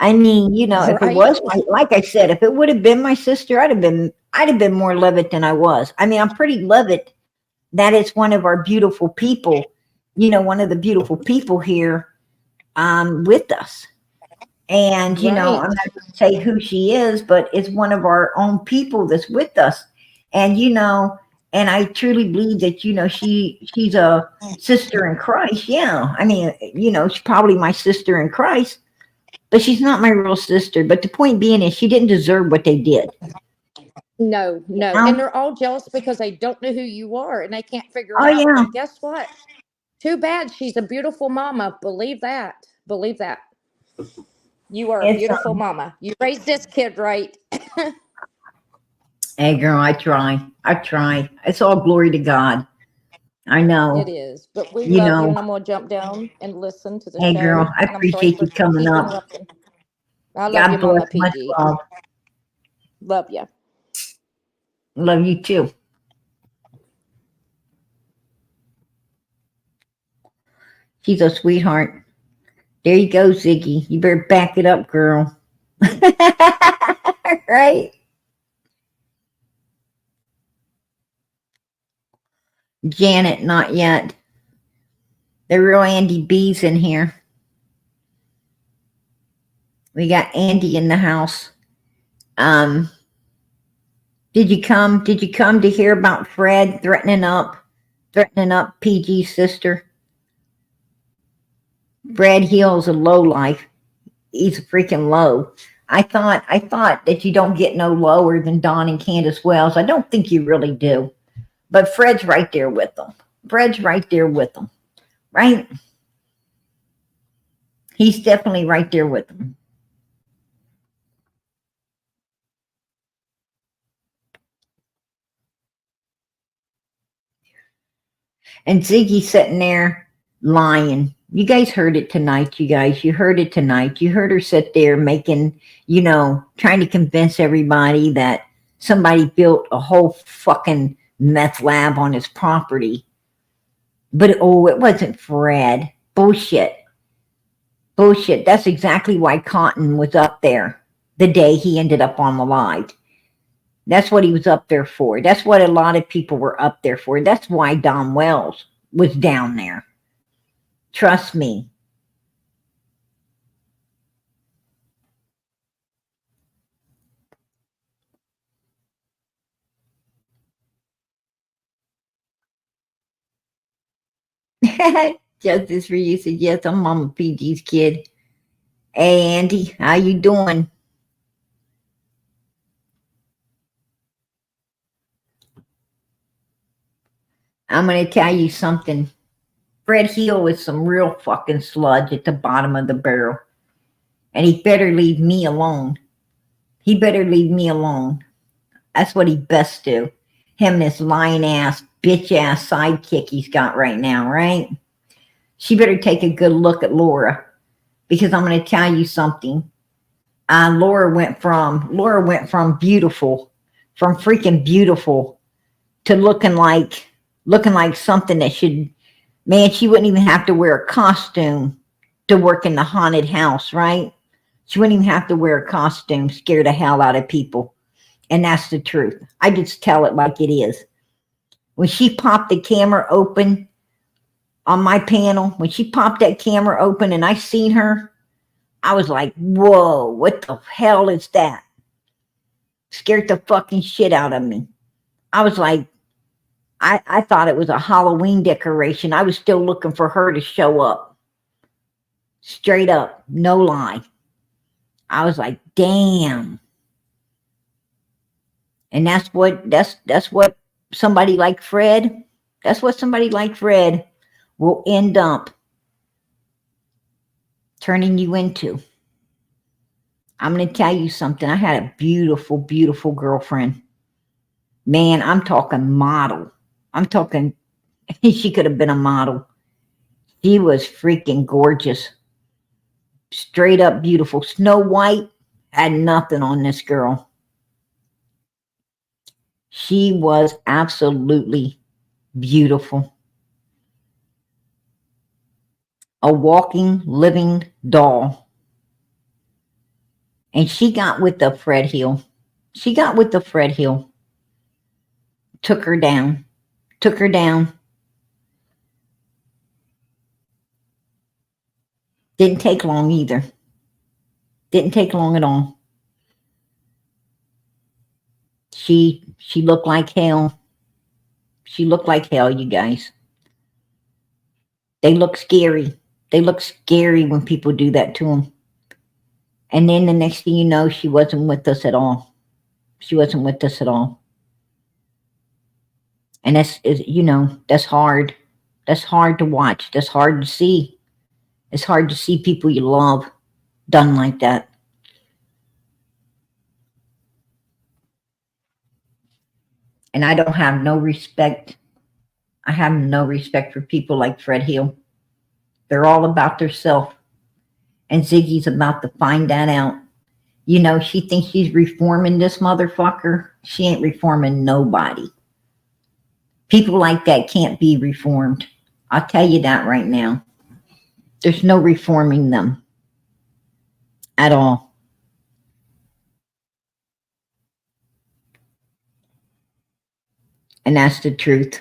I mean, if it Right. was like I said, if it would have been my sister, I'd have been more livid than I was. I mean, I'm pretty livid that it's one of our beautiful people, one of the beautiful people here, with us. And, I'm Right. not going to say who she is, but it's one of our own people that's with us. And, and I truly believe that, she's a sister in Christ. Yeah. I mean, she's probably my sister in Christ, but she's not my real sister. But the point being is she didn't deserve what they did. No, no. No? And they're all jealous because they don't know who you are and they can't figure it Oh, out. yeah. But guess what? Too bad she's a beautiful mama. Believe that. Believe that. You are a It's, beautiful mama. You raised this kid right. hey, girl, I try. I try. It's all glory to God. I It know. is. But we You love you, know, and I'm going to jump down and listen to the hey, girl, show. I And I'm sorry appreciate for you coming keep up. interrupting. I love you, God bless. Mama Much PG. love. Love you. Love you too. She's a sweetheart. There you go, Ziggy. You better back it up, girl. Right? Janet, not yet. The real Andy B's in here. We got Andy in the house. Did you come? Did you come to hear about Fred threatening up PG's sister? Fred Hill's a low life. He's a freaking low. I thought that you don't get no lower than Don and Candace Wells. I don't think you really do. But Fred's right there with them. Fred's right there with them. Right? He's definitely right there with them. And Ziggy's sitting there lying. You guys heard it tonight, you guys. You heard it tonight. You heard her sit there making, trying to convince everybody that somebody built a whole fucking meth lab on his property. But, it wasn't Fred. Bullshit. Bullshit. That's exactly why Cotton was up there the day he ended up on the live. That's what he was up there for. That's what a lot of people were up there for. That's why Don Wells was down there. Trust me. Justice for you said, yes, I'm Mama PG's kid. Hey, Andy, how you doing? I'm going to tell you something. Fred Hill is some real fucking sludge at the bottom of the barrel. And he better leave me alone. He better leave me alone. That's what he best do. Him and this lying ass, bitch ass sidekick he's got right now, right? She better take a good look at Laura. Because I'm going to tell you something. Laura went from beautiful, from freaking beautiful, to looking like something that should, man, she wouldn't even have to wear a costume to work in the haunted house, right? She wouldn't even have to wear a costume, scare the hell out of people. And that's the truth. I just tell it like it is. When she popped the camera open on my panel, when she popped that camera open and I seen her, I was like, whoa, what the hell is that? Scared the fucking shit out of me. I was like, I thought it was a Halloween decoration. I was still looking for her to show up. Straight up, no lie. I was like, damn. And that's what somebody like Fred, will end up turning you into. I'm going to tell you something. I had a beautiful, beautiful girlfriend. Man, I'm talking model. I'm talking, she could have been a model. She was freaking gorgeous. Straight up beautiful. Snow White had nothing on this girl. She was absolutely beautiful. A walking, living doll. And she got with the Fred Hill. Took her down. Didn't take long either. Didn't take long at all. She looked like hell. She looked like hell, you guys. They look scary. They look scary when people do that to them. And then the next thing you know, she wasn't with us at all. She wasn't with us at all. And that's hard. That's hard to watch. That's hard to see. It's hard to see people you love done like that. And I don't have no respect. I have no respect for people like Fred Hill. They're all about theirself. And Ziggy's about to find that out. She thinks she's reforming this motherfucker. She ain't reforming nobody. People like that can't be reformed. I'll tell you that right now. There's no reforming them at all. And that's the truth.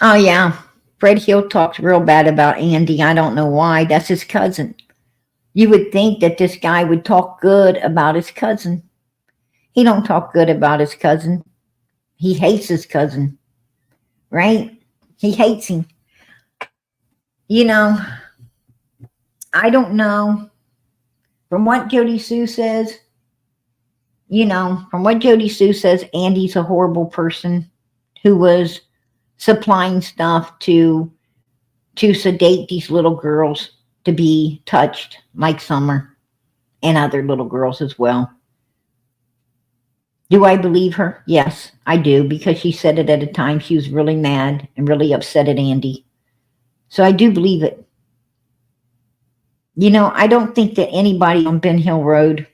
Oh, yeah. Fred Hill talks real bad about Andy. I don't know why. That's his cousin. You would think that this guy would talk good about his cousin. He don't talk good about his cousin. He hates his cousin. Right? He hates him. I don't know. From what Jody Sue says, Andy's a horrible person who was supplying stuff to sedate these little girls to be touched like Summer and other little girls as well. Do I believe her? Yes, I do, because she said it at a time she was really mad and really upset at Andy. So I do believe it. I don't think that anybody on Ben Hill Road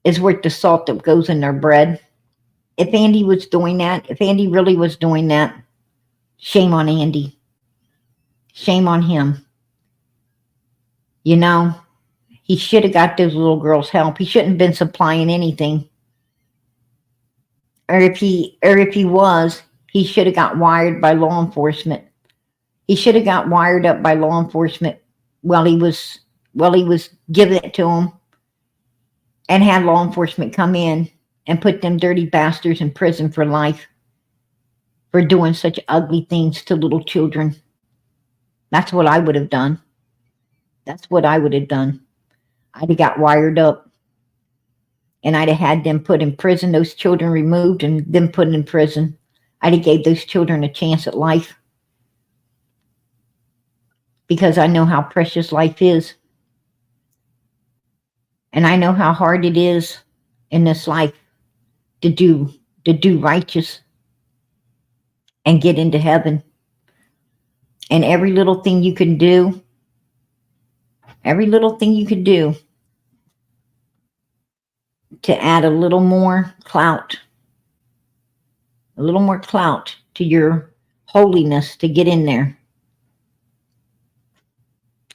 is worth the salt that goes in their bread. If Andy was doing that, if Andy really was doing that, shame on Andy. Shame on him. He should have got those little girls help. He shouldn't have been supplying anything. Or if he was, he should have got wired by law enforcement. He should have got wired up by law enforcement while he was giving it to him, and had law enforcement come in and put them dirty bastards in prison for life for doing such ugly things to little children. That's what I would have done. That's what I would have done. I'd have got wired up, and I'd have had them put in prison, those children removed and them put in prison. I'd have gave those children a chance at life, because I know how precious life is. And I know how hard it is in this life to do righteous and get into heaven. And every little thing you can do to add a little more clout to your holiness to get in there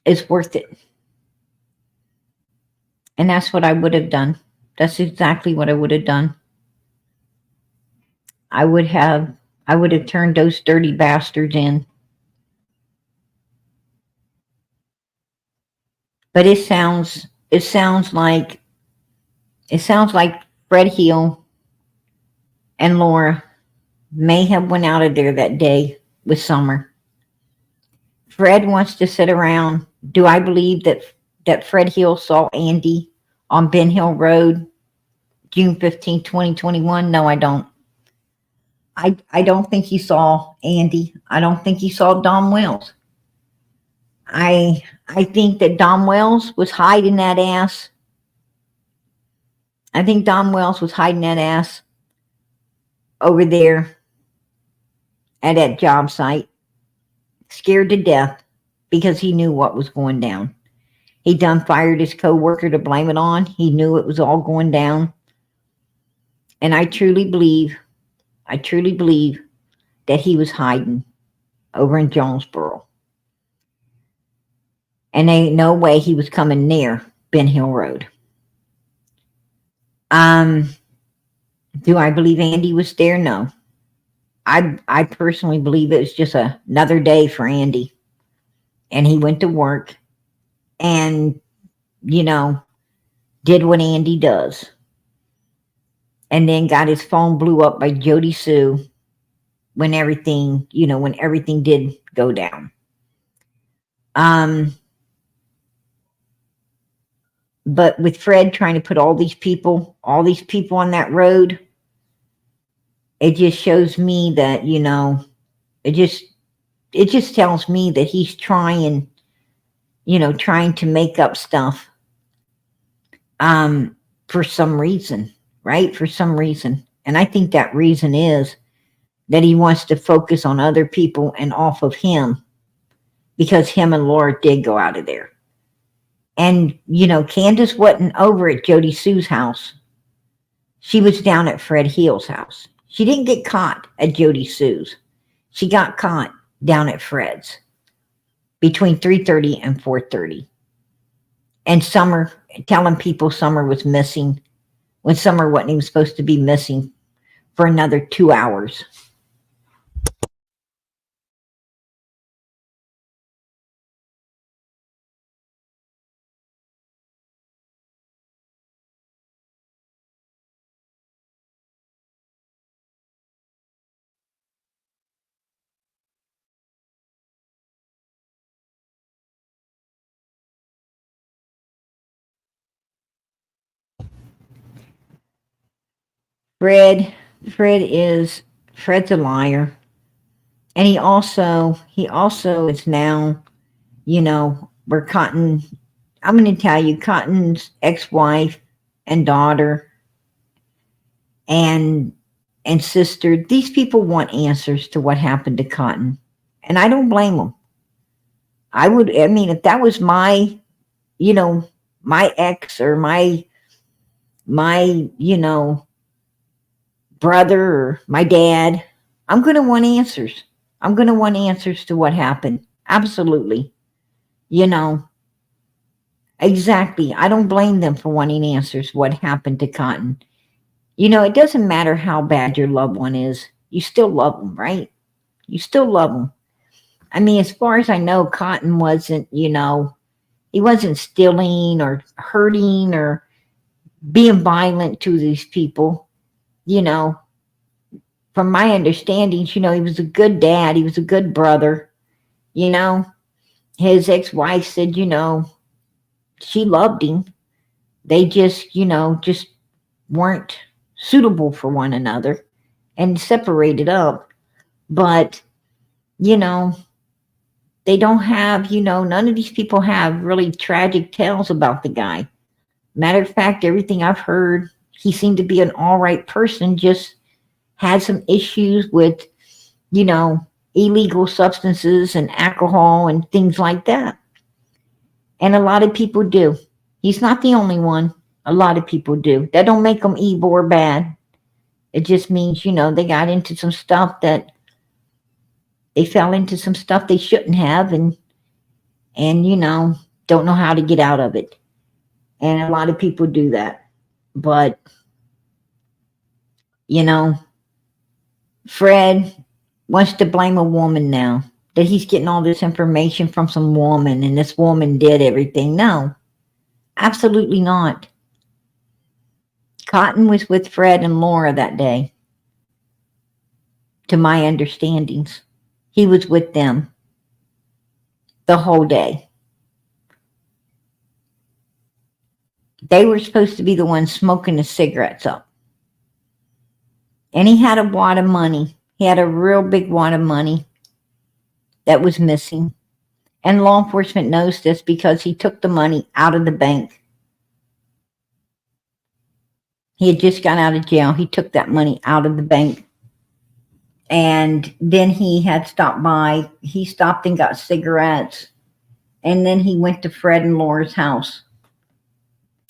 is worth it. And that's what I would have done. That's exactly what I would have done. I would have turned those dirty bastards in. But it sounds like Fred Hill and Laura may have went out of there that day with Summer. Fred wants to sit around. Do I believe that Fred Hill saw Andy on Ben Hill Road June 15, 2021? No, I don't. I don't think he saw Andy. I don't think he saw Dom Wells. I think that Dom Wells was hiding that ass. I think Dom Wells was hiding that ass over there at that job site, scared to death because he knew what was going down. He done fired his co-worker to blame it on. He knew it was all going down. And I truly believe that he was hiding over in Jonesboro. And there ain't no way he was coming near Ben Hill Road. Do I believe Andy was there? No. I personally believe it was just another day for Andy. And he went to work and, did what Andy does. And then got his phone blew up by Jody Sue when everything did go down. But with Fred trying to put all these people on that road, it just shows me that, it just tells me that he's trying to make up stuff for some reason, right? For some reason. And I think that reason is that he wants to focus on other people and off of him, because him and Laura did go out of there. And, Candace wasn't over at Jody Sue's house. She was down at Fred Heal's house. She didn't get caught at Jody Sue's. She got caught down at Fred's between 3:30 and 4:30. And Summer, telling people Summer was missing when Summer wasn't even supposed to be missing for another 2 hours. Fred's a liar. And he also is now, where Cotton, I'm going to tell you, Cotton's ex-wife and daughter and sister, these people want answers to what happened to Cotton. And I don't blame them. If that was my, my ex or my, brother or my dad, I'm going to want answers. I'm going to want answers to what happened. Absolutely. Exactly. I don't blame them for wanting answers what happened to Cotton. It doesn't matter how bad your loved one is. You still love them, right? You still love them. As far as I know, Cotton wasn't, he wasn't stealing or hurting or being violent to these people. From my understanding, he was a good dad. He was a good brother. His ex-wife said, she loved him. They just, just weren't suitable for one another and separated up. But, they don't have, none of these people have really tragic tales about the guy. Matter of fact, everything I've heard, he seemed to be an all right person, just had some issues with, illegal substances and alcohol and things like that. And a lot of people do. He's not the only one. A lot of people do. That don't make them evil or bad. It just means, they got into some stuff that they fell into some stuff they shouldn't have and don't know how to get out of it. And a lot of people do that. But, Fred wants to blame a woman now, that he's getting all this information from some woman and this woman did everything. No, absolutely not. Cotton was with Fred and Laura that day, to my understandings. He was with them the whole day. They were supposed to be the ones smoking the cigarettes up. And he had a wad of money. He had a real big wad of money that was missing. And law enforcement knows this because he took the money out of the bank. He had just got out of jail. He took that money out of the bank. And then he had stopped by. He stopped and got cigarettes. And then he went to Fred and Laura's house,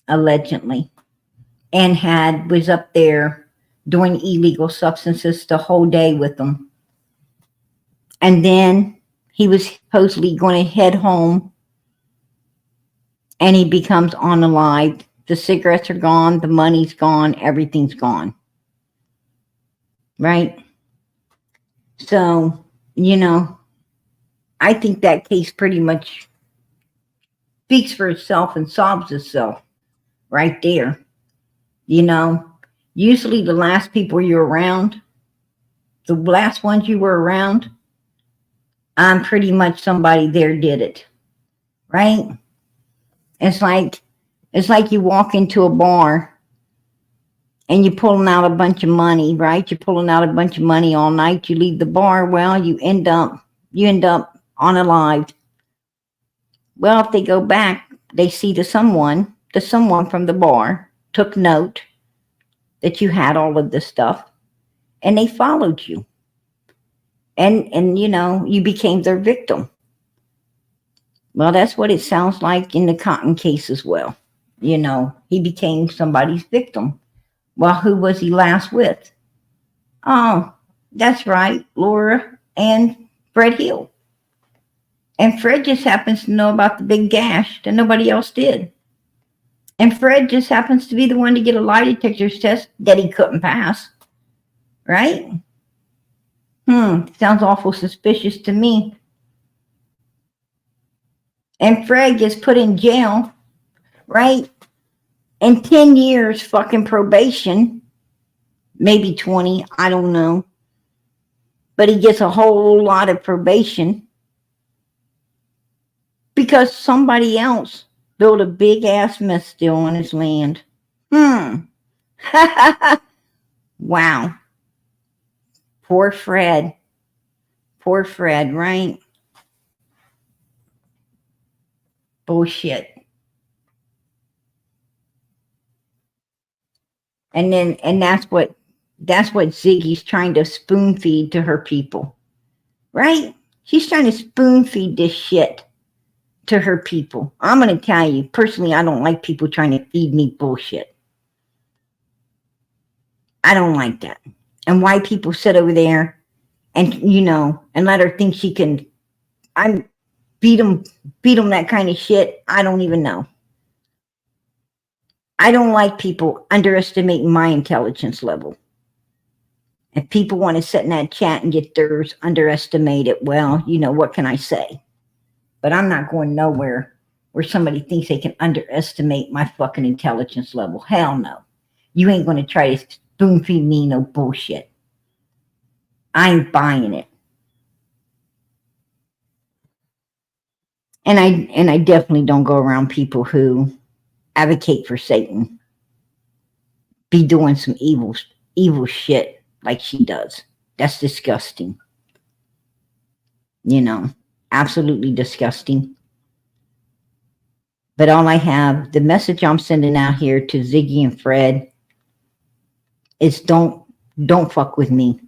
allegedly, and was up there doing illegal substances the whole day with them. And then he was supposedly going to head home, and he becomes unalived. The cigarettes are gone, the money's gone, everything's gone. Right? So, I think that case pretty much speaks for itself and solves itself right there. Usually the last people you're around, the last ones you were around, I'm pretty much somebody there did it. Right? It's like It's like you walk into a bar and you're pulling out a bunch of money, right? You're pulling out a bunch of money all night. You leave the bar, well, you end up unalived. Well, if they go back, they see the someone from the bar took note that you had all of this stuff, and they followed you. And you know, you became their victim. Well, that's what it sounds like in the Cotton case as well. You know, he became somebody's victim. Well, who was he last with? Oh, that's right, Laura and Fred Hill. And Fred just happens to know about the big gash that nobody else did. And Fred just happens to be the one to get a lie detector test that he couldn't pass. Right? Sounds awful suspicious to me. And Fred gets put in jail, right? And 10 years fucking probation, maybe 20, I don't know. But he gets a whole lot of probation because somebody else built a big ass mess still on his land. Wow. Poor Fred. Poor Fred, right? Bullshit. And that's what Ziggy's trying to spoon feed to her people. Right? She's trying to spoon feed this shit to her people. I'm going to tell you, personally, I don't like people trying to feed me bullshit. I don't like that. And why people sit over there and, you know, and let her think she can, beat them that kind of shit. I don't even know. I don't like people underestimating my intelligence level. If people want to sit in that chat and get theirs underestimated, well, you know, what can I say? But I'm not going nowhere where somebody thinks they can underestimate my fucking intelligence level. Hell no. You ain't going to try to spoon feed me no bullshit. I ain't buying it. And I definitely don't go around people who advocate for Satan be doing some evil shit like she does. That's disgusting. You know, absolutely disgusting. But all I have, the message I'm sending out here to Ziggy and Fred is don't fuck with me.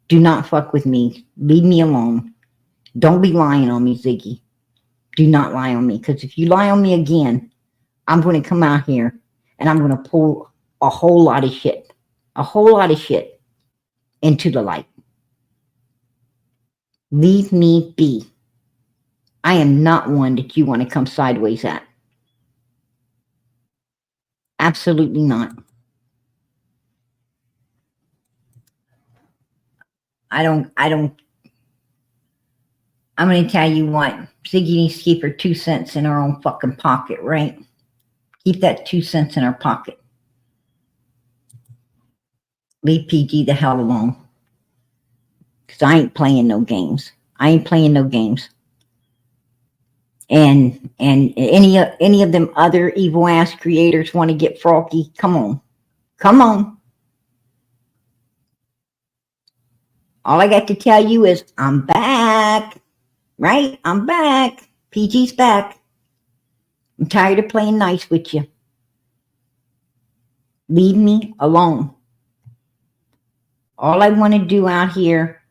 Do not fuck with me. Leave me alone. Don't be lying on me, Ziggy. Do not lie on me, because if you lie on me again, I'm going to come out here and I'm going to pull a whole lot of shit into the light. Leave me be. I am not one that you want to come sideways at. Absolutely not. I'm going to tell you what. Ziggy needs to keep her 2 cents in her own fucking pocket, right? Keep that 2 cents in her pocket. Leave PG the hell alone. Because I ain't playing no games. And any of them other evil ass creators want to get froggy, come on. All I got to tell you is I'm back. Right? I'm back. PG's back. I'm tired of playing nice with you. Leave me alone. All I want to do out here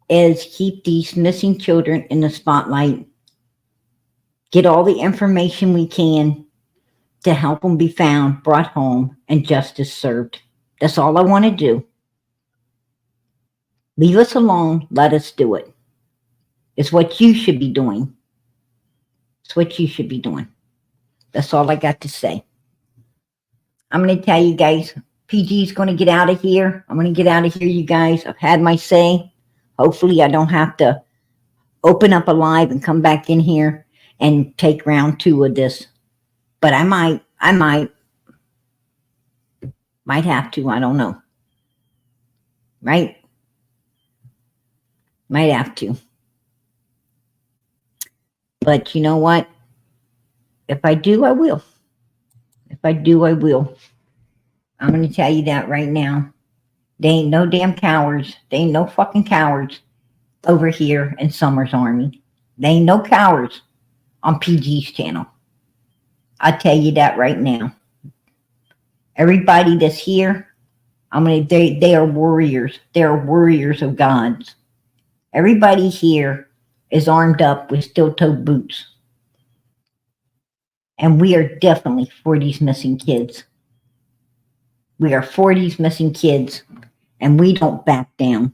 is keep these missing children in the spotlight. Get all the information we can to help them be found, brought home, and justice served. That's all I want to do. Leave us alone. Let us do it. It's what you should be doing. That's all I got to say. I'm going to tell you guys, PG's going to get out of here. I'm going to get out of here, you guys. I've had my say. Hopefully I don't have to open up a live and come back in here and take round 2 of this. But I might have to. I don't know. Right? Might have to. But you know what? If I do, I will. If I do, I will. I'm going to tell you that right now. They ain't no damn cowards. They ain't no fucking cowards over here in Summer's Army. They ain't no cowards on PG's channel. I tell you that right now. Everybody that's here, they are warriors. They are warriors of gods. Everybody here is armed up with steel-toed boots. And we are definitely for these missing kids. We are for these missing kids, and we don't back down.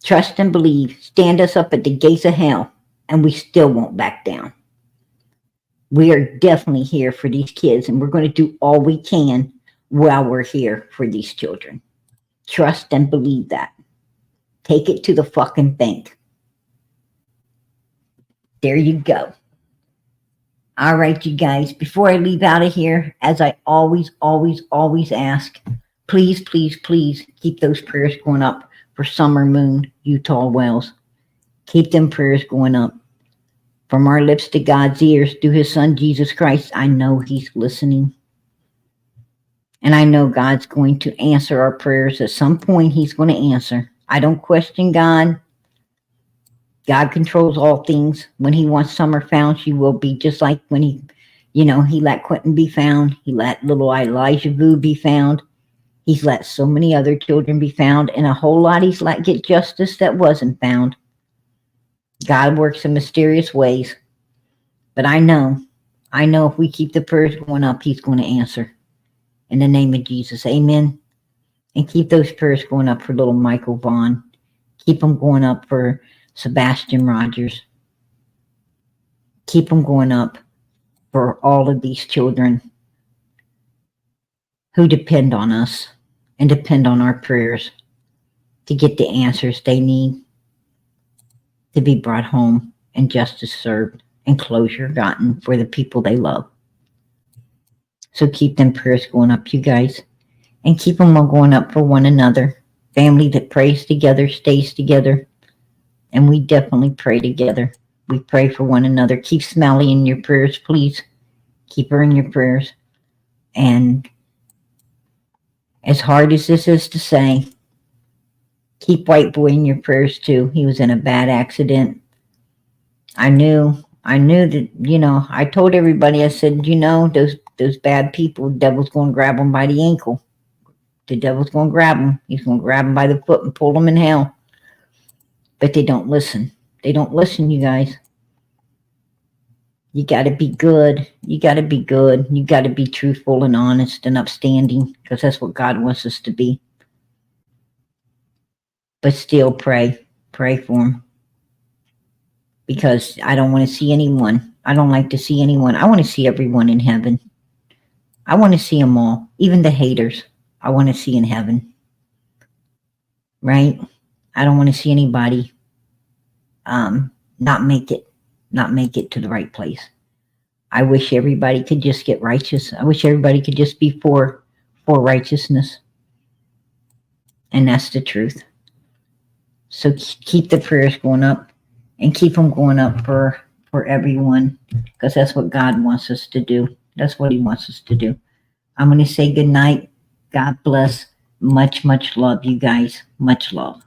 Trust and believe. Stand us up at the gates of hell, and we still won't back down. We are definitely here for these kids, and we're going to do all we can while we're here for these children. Trust and believe that. Take it to the fucking bank. There you go. All right, you guys, before I leave out of here, as I always ask, please, please, please keep those prayers going up for Summer Moon, Utah Wells. Keep them prayers going up. From our lips to God's ears, through his son, Jesus Christ, I know he's listening. And I know God's going to answer our prayers. At some point, he's going to answer. I don't question God. God controls all things. When he wants Summer found, she will be, just like when he let Quentin be found. He let little Elijah Vu be found. He's let so many other children be found, and a whole lot he's let get justice that wasn't found. God works in mysterious ways. But I know if we keep the prayers going up, he's going to answer. In the name of Jesus, amen. And keep those prayers going up for little Michael Vaughn. Keep them going up for Sebastian Rogers. Keep them going up for all of these children who depend on us and depend on our prayers to get the answers they need to be brought home and justice served and closure gotten for the people they love. So keep them prayers going up, you guys, and keep them all going up for one another. Family that prays together stays together, and we definitely pray together. We pray for one another. Keep Smiley in your prayers, please. Keep her in your prayers. And as hard as this is to say, keep White Boy in your prayers too. He was in a bad accident. I knew that, I told everybody, I said, those bad people, the devil's going to grab them by the ankle. The devil's going to grab them. He's going to grab them by the foot and pull them in hell. But they don't listen. They don't listen, you guys. You got to be good. You got to be good. You got to be truthful and honest and upstanding, because that's what God wants us to be. But still pray. Pray for them. Because I don't want to see anyone. I don't like to see anyone. I want to see everyone in heaven. I want to see them all. Even the haters, I want to see in heaven. Right? I don't want to see anybody not make it to the right place. I wish everybody could just get righteous. I wish everybody could just be for righteousness. And that's the truth. So keep the prayers going up, and keep them going up for everyone, because that's what God wants us to do. That's what he wants us to do. I'm going to say good night. God bless. Much, much love, you guys. Much love.